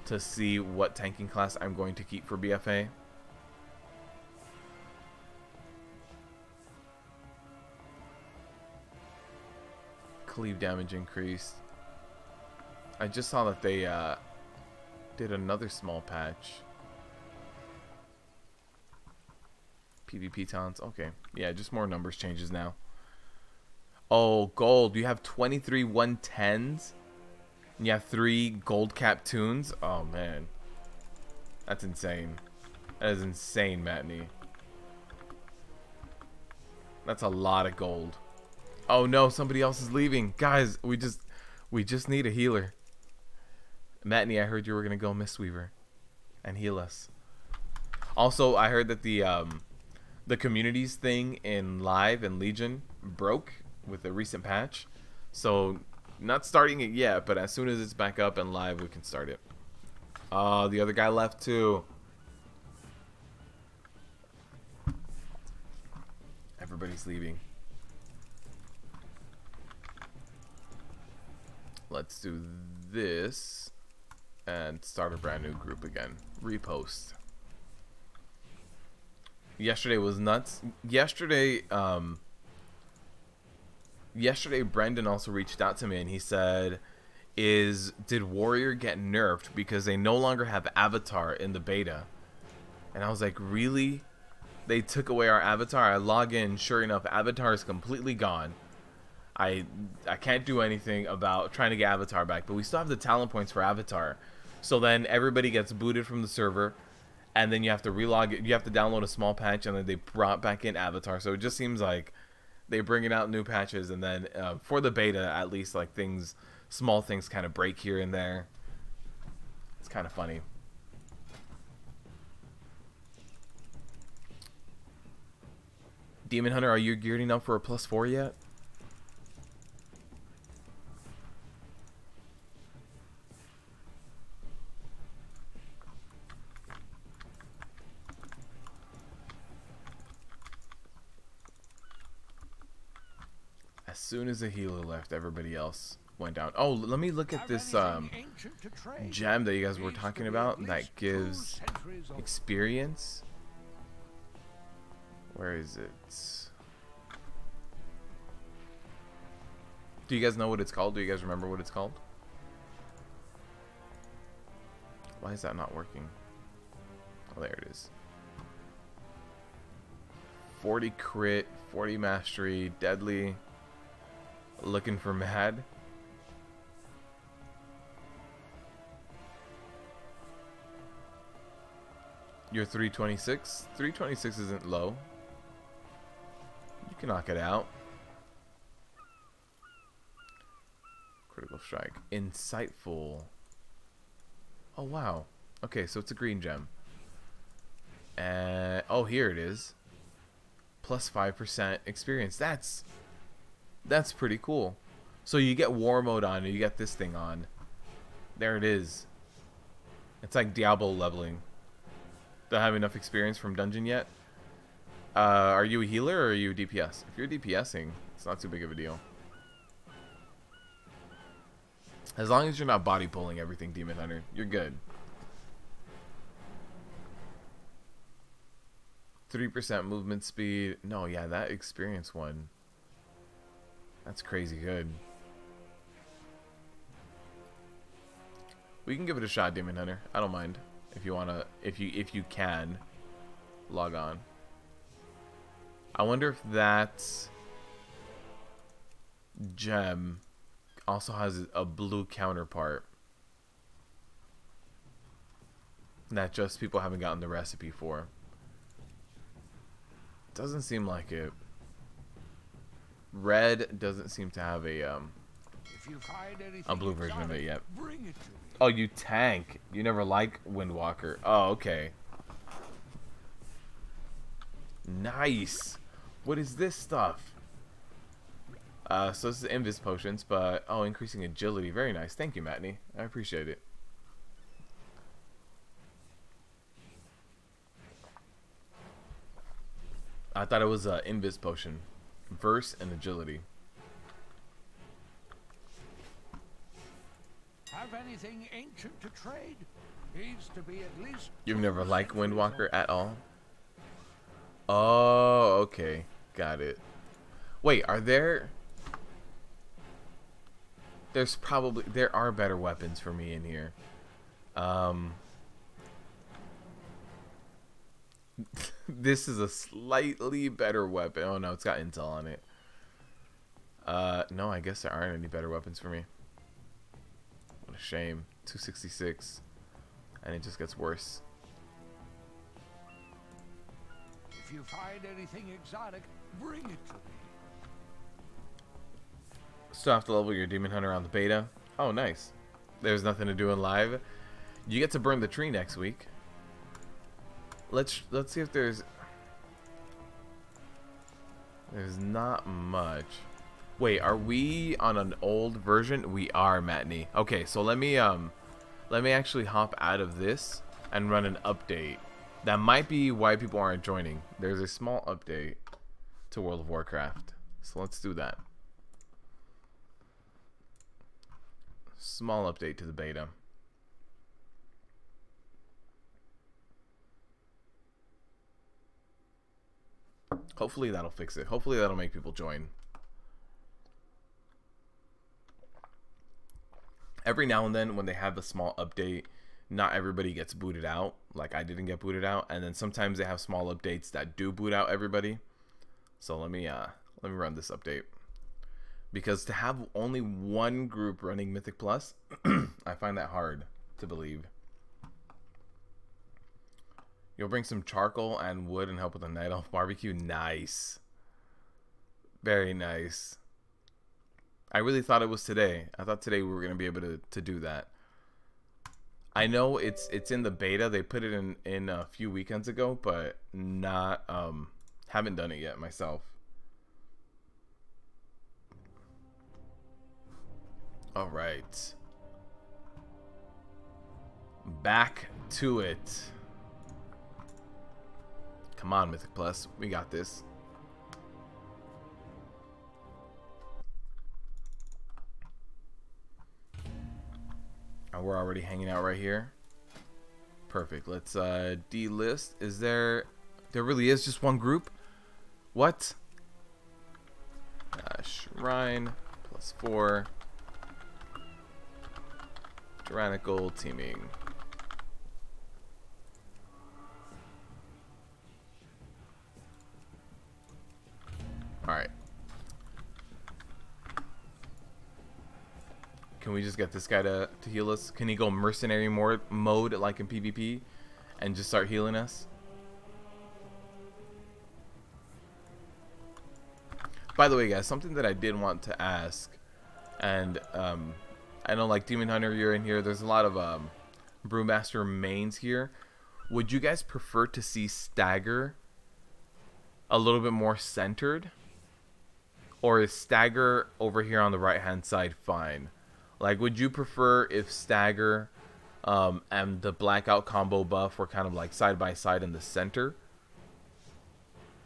to see what tanking class I'm going to keep for BfA. Cleave damage increased. I just saw that they did another small patch. PvP talents. Okay. Yeah, just more numbers changes now. Oh, gold. You have 23 110s. And you have 3 gold Captoons. Oh, man. That's insane. That is insane, Matney. That's a lot of gold. Oh no, somebody else is leaving. Guys, we just need a healer. Matney, I heard you were gonna go Mistweaver and heal us. Also, I heard that the communities thing in Live and Legion broke with the recent patch. So not starting it yet, but as soon as it's back up and live, we can start it. Oh, the other guy left too. Everybody's leaving. Let's do this and start a brand new group again. Repost. Yesterday was nuts. Yesterday Brendan also reached out to me and he said, did Warrior get nerfed because they no longer have Avatar in the beta? And I was like, really? They took away our Avatar? I log in, sure enough, Avatar is completely gone. I can't do anything about trying to get Avatar back, but we still have the talent points for Avatar. So then everybody gets booted from the server, and then you have to relog it. You have to download a small patch, and then they brought back in Avatar. So it just seems like they're bringing out new patches, and then for the beta, at least, like small things kind of break here and there. It's kind of funny. Demon Hunter, are you geared enough for a +4 yet? As soon as the healer left, everybody else went down. Oh, let me look at this gem that you guys were talking about that gives experience. Where is it? Do you guys know what it's called? Do you guys remember what it's called? Why is that not working? Oh, there it is. 40 crit, 40 mastery, deadly. Looking for mad. You're 326. 326 isn't low. You can knock it out. Critical strike. Insightful. Oh wow. Okay, so it's a green gem. Oh, here it is. Plus 5% experience. That's pretty cool. So you get war mode on, and you get this thing on. There it is. It's like Diablo leveling. Don't have enough experience from dungeon yet. Are you a healer or are you a DPS? If you're DPSing, it's not too big of a deal. As long as you're not body pulling everything, Demon Hunter, you're good. 3% movement speed. No, yeah, that experience one. That's crazy good. We can give it a shot, Demon Hunter. I don't mind if you wanna, if you can log on. I wonder if that gem also has a blue counterpart that just people haven't gotten the recipe for. Doesn't seem like it. Red doesn't seem to have a blue version of it yet. Oh, you tank. You never like Windwalker. Oh, okay. Nice. What is this stuff? So this is Invis potions, but oh, increasing agility. Very nice. Thank you, Matney. I appreciate it. I thought it was a Invis potion. Verse and agility. Have anything ancient to trade? Needs to be at least. You've never liked Windwalker at all? Oh, okay. Got it. Wait, are there... There are better weapons for me in here. This is a slightly better weapon. Oh no, it's got intel on it. No, I guess there aren't any better weapons for me. What a shame. 266. And it just gets worse. If you find anything exotic, bring it to me. Still have to level your Demon Hunter on the beta. Oh, nice. There's nothing to do in live. You get to burn the tree next week. Let's see if there's not much. Wait, are we on an old version? We are, Matney. Okay, so let me actually hop out of this and run an update. That might be why people aren't joining. There's a small update to World of Warcraft. So let's do that. Small update to the beta. Hopefully that'll fix it. Hopefully that'll make people join. Every now and then when they have a small update, not everybody gets booted out. Like I didn't get booted out, and then sometimes they have small updates that do boot out everybody. So let me run this update. Because to have only one group running Mythic Plus, I find that hard to believe. You'll bring some charcoal and wood and help with the night elf barbecue. Nice. Very nice. I really thought it was today. I thought today we were going to be able to do that. I know it's in the beta. They put it in a few weekends ago, but not haven't done it yet myself. All right. Back to it. Come on, Mythic Plus. We got this. And we're already hanging out right here. Perfect. Let's delist. Is there really is just one group? What? Shrine +4. Tyrannical teaming. Alright. Can we just get this guy to heal us? Can he go mercenary mode like in PvP and just start healing us? By the way, guys, something that I did want to ask, and I know like Demon Hunter, you're in here. There's a lot of Brewmaster mains here. Would you guys prefer to see Stagger a little bit more centered? Or is Stagger over here on the right hand side fine? Like, would you prefer if Stagger and the Blackout combo buff were kind of like side by side in the center?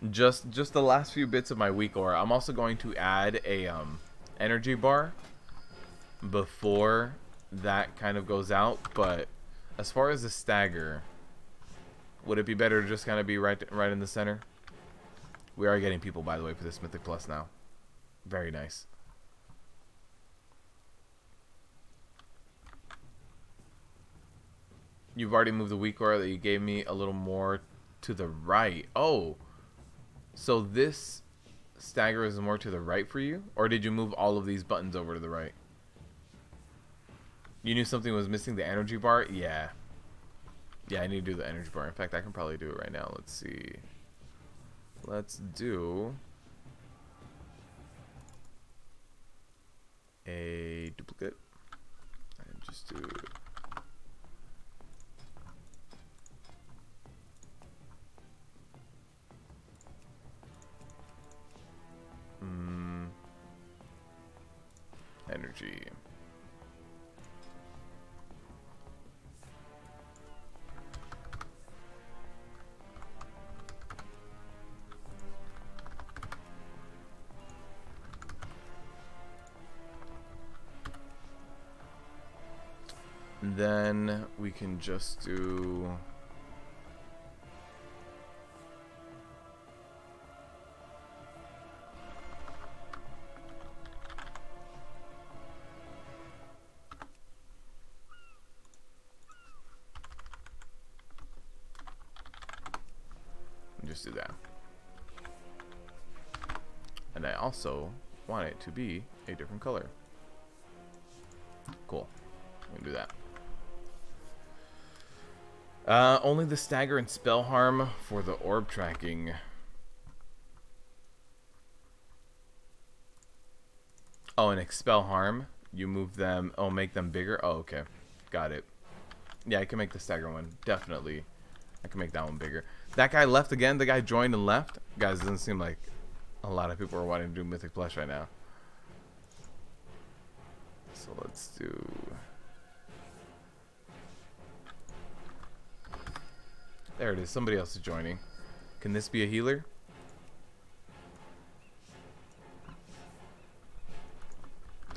Just the last few bits of my week aura. I'm also going to add a energy bar before that kind of goes out. But as far as the Stagger, would it be better to just kind of be right in the center? We are getting people, by the way, for this Mythic Plus now. Very nice. You've already moved the weak aura that you gave me a little more to the right. Oh, so this stagger is more to the right for you? Or did you move all of these buttons over to the right? You knew something was missing, the energy bar? Yeah. Yeah, I need to do the energy bar. In fact, I can probably do it right now. Let's see. Let's do a duplicate. And just do... energy. And then we can just do... just do that. And I also want it to be a different color. Cool. We can do that. Only the stagger and spell harm for the orb tracking. Oh, and expel harm. You move them. Oh, make them bigger. Oh, okay. Got it. Yeah, I can make the stagger one. Definitely. I can make that one bigger. That guy left again. The guy joined and left. Guys, it doesn't seem like a lot of people are wanting to do Mythic Plus right now. So let's do... There it is. Somebody else is joining. Can this be a healer?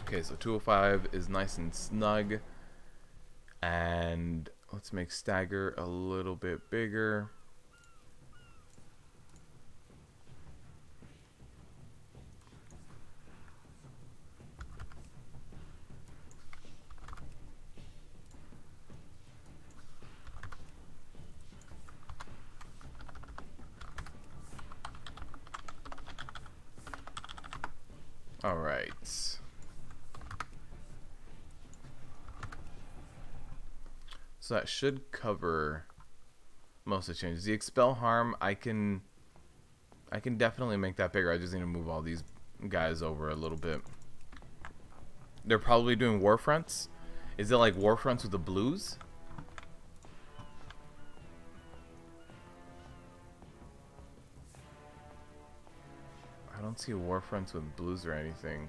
Okay, so 205 is nice and snug. And let's make stagger a little bit bigger. All right. So that should cover most of the changes. The expel harm, I can definitely make that bigger. I just need to move all these guys over a little bit. They're probably doing war fronts. Is it like war fronts with the blues? I don't see war fronts with blues or anything.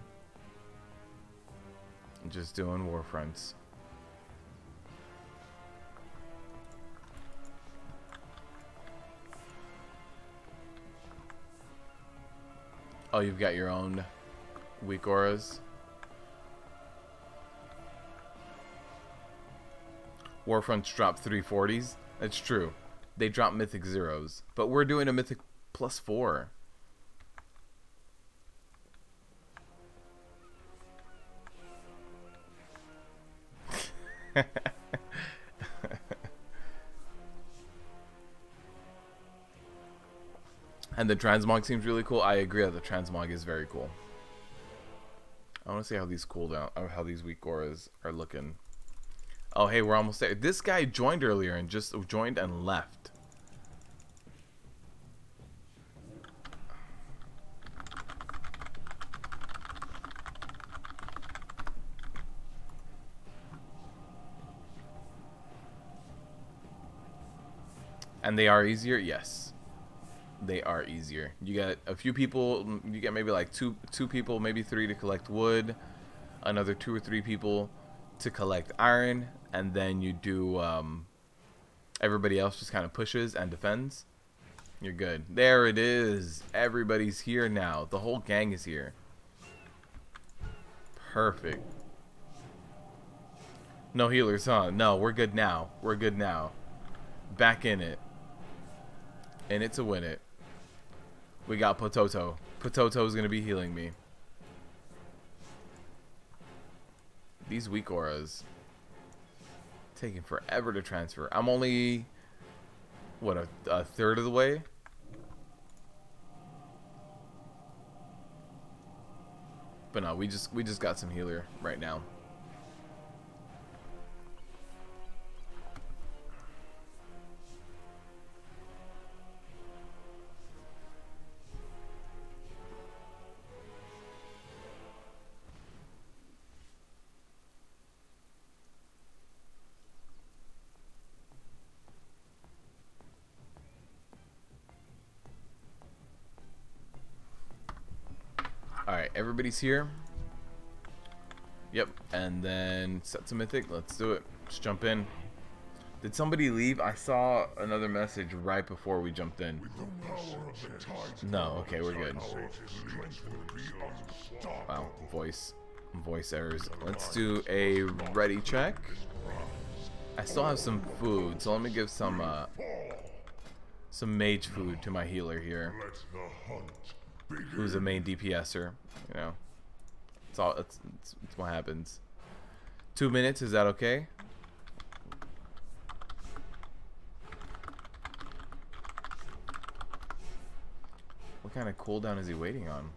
I'm just doing war fronts. Oh, you've got your own weak auras. Warfronts drop 340s. That's true. They drop mythic zeros. But we're doing a mythic +4. And the transmog seems really cool. I agree that the transmog is very cool. I want to see how these cooldown or how these weak auras are looking. Oh, hey, we're almost there. This guy joined earlier and just joined and left. And they are easier? Yes. They are easier. You get a few people, you get maybe like two people, maybe 3 to collect wood, another 2 or 3 people to collect iron, and then you do everybody else just kind of pushes and defends. You're good. There it is. Everybody's here now. The whole gang is here. Perfect. No healers, huh? No, we're good now. We're good now. Back in it. In it to win it. We got Potato. Potato is going to be healing me. These weak auras. Taking forever to transfer. I'm only, what, a third of the way? But no, we just got some healer right now. Alright, everybody's here. Yep, and then set to Mythic. Let's do it. Let's jump in. Did somebody leave? I saw another message right before we jumped in. No, okay, we're good. Wow, voice errors. Let's do a ready check. I still have some food, so let me give some mage food to my healer here, who's a main DPSer. You know, it's what happens. 2 minutes, is that okay? What kind of cooldown is he waiting on?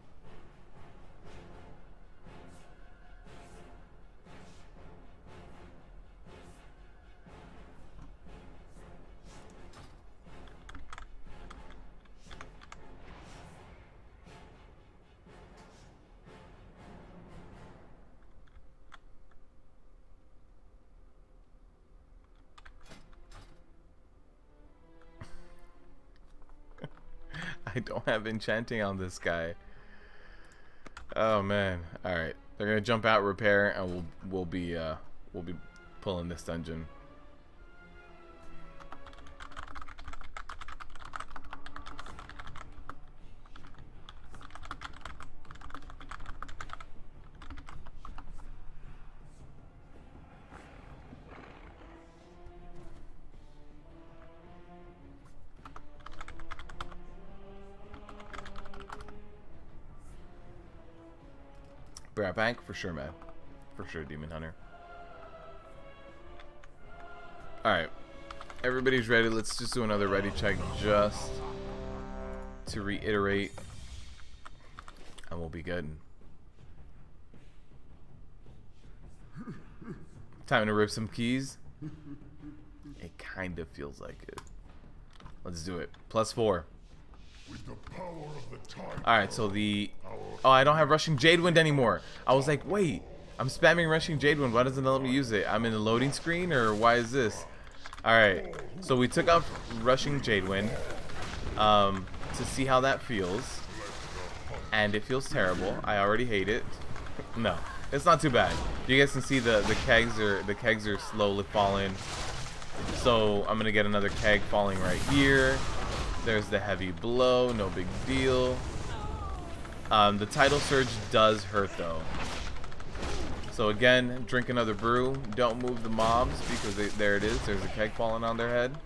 I don't have enchanting on this guy. Oh man. Alright. They're gonna jump out, repair, and we'll be pulling this dungeon. Grab bank for sure, man. For sure, Demon Hunter. Alright. Everybody's ready. Let's just do another ready check just to reiterate. And we'll be good. Time to rip some keys. It kind of feels like it. Let's do it. +4. Alright, so the... Oh, I don't have Rushing Jadewind anymore. I was like, wait, I'm spamming Rushing Jadewind. Why doesn't it let me use it? I'm in the loading screen, or why is this? Alright, so we took off Rushing Jadewind to see how that feels. And it feels terrible. I already hate it. No, it's not too bad. You guys can see the kegs are slowly falling. So I'm gonna get another keg falling right here. There's the heavy blow, no big deal. The tidal surge does hurt though. So again, drink another brew. Don't move the mobs because there it is. There's a keg falling on their head.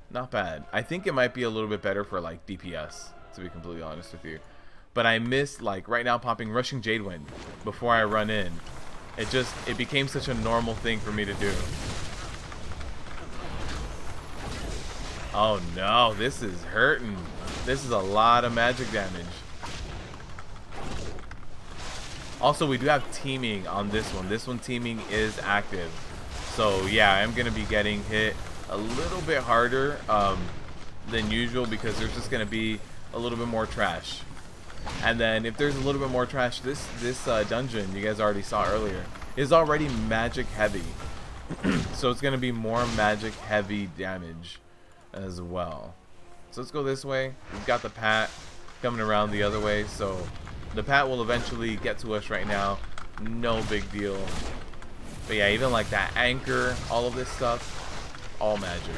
Not bad. I think it might be a little bit better for like DPS, to be completely honest with you. But I miss, like right now, popping Rushing Jadewind before I run in. It became such a normal thing for me to do. Oh no, this is hurting. This is a lot of magic damage. Also, we do have teaming on this one. This one teaming is active. So yeah, I'm gonna be getting hit a little bit harder than usual because there's just gonna be a little bit more trash. And then if there's a little bit more trash, this dungeon you guys already saw earlier is already magic heavy. So it's gonna be more magic heavy damage as well. So let's go this way. We've got the Pat coming around the other way, so the Pat will eventually get to us right now. No big deal. But yeah, even like that anchor, all of this stuff, all magic.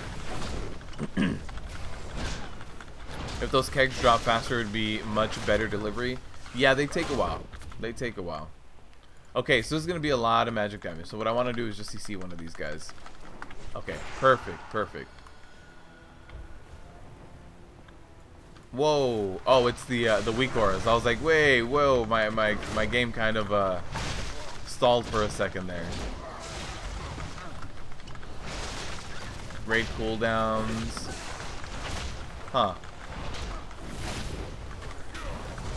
If those kegs drop faster, it'd be much better delivery. Yeah, they take a while. They take a while. Okay, so this is going to be a lot of magic damage. So what I want to do is just CC one of these guys. Okay, perfect, perfect. Whoa! Oh, it's the weak auras. I was like, wait, whoa! My game kind of stalled for a second there. Raid cooldowns. Huh.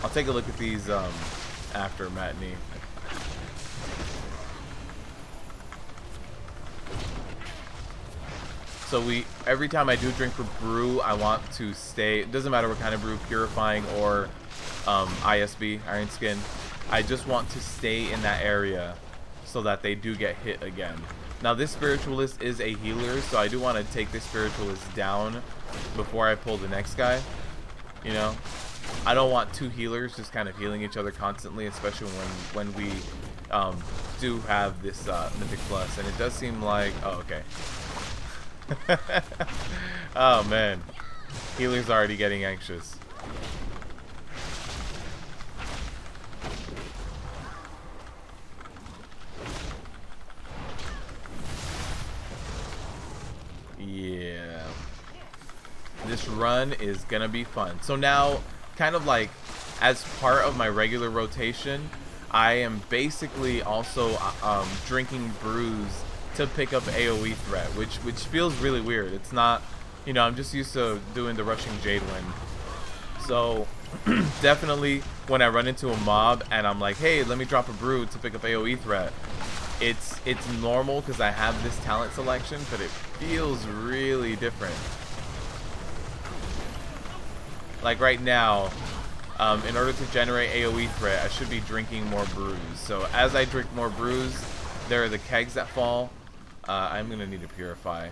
I'll take a look at these after Matinee. So every time I do drink a brew, I want to stay, it doesn't matter what kind of brew, purifying or ISB, Iron Skin. I just want to stay in that area so that they do get hit again. Now this Spiritualist is a healer, so I do want to take this Spiritualist down before I pull the next guy. You know, I don't want two healers just kind of healing each other constantly, especially when we do have this Mythic Plus, and it does seem like, oh, okay. Oh man, healer's already getting anxious. Yeah, this run is gonna be fun. So now, kind of like as part of my regular rotation, I am basically also drinking brews to pick up AoE threat, which feels really weird. It's not, you know, I'm just used to doing the rushing Jade Wind. So definitely when I run into a mob and I'm like, hey, let me drop a brew to pick up AoE threat, it's normal because I have this talent selection, but it feels really different. Like right now, in order to generate AoE threat, I should be drinking more brews. So as I drink more brews, there are the kegs that fall. I'm gonna need to purify.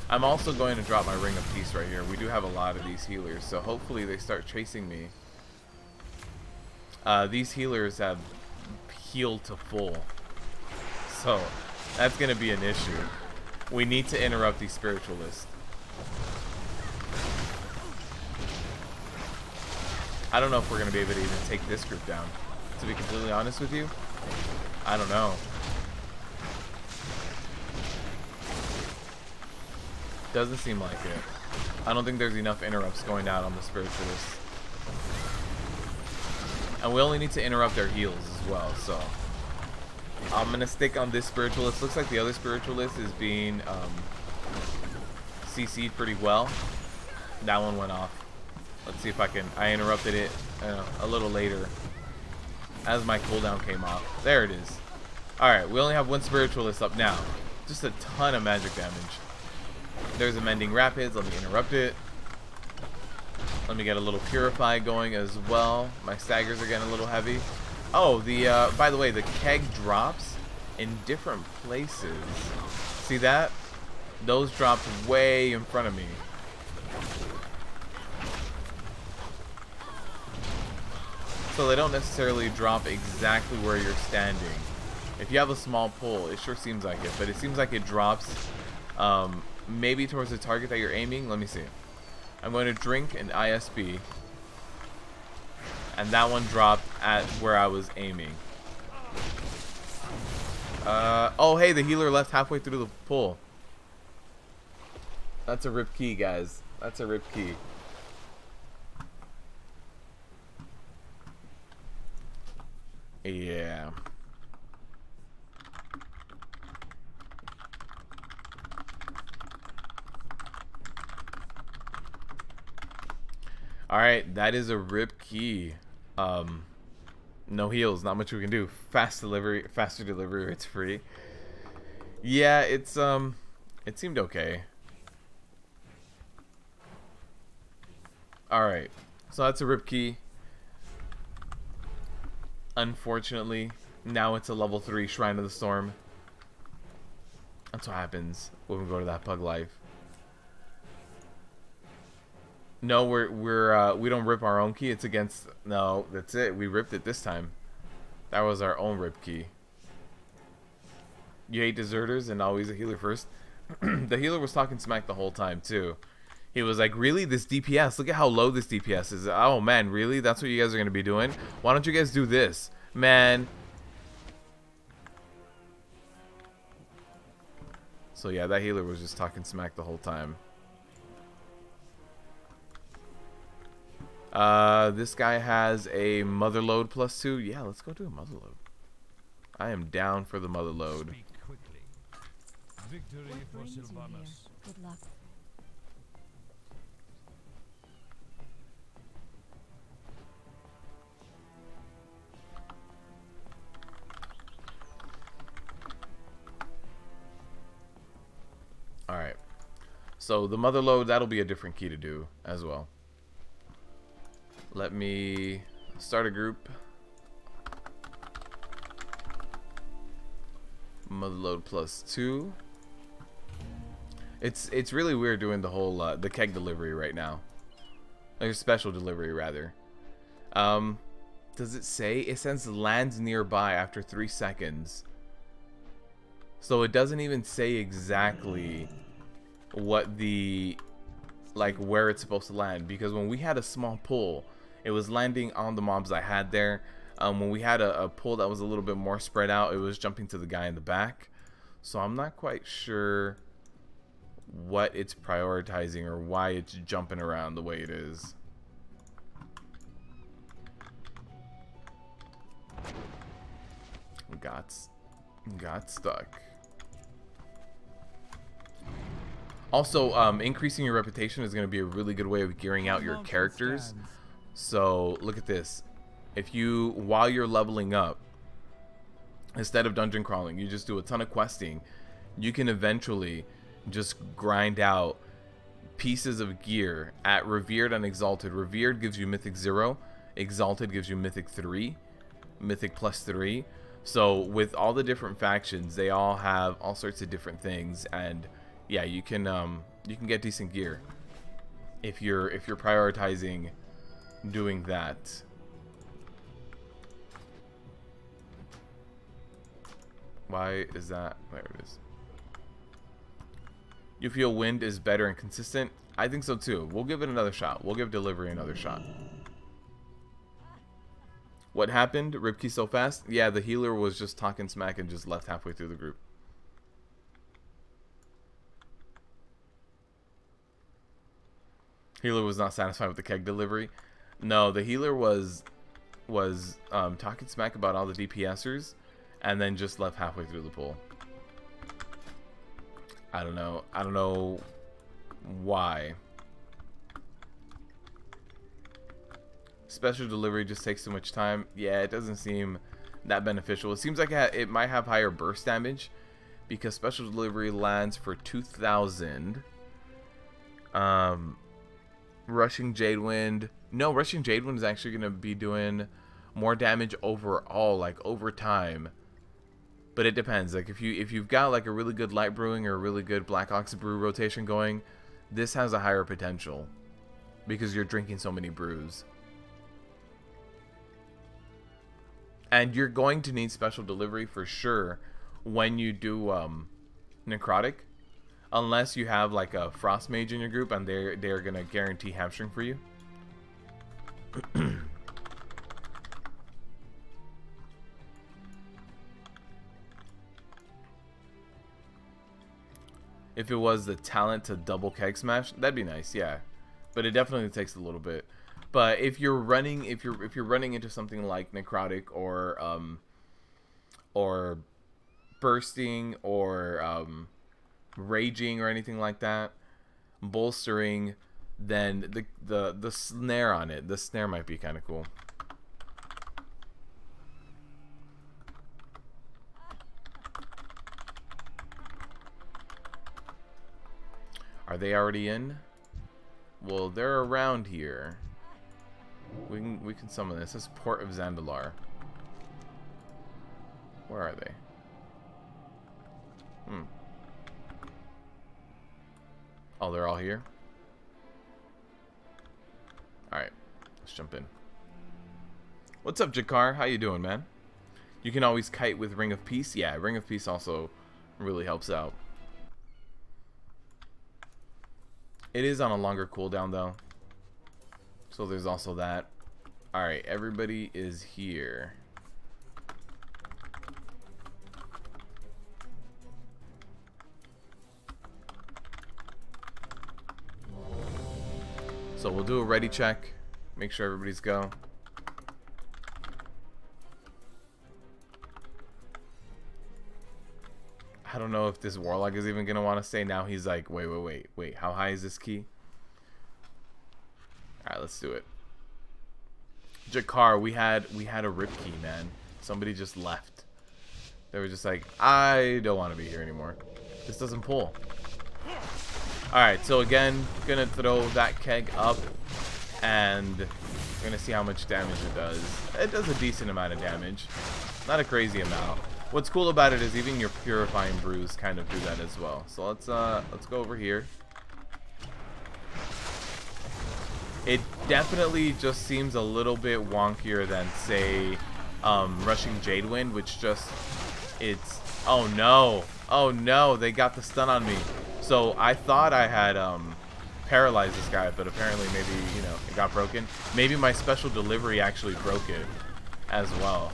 I'm also going to drop my Ring of Peace right here. We do have a lot of these healers, so hopefully they start chasing me. These healers have healed to full, so that's gonna be an issue. We need to interrupt these Spiritualists. I don't know if we're gonna be able to even take this group down. To be completely honest with you, I don't know. Doesn't seem like it. I don't think there's enough interrupts going down on the Spiritualists. And we only need to interrupt their heals as well, so I'm gonna stick on this Spiritualist. Looks like the other Spiritualist is being CC'd pretty well. That one went off. Let's see if I interrupted it a little later as my cooldown came off. There it is. Alright, we only have one Spiritualist up now. Just a ton of magic damage. There's a Mending Rapids. Let me interrupt it. Let me get a little Purify going as well. My staggers are getting a little heavy. Oh, by the way, the keg drops in different places. See that? Those dropped way in front of me. So they don't necessarily drop exactly where you're standing. If you have a small pull, it sure seems like it, but it seems like it drops maybe towards the target that you're aiming. Let me see. I'm going to drink an ISB, and that one dropped at where I was aiming. Oh hey, the healer left halfway through the pull. That's a rip key, guys. That's a rip key. Yeah. Alright, that is a rip key. No heals, not much we can do. Faster delivery, it's free. Yeah, it seemed okay. Alright, so that's a rip key. Unfortunately, now it's a level 3 Shrine of the Storm. That's what happens when we go to that pug life. No, we don't rip our own key. It's against. No, that's it. We ripped it this time. That was our own rip key. You hate deserters and always a healer first. The healer was talking smack the whole time too. He was like, really? This DPS? Look at how low this DPS is. Oh man, really? That's what you guys are going to be doing? Why don't you guys do this? Man. So yeah, that healer was just talking smack the whole time. This guy has a mother load +2. Yeah, let's go do a mother load. I am down for the mother load. Speak quickly. Victory What for brings you here? Sylvanus. Good luck. Alright. So the mother load, that'll be a different key to do as well. Let me start a group. Mother load +2. It's really weird doing the whole the keg delivery right now. Like a special delivery rather. Does it say? It says lands nearby after 3 seconds. So it doesn't even say exactly what the, like, where it's supposed to land, because when we had a small pull, it was landing on the mobs I had there. When we had a pull that was a little bit more spread out, it was jumping to the guy in the back. So I'm not quite sure what it's prioritizing or why it's jumping around the way it is. Got stuck. Also, increasing your reputation is going to be a really good way of gearing out your characters. So look at this. If you, while you're leveling up, instead of dungeon crawling, you just do a ton of questing, you can eventually just grind out pieces of gear at Revered and Exalted. Revered gives you Mythic 0, Exalted gives you Mythic 3, Mythic +3. So with all the different factions, they all have all sorts of different things, and yeah, you can get decent gear if you're prioritizing doing that. Why is that? There it is. You feel wind is better and consistent? I think so too. We'll give it another shot. We'll give delivery another shot. What happened? Ripkey so fast? Yeah, the healer was just talking smack and just left halfway through the group. Healer was not satisfied with the keg delivery. No, the healer was talking smack about all the DPSers and then just left halfway through the pool. I don't know why. Special delivery just takes too much time. Yeah, it doesn't seem that beneficial. It seems like it might have higher burst damage because special delivery lands for 2,000. Rushing Jadewind. No, Rushing Jadewind is actually going to be doing more damage overall, like over time. But it depends. Like if you've got like a really good light brewing or a really good black ox brew rotation going, this has a higher potential because you're drinking so many brews. And you're going to need special delivery for sure when you do necrotic, unless you have like a frost mage in your group and they're gonna guarantee hamstring for you. If it was the talent to double keg smash, that'd be nice, yeah. But it definitely takes a little bit. But if you're running into something like necrotic or bursting or raging or anything like that, bolstering, then the snare on it, the snare might be kind of cool. Are they already in? Well, they're around here. We can summon this. This is Port of Zandalar. Where are they? Oh, they're all here? Alright, let's jump in. What's up, Jakar? How you doing, man? You can always kite with Ring of Peace. Yeah, Ring of Peace also really helps out. It is on a longer cooldown, though. So there's also that. Alright, everybody is here. So we'll do a ready check. Make sure everybody's go. I don't know if this Warlock is even gonna want to stay. Now he's like, wait. How high is this key? All right, let's do it. Jakar, we had a rip key, man. Somebody just left. They were just like, I don't want to be here anymore. This doesn't pull. All right, so again, gonna throw that keg up, and we're gonna see how much damage it does. It does a decent amount of damage, not a crazy amount. What's cool about it is even your purifying brews kind of do that as well. So let's go over here. It definitely just seems a little bit wonkier than, say, rushing Jadewind, which just, it's, oh no, they got the stun on me. So I thought I had paralyzed this guy, but apparently maybe, you know, it got broken. Maybe my special delivery actually broke it as well.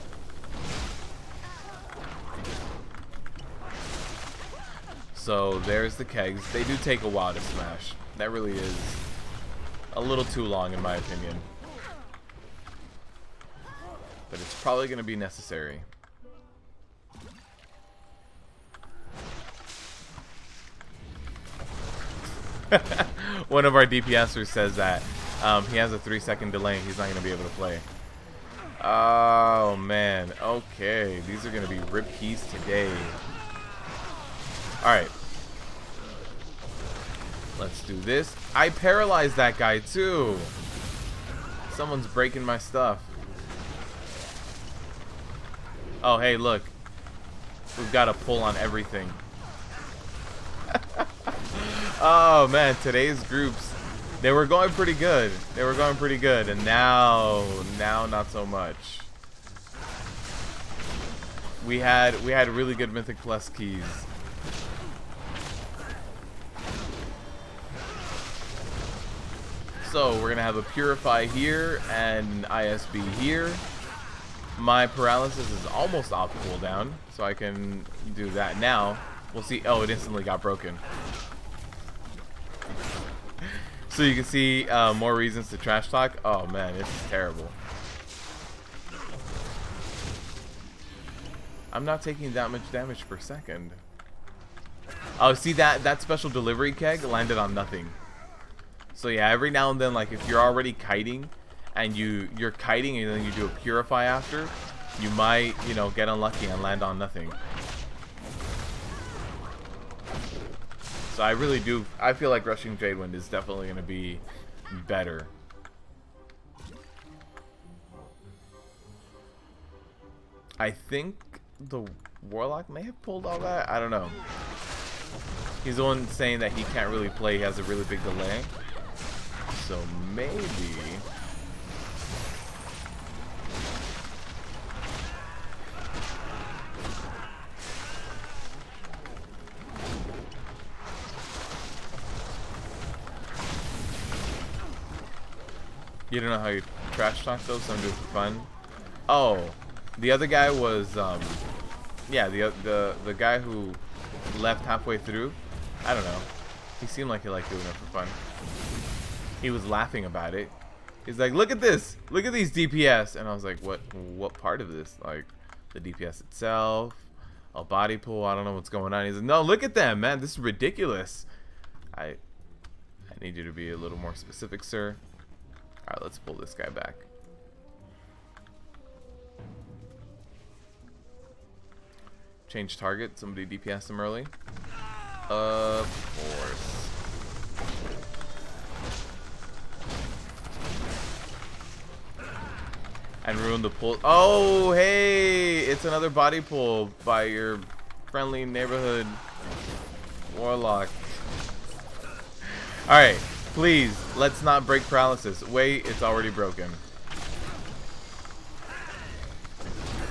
So there's the kegs. They do take a while to smash. That really is a little too long in my opinion. But it's probably going to be necessary. One of our DPSers says that he has a 3-second delay and he's not going to be able to play. Oh man, okay, these are going to be rip keys today. Alright, let's do this. I paralyzed that guy too. Someone's breaking my stuff. Oh hey, look, we've got a pull on everything. Oh man, today's groups, they were going pretty good. And now not so much. We had really good Mythic Plus keys. So we're gonna have a Purify here and an ISB here. My paralysis is almost off cooldown, so I can do that now. We'll see. Oh, it instantly got broken. So you can see more reasons to trash talk. Oh man, this is terrible. I'm not taking that much damage per second. Oh, see that special delivery keg landed on nothing. So yeah, every now and then, like if you're already kiting and you're kiting and then you do a Purify after, you might, you know, get unlucky and land on nothing. So I feel like rushing Jadewind is definitely going to be better. I think the Warlock may have pulled all that. I don't know. He's the one saying that he can't really play. He has a really big delay. So maybe... You don't know how you trash talk those, so I'm doing it for fun. Oh, the other guy was, yeah, the guy who left halfway through. I don't know. He seemed like he liked doing it for fun. He was laughing about it. He's like, "Look at this! Look at these DPS!" And I was like, "What part of this? Like, the DPS itself, a body pool? I don't know what's going on." He's like, "No, look at them, man! This is ridiculous." I need you to be a little more specific, sir. Alright, let's pull this guy back. Change target. Somebody DPS him early. Of course. And ruin the pull. Oh, hey! It's another body pull by your friendly neighborhood Warlock. Alright. Please, let's not break paralysis. Wait, it's already broken.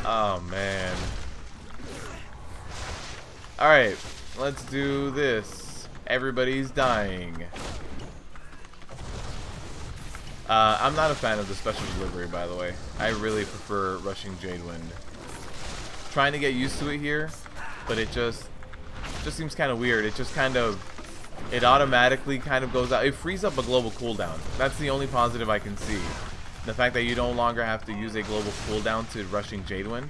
Oh, man. Alright, let's do this. Everybody's dying. I'm not a fan of the special delivery, by the way. I really prefer rushing Jadewind. Trying to get used to it here, but it just seems kind of weird. It just kind of... It automatically kind of goes out. It frees up a global cooldown. That's the only positive I can see. The fact that you no longer have to use a global cooldown to rushing Jadewind.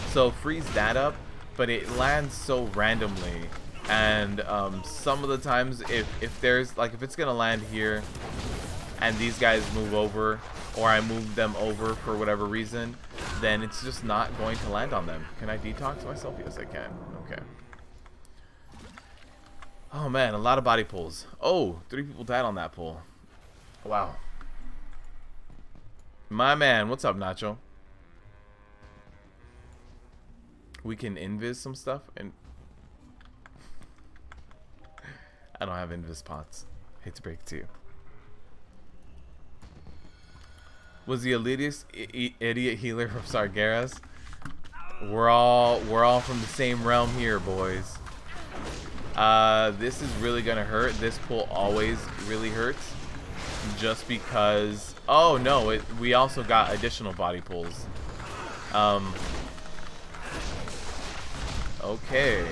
So frees that up. but it lands so randomly. And some of the times, if there's like, if it's gonna land here and these guys move over, or I move them over for whatever reason, then it's just not going to land on them. Can I detox myself? Yes, I can. Okay. Oh man, a lot of body pulls. Oh, 3 people died on that pull. Wow. My man, what's up, Nacho? We can invis some stuff, and I don't have invis pots. Hate to break it to you. Was the elitist idiot healer from Sargeras? We're all from the same realm here, boys. This is really gonna hurt. This pull always really hurts, just because. Oh no! We also got additional body pulls. Okay.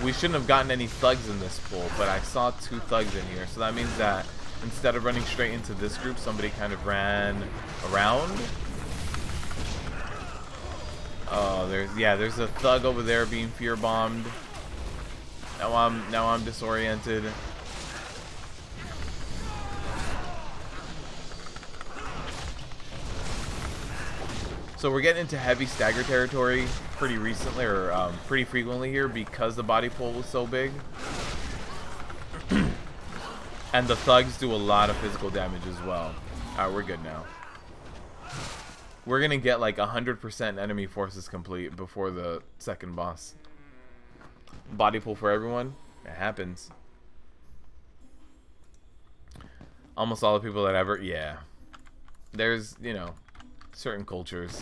We shouldn't have gotten any thugs in this pull, but I saw 2 thugs in here, so that means that instead of running straight into this group, somebody kind of ran around. Oh, there's a thug over there being fear bombed. Now I'm disoriented. So we're getting into heavy stagger territory pretty recently, or pretty frequently here, because the body pull was so big. And the thugs do a lot of physical damage as well. Alright, we're good now. We're gonna get like 100% enemy forces complete before the second boss. Body pull for everyone? It happens. Almost all the people that ever... Yeah. There's, you know, certain cultures.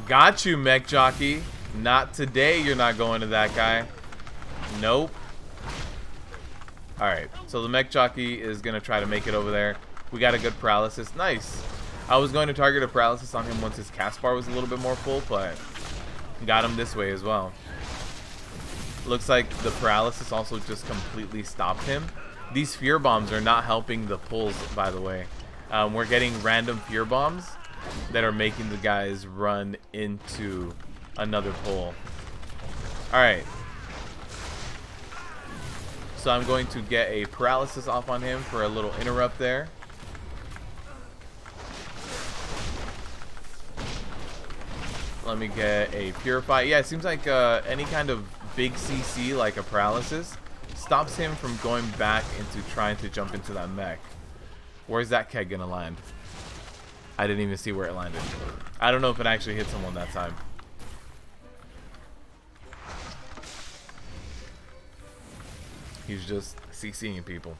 Got you, mech jockey. Not today, you're not going to that guy. Nope. Alright, so the mech jockey is going to try to make it over there. We got a good paralysis. Nice. I was going to target a paralysis on him once his cast bar was a little bit more full, but got him this way as well. Looks like the paralysis also just completely stopped him. These fear bombs are not helping the pulls, by the way. We're getting random fear bombs that are making the guys run into another pull. Alright. So I'm going to get a paralysis off on him for a little interrupt there. Let me get a purify. Yeah, it seems like any kind of big CC like a paralysis stops him from going back into trying to jump into that mech. Where's that keg gonna land? I didn't even see where it landed. I don't know if it actually hit someone that time. He's just CCing people.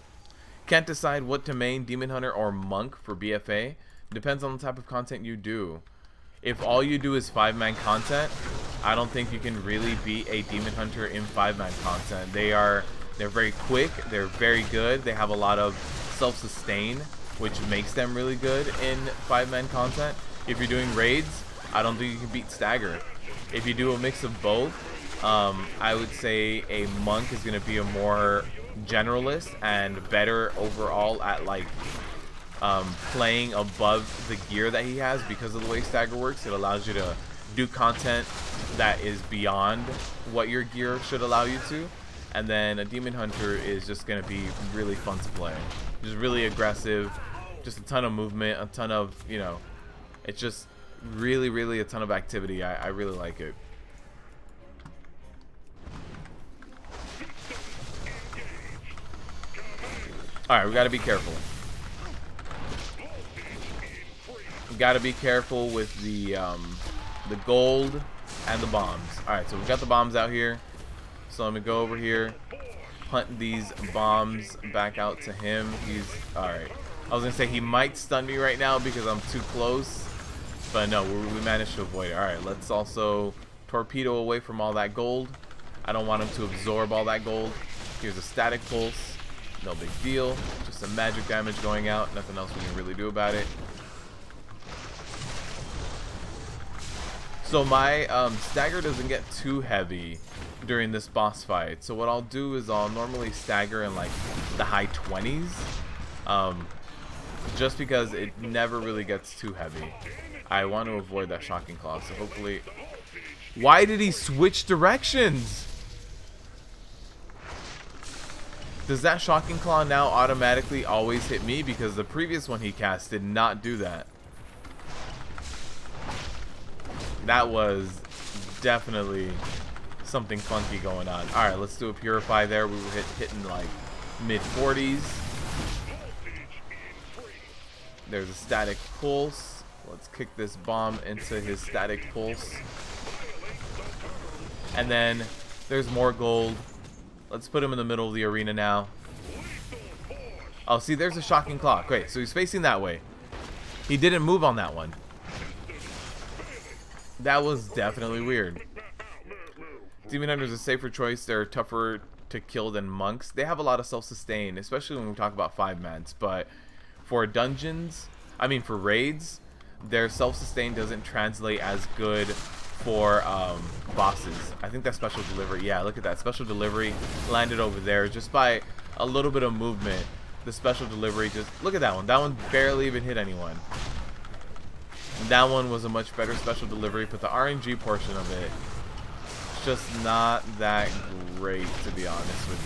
Can't decide what to main, Demon Hunter or Monk for BfA. Depends on the type of content you do. If all you do is 5-man content, I don't think you can really beat a Demon Hunter in 5-man content. They're very quick, they're very good, they have a lot of self-sustain, which makes them really good in 5-man content. If you're doing raids, I don't think you can beat Stagger. If you do a mix of both, I would say a Monk is going to be a more generalist and better overall at like playing above the gear that he has because of the way Stagger works. It allows you to do content that is beyond what your gear should allow you to. And then a Demon Hunter is just going to be really fun to play. Just really aggressive, just a ton of movement, a ton of, you know, it's just really, really a ton of activity. I really like it. Alright, we got to be careful. We got to be careful with the gold and the bombs. Alright, so we've got the bombs out here. So let me go over here, punt these bombs back out to him. He's alright. I was gonna say he might stun me right now because I'm too close, but no, we managed to avoid it. Alright, let's also torpedo away from all that gold. I don't want him to absorb all that gold. Here's a static pulse. No big deal. Just some magic damage going out. Nothing else we can really do about it. So my stagger doesn't get too heavy during this boss fight. So what I'll do is I'll normally stagger in like the high 20s. just because it never really gets too heavy. I want to avoid that shocking claw, so hopefully... Why did he switch directions? Does that shocking claw now automatically always hit me? Because the previous one he cast did not do that. That was definitely something funky going on. Alright, let's do a Purify there. We were hitting like mid-40s. There's a static pulse. Let's kick this bomb into his static pulse. And then there's more gold. Let's put him in the middle of the arena now. Oh, see, there's a shocking claw. Great, so he's facing that way. He didn't move on that one. That was definitely weird. Demon Hunter's a safer choice. They're tougher to kill than monks. They have a lot of self-sustain, especially when we talk about 5-mans. But for dungeons, I mean for raids, their self-sustain doesn't translate as good for bosses. I think that special delivery, yeah, look at that. Special delivery landed over there just by a little bit of movement. The special delivery just, look at that one. That one barely even hit anyone. That one was a much better special delivery, but the RNG portion of it, it's just not that great, to be honest with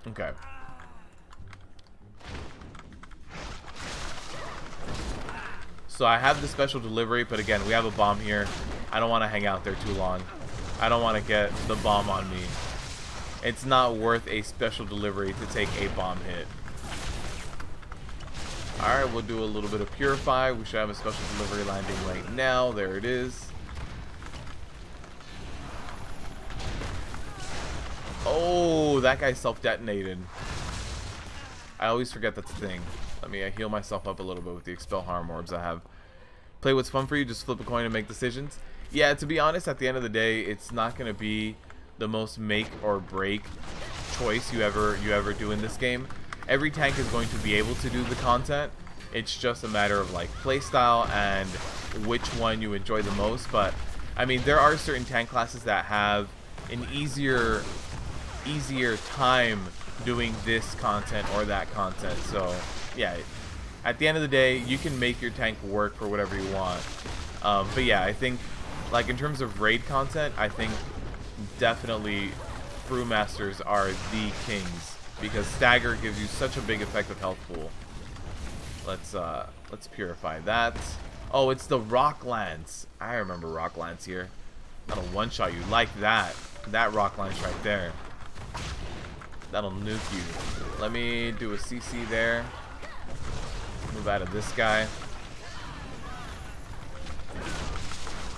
you. Okay. So I have the special delivery, but again, we have a bomb here. I don't want to hang out there too long. I don't want to get the bomb on me. It's not worth a special delivery to take a bomb hit. Alright, we'll do a little bit of Purify. We should have a special delivery landing right now. There it is. Oh, that guy self-detonated. I always forget that's a thing. Let me heal myself up a little bit with the Expel Harm Orbs I have. Play what's fun for you, just flip a coin and make decisions. Yeah, to be honest, at the end of the day, it's not going to be the most make or break choice you ever do in this game. Every tank is going to be able to do the content. It's just a matter of like playstyle and which one you enjoy the most. But I mean, there are certain tank classes that have an easier time doing this content or that content. So yeah, at the end of the day, you can make your tank work for whatever you want. But yeah, I think like in terms of raid content, I think definitely Brewmasters are the kings because stagger gives you such a big effective health pool. Let's purify that. Oh, it's the rock lance. I remember rock lance here. That'll one-shot you like that. That rock lance right there. That'll nuke you. Let me do a CC there. Move out of this guy.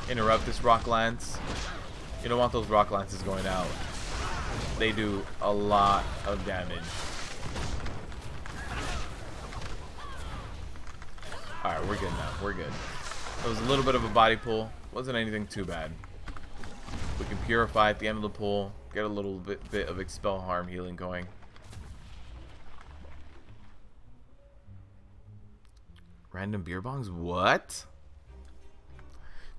Interrupt this rock lance. You don't want those rock lances going out. They do a lot of damage. Alright, we're good now. We're good. It was a little bit of a body pull. Wasn't anything too bad. We can purify at the end of the pull. Get a little bit of Expel Harm healing going. Random beer bongs? What?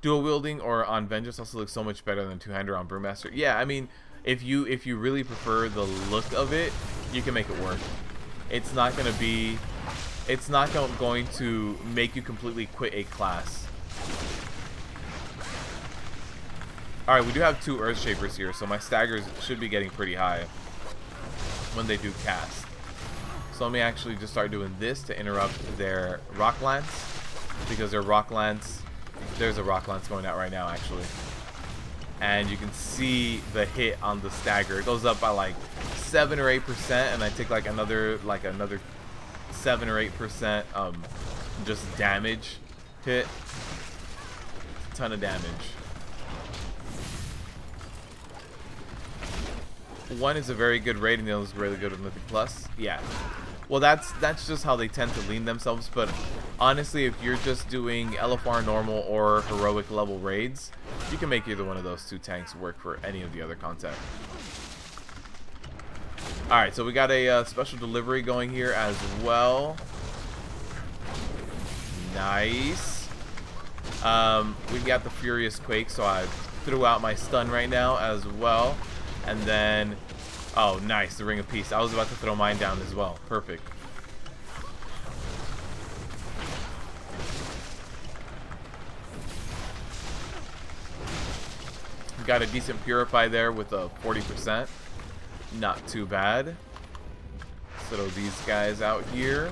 Dual wielding or on Vengeance also looks so much better than two-hander on Brewmaster. Yeah, I mean, if you really prefer the look of it, you can make it work. It's not going to make you completely quit a class. Alright, we do have two Earth Shapers here, so my staggers should be getting pretty high when they do cast. So let me actually just start doing this to interrupt their Rock Lance, because their Rock Lance, there's a Rock Lance going out right now actually. And you can see the hit on the stagger. It goes up by like 7 or 8%, and I take like another 7 or 8% just damage hit. A ton of damage. One is a very good raid and the other is really good with Mythic Plus. Yeah. Well, that's just how they tend to lean themselves, but honestly, if you're just doing LFR normal or heroic level raids, you can make either one of those two tanks work for any of the other content. Alright, so we got a special delivery going here as well. Nice. We got the Furious Quake, so I threw out my stun right now as well. And then Oh, nice, the Ring of Peace. I was about to throw mine down as well. Perfect. Got a decent Purify there with a 40%. Not too bad. Throw these guys out here.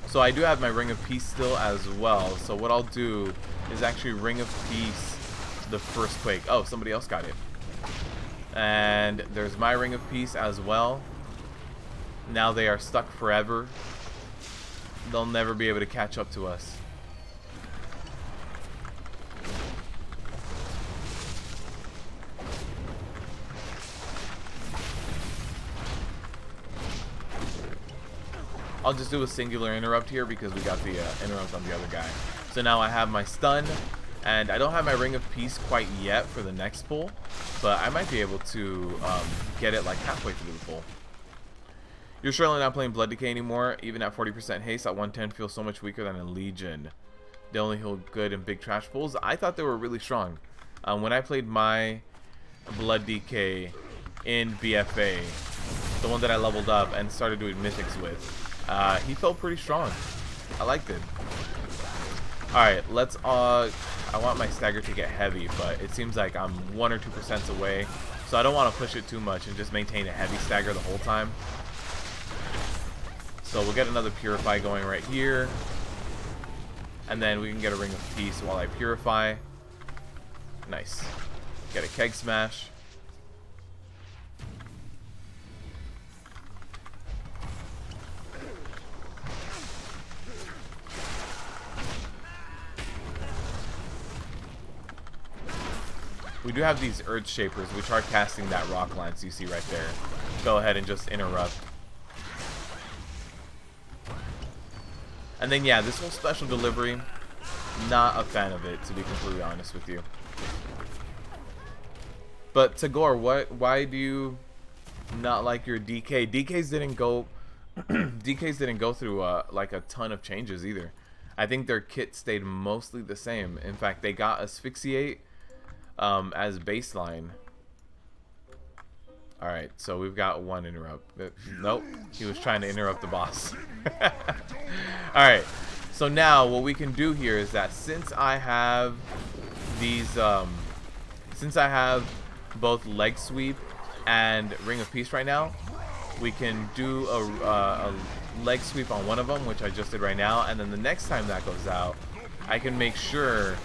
So I do have my Ring of Peace still as well. So what I'll do is actually Ring of Peace the first Quake. Oh, somebody else got it. And there's my Ring of Peace as well. Now they are stuck forever. They'll never be able to catch up to us. I'll just do a singular interrupt here because we got the interrupt on the other guy. So now I have my stun, and I don't have my Ring of Peace quite yet for the next pull, but I might be able to get it like halfway through the pull. You're surely not playing Blood Decay anymore. Even at 40% haste, at 110 feels so much weaker than a Legion. They only heal good in big trash pulls. I thought they were really strong. When I played my Blood Decay in BfA, the one that I leveled up and started doing Mythics with, he felt pretty strong. I liked it. Alright, let's I want my stagger to get heavy, but it seems like I'm 1 or 2% away, so I don't want to push it too much and just maintain a heavy stagger the whole time. So we'll get another Purify going right here, and then we can get a Ring of Peace while I Purify. Nice. Get a Keg Smash. We do have these Earth Shapers, which are casting that rock lance you see right there. Go ahead and just interrupt. And then yeah, this whole special delivery, not a fan of it, to be completely honest with you. But Tagore, why do you not like your DK? DKs didn't go DKs didn't go through like a ton of changes either. I think their kit stayed mostly the same. In fact, they got Asphyxiate as baseline. Alright, so we've got one interrupt. Nope, he was trying to interrupt the boss. Alright, so now what we can do here is that since I have these, since I have both Leg Sweep and Ring of Peace right now, we can do a Leg Sweep on one of them, which I just did right now, and then the next time that goes out, I can make sure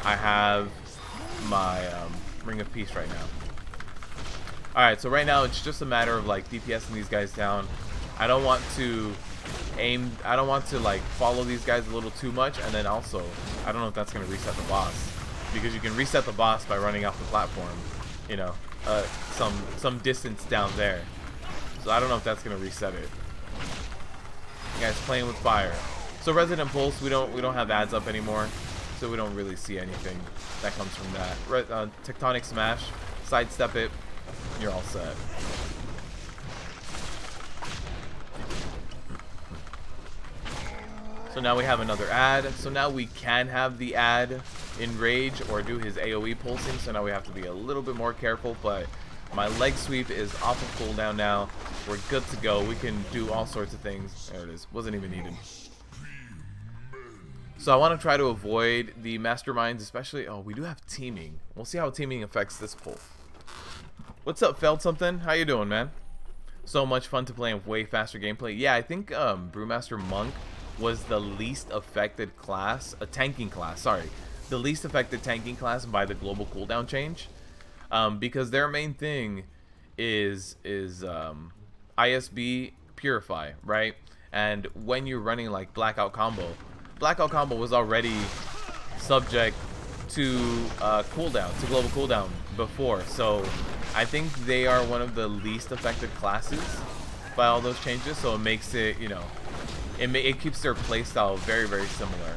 I have my Ring of Peace right now. Alright, so right now it's just a matter of like DPSing these guys down. I don't want to aim, I don't want to like follow these guys a little too much, and then also I don't know if that's going to reset the boss, because you can reset the boss by running off the platform, you know, some distance down there. So I don't know if that's going to reset it. You guys playing with fire. So Resident Pulse, we don't have ads up anymore, so we don't really see anything that comes from that. Tectonic Smash, sidestep it, you're all set. So now we have another ad. So now we can have the ad in Rage or do his AoE pulsing. So now we have to be a little bit more careful, but my Leg Sweep is off of cooldown now. We're good to go. We can do all sorts of things. There it is. Wasn't even needed. So I want to try to avoid the masterminds, especially. Oh, we do have teaming. We'll see how teaming affects this pull. What's up, Feld something? How you doing, man? So much fun to play and way faster gameplay. Yeah, I think Brewmaster Monk was the least affected class, a tanking class, sorry. The least affected tanking class by the global cooldown change. Because their main thing is ISB Purify, right? And when you're running like Blackout Combo was already subject to cooldown, to global cooldown before. So I think they are one of the least affected classes by all those changes. So it makes it, you know, it keeps their playstyle very, very similar.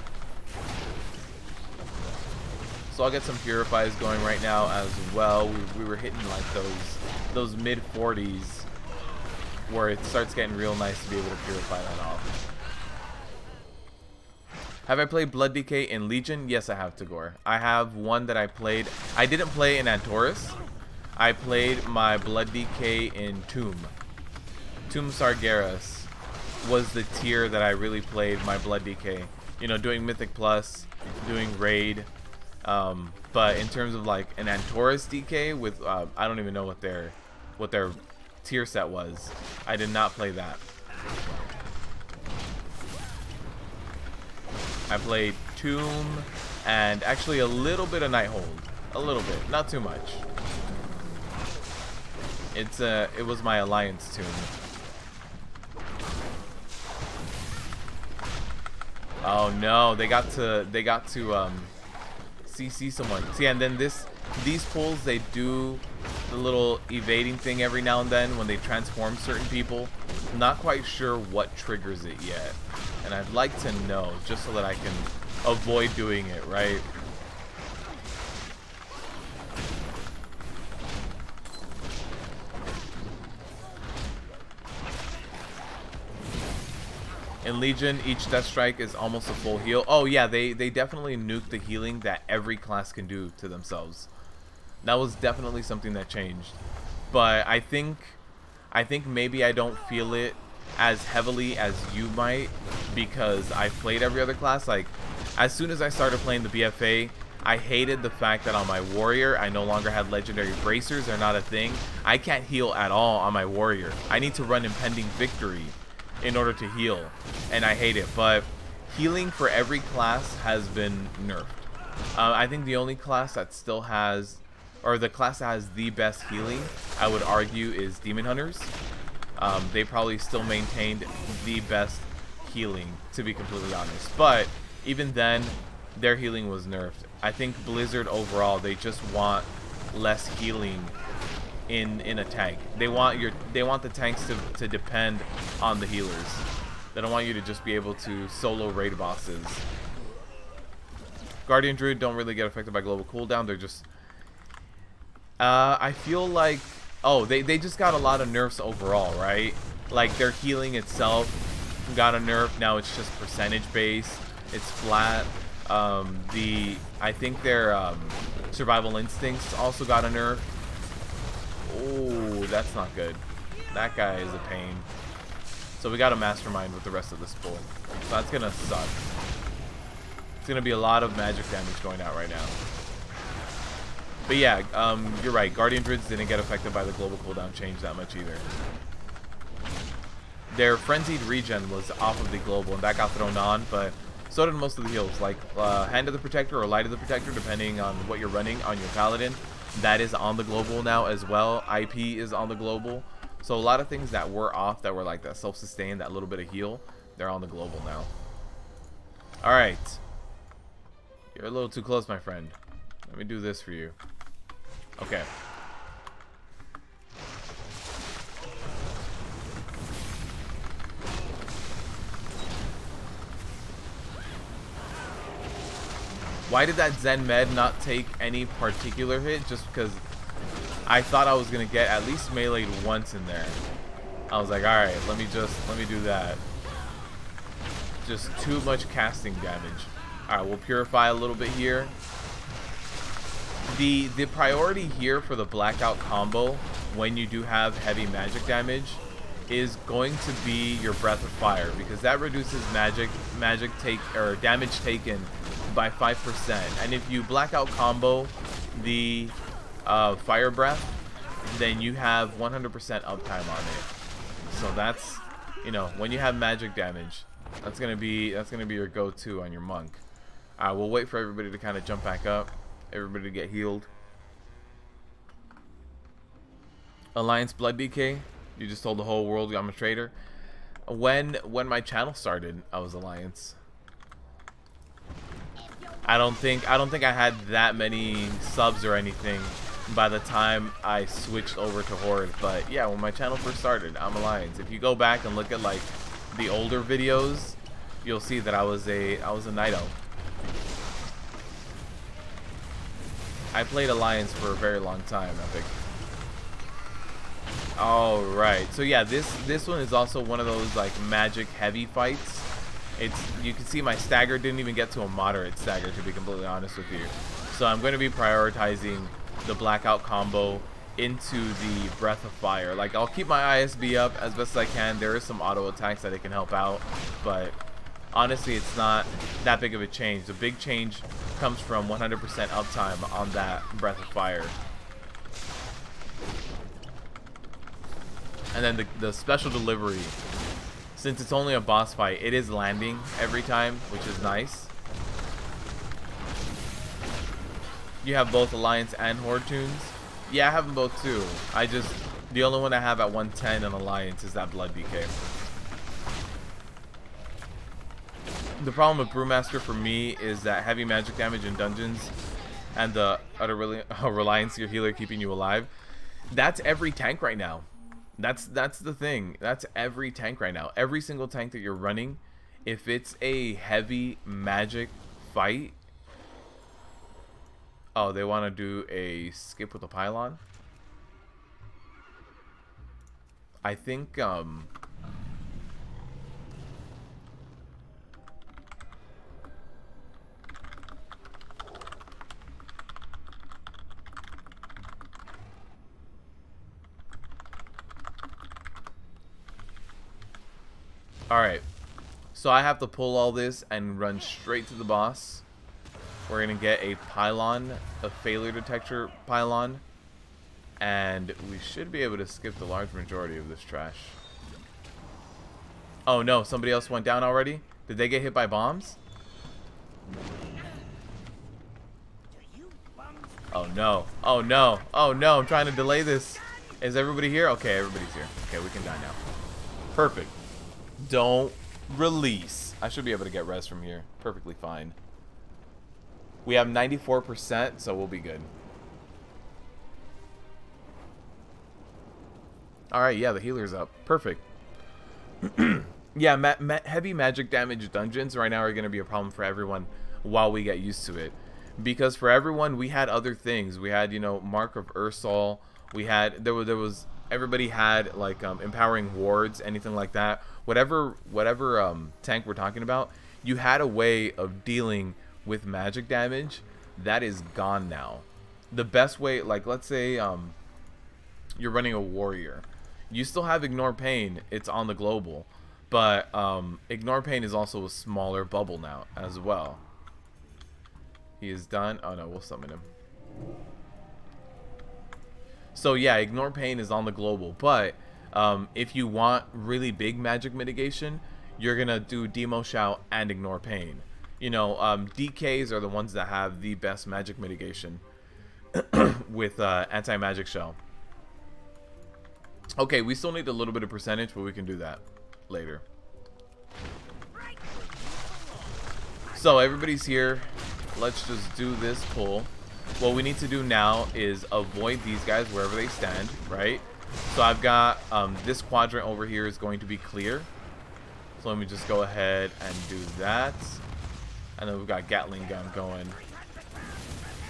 So I'll get some Purifies going right now as well. We were hitting like those mid 40s where it starts getting real nice to be able to purify that off. Have I played Blood Decay in Legion? Yes, I have, Tagore. I have one that I played. I didn't play in Antorus. I played my Blood DK in Tomb Sargeras was the tier that I really played my Blood DK. You know, doing Mythic Plus, doing Raid. But in terms of like an Antorus DK with, I don't even know what their tier set was. I did not play that. I played Tomb and actually a little bit of Nighthold. A little bit, not too much. It was my Alliance Tomb. Oh no, they got to CC someone. See, and then these pulls, they do the little evading thing every now and then when they transform certain people. I'm not quite sure what triggers it yet, and I'd like to know just so that I can avoid doing it, right? In Legion, each Death Strike is almost a full heal. Oh yeah, they definitely nuked the healing that every class can do to themselves. That was definitely something that changed. But I think maybe I don't feel it as heavily as you might because I've played every other class. Like, as soon as I started playing the BfA, I hated the fact that on my warrior, I no longer had legendary bracers. They're not a thing. I can't heal at all on my warrior. I need to run Impending Victory in order to heal, and I hate it. But healing for every class has been nerfed. I think the only class that still has, or the class that has the best healing, I would argue, is Demon Hunters. They probably still maintained the best healing, to be completely honest. But even then, their healing was nerfed. I think Blizzard overall, they just want less healing in a tank. They want the tanks to depend on the healers. They don't want you to just be able to solo raid bosses. Guardian Druid don't really get affected by global cooldown. They're just I feel like, oh, they just got a lot of nerfs overall, right? Like their healing itself got a nerf. Now it's just percentage based. It's flat. I think their survival instincts also got a nerf. Oh, that's not good. That guy is a pain. So we got a mastermind with the rest of this pool. So that's gonna suck. It's gonna be a lot of magic damage going out right now. But yeah, you're right. Guardian Druids didn't get affected by the global cooldown change that much either. Their frenzied regen was off of the global, and that got thrown on, but so did most of the heals. Like Hand of the Protector or Light of the Protector, depending on what you're running on your Paladin. That is on the global now as well. IP is on the global. So a lot of things that were off, that were like that self-sustain, that little bit of heal, they're on the global now. Alright. You're a little too close, my friend. Let me do this for you. Okay. Why did that Zen Med not take any particular hit? Just because I thought I was gonna get at least meleeed once in there. I was like, alright, let me do that. Just too much casting damage. Alright, we'll purify a little bit here. The priority here for the blackout combo when you do have heavy magic damage is going to be your Breath of Fire, because that reduces damage taken by 5%. And if you blackout combo the Fire Breath, then you have 100% uptime on it. So that's, you know, when you have magic damage, that's gonna be your go-to on your monk. We'll wait for everybody to kind of jump back up, everybody to get healed. Alliance Blood DK. You just told the whole world I'm a traitor. When my channel started, I was Alliance. I don't think I had that many subs or anything by the time I switched over to Horde. But yeah, when my channel first started, I'm Alliance. If you go back and look at like the older videos, you'll see that I was a Night Elf. I played Alliance for a very long time, Epic. All right, so yeah, this one is also one of those like magic heavy fights. You can see my stagger didn't even get to a moderate stagger, to be completely honest with you. So I'm going to be prioritizing the blackout combo into the Breath of Fire. Like, I'll keep my ISB up as best as I can. There is some auto attacks that it can help out, but honestly, it's not that big of a change. The big change comes from 100% uptime on that Breath of Fire. And then the special delivery, since it's only a boss fight, it is landing every time, which is nice. You have both Alliance and Horde tunes? Yeah, I have them both too. The only one I have at 110 in Alliance is that Blood DK. The problem with Brewmaster for me is that heavy magic damage in dungeons and the utter reliance on your healer keeping you alive. That's every tank right now. That's the thing. That's every tank right now. Every single tank that you're running, if it's a heavy magic fight. Oh, they want to do a skip with a pylon? I think, alright. So I have to pull all this and run straight to the boss. We're going to get a pylon, a failure detector pylon, and we should be able to skip the large majority of this trash. Oh no, somebody else went down already? Did they get hit by bombs? Oh no, oh no, oh no, I'm trying to delay this. Is everybody here? Okay, everybody's here. Okay, we can die now. Perfect. Don't release. I should be able to get res from here. Perfectly fine. We have 94%, so we'll be good. Alright, yeah, the healer's up. Perfect. Yeah, heavy magic damage dungeons right now are going to be a problem for everyone while we get used to it. Because for everyone, we had other things. We had, you know, Mark of Ursal. We had, everybody had, like, empowering wards, anything like that. Whatever tank we're talking about, you had a way of dealing with magic damage. That is gone now. The best way, like, let's say you're running a warrior, you still have Ignore Pain. It's on the global, but Ignore Pain is also a smaller bubble now as well. He is done. Oh no, we'll summon him. So yeah, Ignore Pain is on the global, but if you want really big magic mitigation, you're gonna do Demo Shout and Ignore Pain. You know, DKs are the ones that have the best magic mitigation with anti-magic shell. Okay, we still need a little bit of percentage, but we can do that later. So everybody's here. Let's just do this pull. What we need to do now is avoid these guys wherever they stand, right? So I've got this quadrant over here is going to be clear. So let me just go ahead and do that. And then we've got Gatling gun going.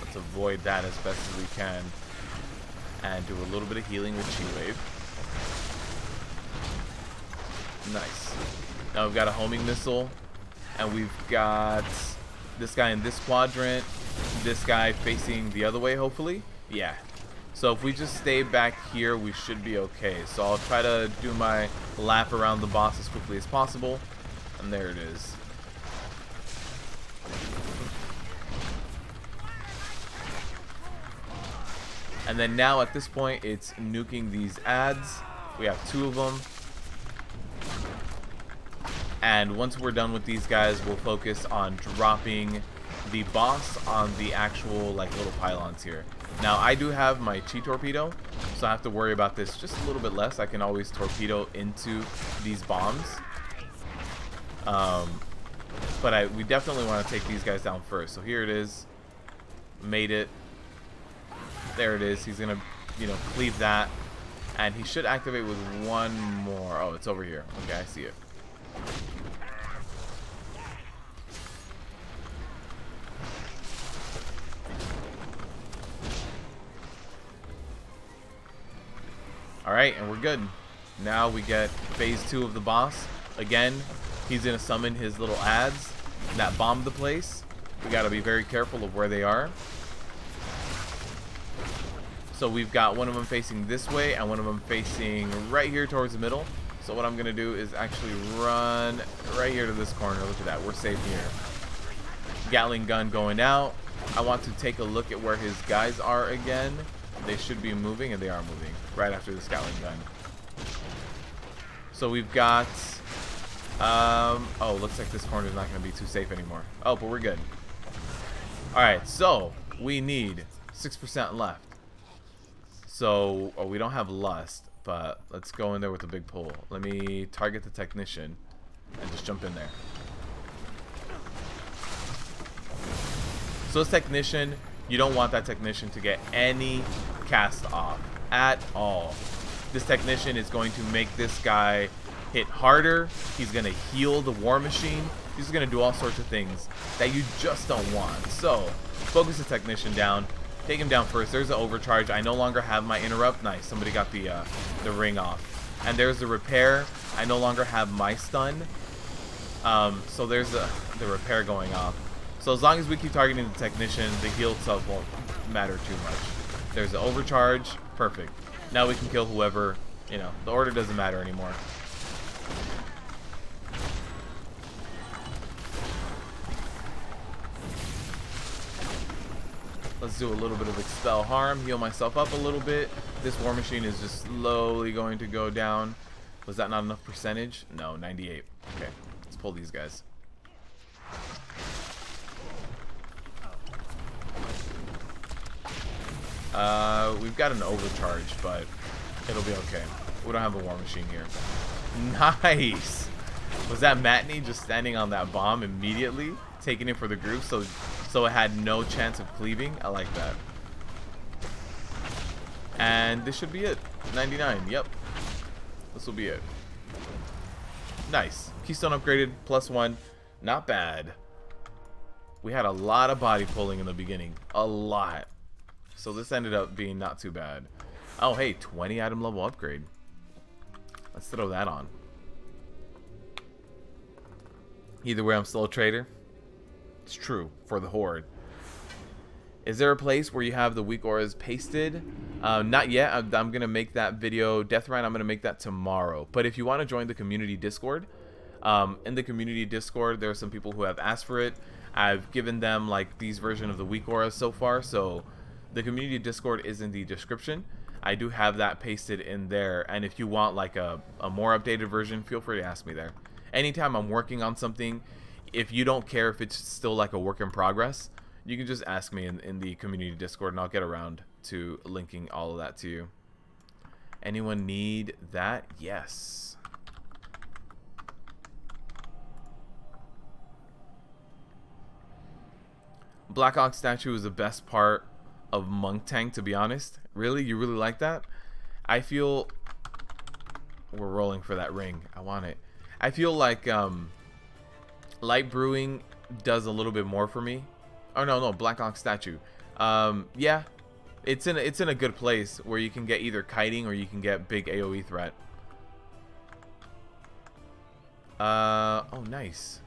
Let's avoid that as best as we can. And do a little bit of healing with Chi Wave. Nice. Now we've got a homing missile. And we've got this guy in this quadrant. This guy facing the other way, hopefully. Yeah. So if we just stay back here, we should be okay. So I'll try to do my lap around the boss as quickly as possible. And there it is. And then now at this point, it's nuking these ads. We have 2 of them. And once we're done with these guys, we'll focus on dropping the boss on the actual, like, little pylons here. Now, I do have my Chi Torpedo, so I have to worry about this just a little bit less. I can always torpedo into these bombs. But we definitely want to take these guys down first. So here it is. Made it. There it is. He's going to, you know, cleave that. And he should activate with one more. Oh, it's over here. Okay, I see it. Alright, and we're good. Now we get phase 2 of the boss. Again, he's going to summon his little ads that bomb the place. We got to be very careful of where they are. So we've got one of them facing this way and one of them facing right here towards the middle. So what I'm going to do is actually run right here to this corner. Look at that. We're safe here. Gatling gun going out. I want to take a look at where his guys are again. They should be moving, and they are moving right after this Gatling gun. So we've got... oh, looks like this corner is not going to be too safe anymore. Oh, but we're good. Alright, so we need 6% left. So, oh, we don't have lust, but let's go in there with a big pull. Let me target the technician and just jump in there. So this technician, you don't want that technician to get any cast off at all. This technician is going to make this guy hit harder. He's going to heal the war machine. He's going to do all sorts of things that you just don't want. So focus the technician down. Take him down first. There's the overcharge. I no longer have my interrupt. Nice. Somebody got the ring off. And there's the repair. I no longer have my stun. So there's the repair going off. So as long as we keep targeting the technician, the heal itself won't matter too much. There's the overcharge. Perfect. Now we can kill whoever, you know, the order doesn't matter anymore. Let's do a little bit of expel harm, heal myself up a little bit. This war machine is just slowly going to go down. Was that not enough percentage? No, 98. Okay, let's pull these guys. We've got an overcharge, but it'll be okay. We don't have a war machine here. Nice! Was that Matney just standing on that bomb immediately? Taking it for the group, so it had no chance of cleaving? I like that. And this should be it. 99, yep. This will be it. Nice. Keystone upgraded, +1. Not bad. We had a lot of body pulling in the beginning. A lot. So this ended up being not too bad. Oh, hey, 20 item level upgrade. Let's throw that on. Either way, I'm still a trader. It's true for the Horde. Is there a place where you have the weak auras pasted? Not yet. I'm going to make that video. Death Ryan, I'm going to make that tomorrow. But if you want to join the community Discord, in the community Discord, there are some people who have asked for it. I've given them like these version of the weak auras so far. So the community Discord is in the description. I do have that pasted in there. And if you want like a more updated version, feel free to ask me there. Anytime I'm working on something, if you don't care if it's still like a work in progress, you can just ask me in the community Discord and I'll get around to linking all of that to you. Anyone need that? Yes. Black Ox statue is the best part of Monk Tank, to be honest. Really? You really like that? I feel... We're rolling for that ring. I want it. I feel like light brewing does a little bit more for me. Oh no, Black Ox statue. Yeah, it's in a good place where you can get either kiting or you can get big AoE threat. Oh nice.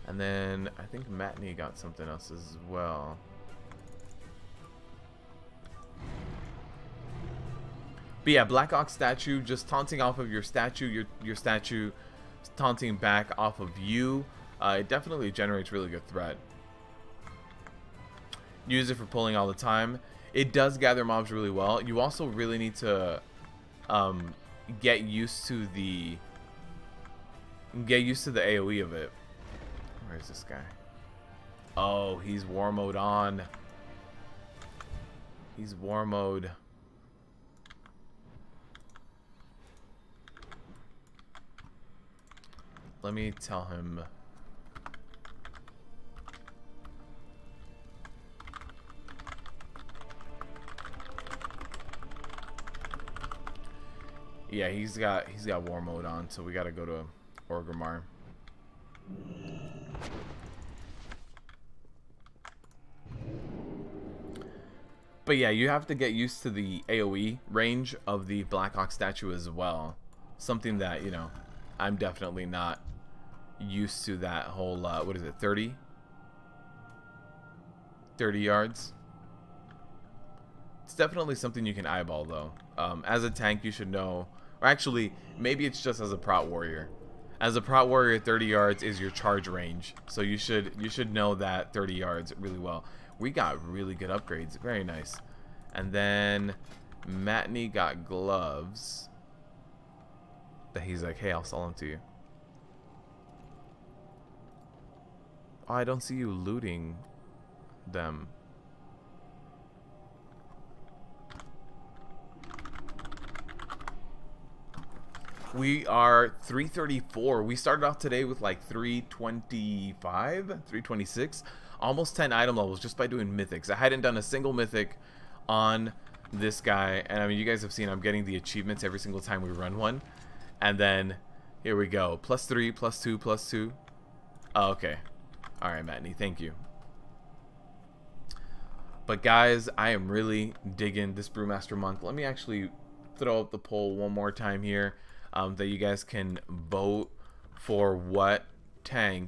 And then I think Matney got something else as well. But yeah, Black Ox statue, just taunting off of your statue, your statue taunting back off of you. It definitely generates really good threat. Use it for pulling all the time. It does gather mobs really well. You also really need to get used to the AoE of it. Where's this guy? Oh, he's war mode on. He's war mode. Let me tell him. Yeah, he's got war mode on, so we gotta go to Orgrimmar. But yeah, you have to get used to the AoE range of the Black Ox statue as well. Something that, you know, I'm definitely not used to that whole what is it, 30 yards. It's definitely something you can eyeball though. As a tank you should know, or actually maybe it's just as a prot warrior. As a prot warrior, 30 yards is your charge range, so you should know that 30 yards really well. We got really good upgrades, very nice. And then Matney got gloves that he's like, hey, I'll sell them to you. Oh, I don't see you looting them. We are 334. We started off today with like 325, 326, almost 10 item levels just by doing mythics. I hadn't done a single mythic on this guy, and I mean, you guys have seen I'm getting the achievements every single time we run one. And then here we go, +3, +2, +2. Oh, okay. All right, Matney, thank you. But guys, I am really digging this Brewmaster monk. Let me actually throw up the poll one more time here, that you guys can vote for what tanking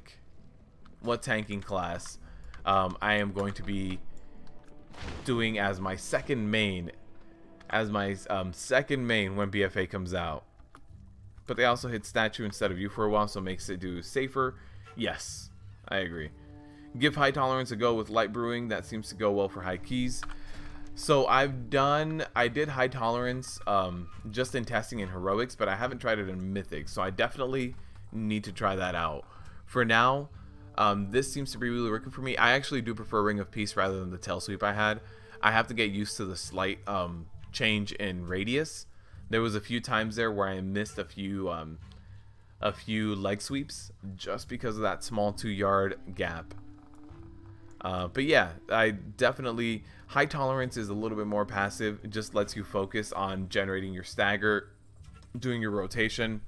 class I am going to be doing as my second main, second main when BfA comes out. But they also hit statue instead of you for a while, so it makes it do safer. Yes, I agree. Give high tolerance a go with light brewing. That seems to go well for high keys. So I did high tolerance just in testing in heroics, but I haven't tried it in mythics, so I definitely need to try that out. For now, this seems to be really working for me. I actually do prefer Ring of Peace rather than the tail sweep I had. I have to get used to the slight change in radius. There was a few times there where I missed a few leg sweeps just because of that small 2-yard gap. But yeah, I definitely, high tolerance is a little bit more passive. It just lets you focus on generating your stagger, doing your rotation.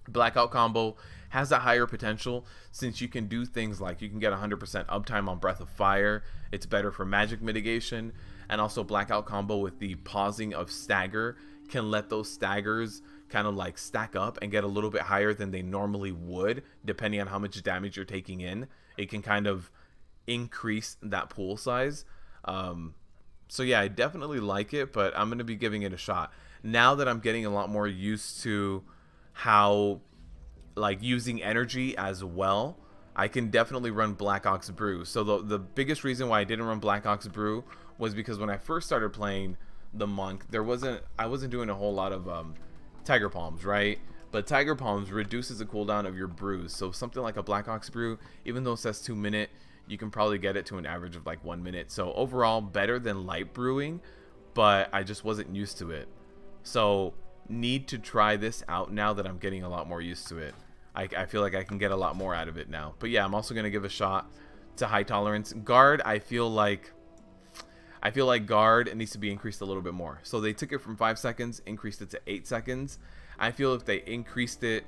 Blackout combo has that higher potential since you can do things like you can get 100% uptime on Breath of Fire. It's better for magic mitigation, and also blackout combo with the pausing of stagger can let those staggers kind of like stack up and get a little bit higher than they normally would depending on how much damage you're taking in. It can kind of increase that pool size. So yeah, I definitely like it, but I'm going to be giving it a shot now that I'm getting a lot more used to how like using energy as well. I can definitely run Black Ox Brew. So the biggest reason why I didn't run Black Ox Brew was because when I first started playing the monk, I wasn't doing a whole lot of Tiger Palms, right? But Tiger Palms reduces the cooldown of your brews. So something like a Black Ox Brew, even though it says 2 minute, you can probably get it to an average of like 1 minute. So overall better than light brewing, but I just wasn't used to it. So need to try this out now that I'm getting a lot more used to it. I feel like I can get a lot more out of it now. But yeah, I'm also going to give a shot to high tolerance. Guard, I feel like guard needs to be increased a little bit more. So they took it from 5 seconds, increased it to 8 seconds. I feel if they increased it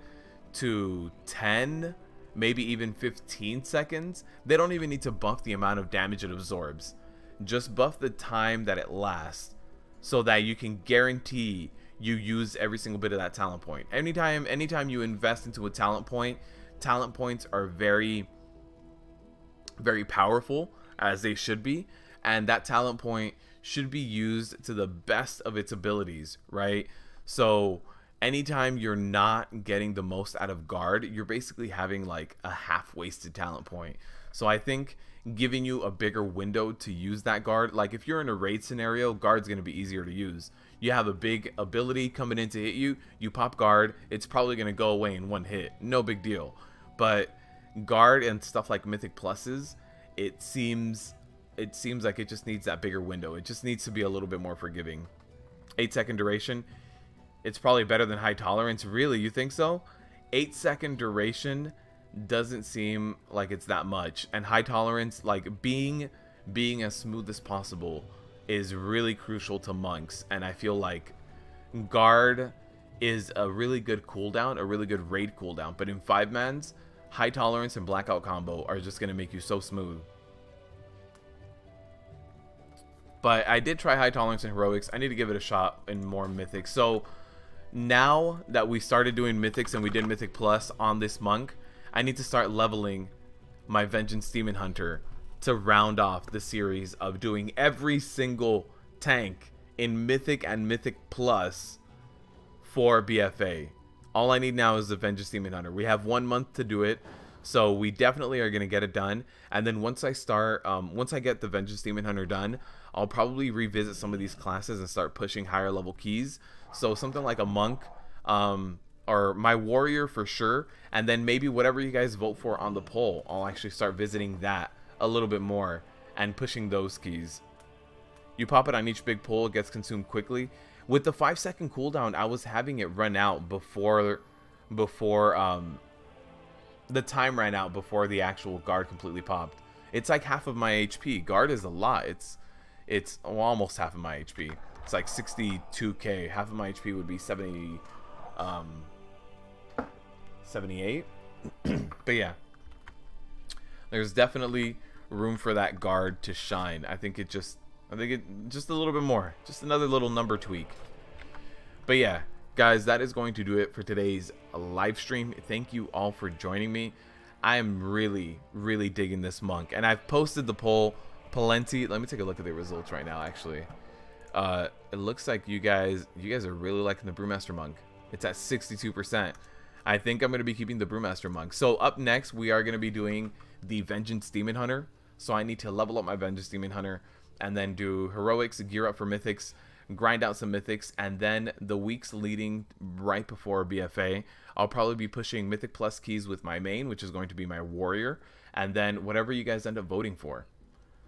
to 10, maybe even 15 seconds, they don't even need to buff the amount of damage it absorbs. Just buff the time that it lasts so that you can guarantee you use every single bit of that talent point. Anytime you invest into a talent point, talent points are very, very powerful, as they should be. And that talent point should be used to the best of its abilities, right? So anytime you're not getting the most out of guard, you're basically having like a half-wasted talent point. So I think giving you a bigger window to use that guard, like if you're in a raid scenario, guard's going to be easier to use. You have a big ability coming in to hit you, you pop guard, it's probably going to go away in 1 hit. No big deal. But guard and stuff like Mythic Pluses, it seems like it just needs that bigger window. It just needs to be a little bit more forgiving. 8-second duration, it's probably better than high tolerance. Really, you think so? 8-second duration doesn't seem like it's that much. And high tolerance, like being as smooth as possible, is really crucial to monks. And I feel like guard is a really good cooldown, a really good raid cooldown. But in 5-mans, high tolerance and blackout combo are just going to make you so smooth. But I did try high tolerance in heroics. I need to give it a shot in more mythics. So now that we started doing mythics and we did mythic plus on this monk, I need to start leveling my Vengeance Demon Hunter to round off the series of doing every single tank in Mythic and Mythic Plus for BfA. All I need now is the Vengeance Demon Hunter. We have 1 month to do it, so we definitely are going to get it done. And then once I start, once I get the Vengeance Demon Hunter done, I'll probably revisit some of these classes and start pushing higher level keys. So something like a monk, or my warrior for sure, and then maybe whatever you guys vote for on the poll, I'll actually start visiting that a little bit more and pushing those keys. You pop it on each big pull, it gets consumed quickly. With the 5-second cooldown, I was having it run out before the time ran out before the actual guard completely popped. It's like half of my HP. Guard is a lot. It's well, almost half of my HP. It's like 62k. Half of my HP would be 78. But yeah, there's definitely room for that guard to shine. I think it just a little bit more, just another little number tweak. But yeah, guys, that is going to do it for today's live stream. Thank you all for joining me. I am really digging this monk, and I've posted the poll plenty. Let me take a look at the results right now. Actually, it looks like you guys are really liking the Brewmaster monk. It's at 62%. I think I'm going to be keeping the Brewmaster monk. So up next, we are going to be doing the Vengeance Demon Hunter. So I need to level up my Vengeance Demon Hunter and then do heroics, gear up for mythics, grind out some mythics, and then the weeks leading right before BfA, I'll probably be pushing Mythic Plus keys with my main, which is going to be my warrior, and then whatever you guys end up voting for.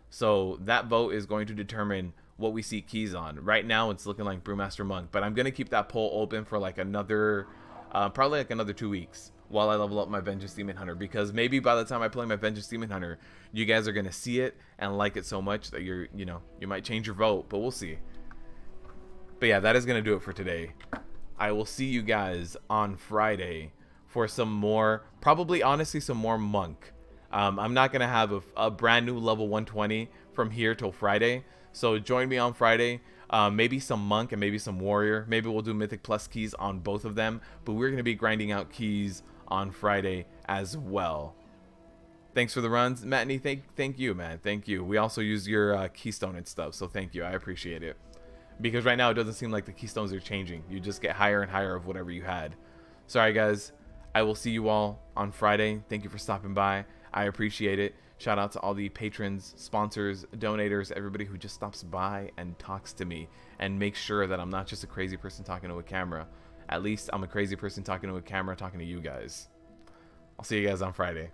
So that vote is going to determine what we see keys on. Right now, it's looking like Brewmaster monk, but I'm going to keep that poll open for like another, probably like another 2 weeks while I level up my Vengeance Demon Hunter, because maybe by the time I play my Vengeance Demon Hunter, you guys are going to see it and like it so much that you might change your vote, but we'll see. But yeah, that is going to do it for today. I will see you guys on Friday for some more, probably honestly some more monk. I'm not going to have a brand new level 120 from here till Friday, so join me on Friday. Maybe some monk and maybe some warrior. Maybe we'll do Mythic Plus keys on both of them, but we're going to be grinding out keys on Friday as well. Thanks for the runs, Matney. Thank you, man. Thank you. We also use your keystone and stuff, so thank you. I appreciate it. Because right now it doesn't seem like the keystones are changing. You just get higher and higher of whatever you had. Sorry, guys. I will see you all on Friday. Thank you for stopping by. I appreciate it. Shout out to all the patrons, sponsors, donators, everybody who just stops by and talks to me and makes sure that I'm not just a crazy person talking to a camera. At least I'm a crazy person talking to a camera, talking to you guys. I'll see you guys on Friday.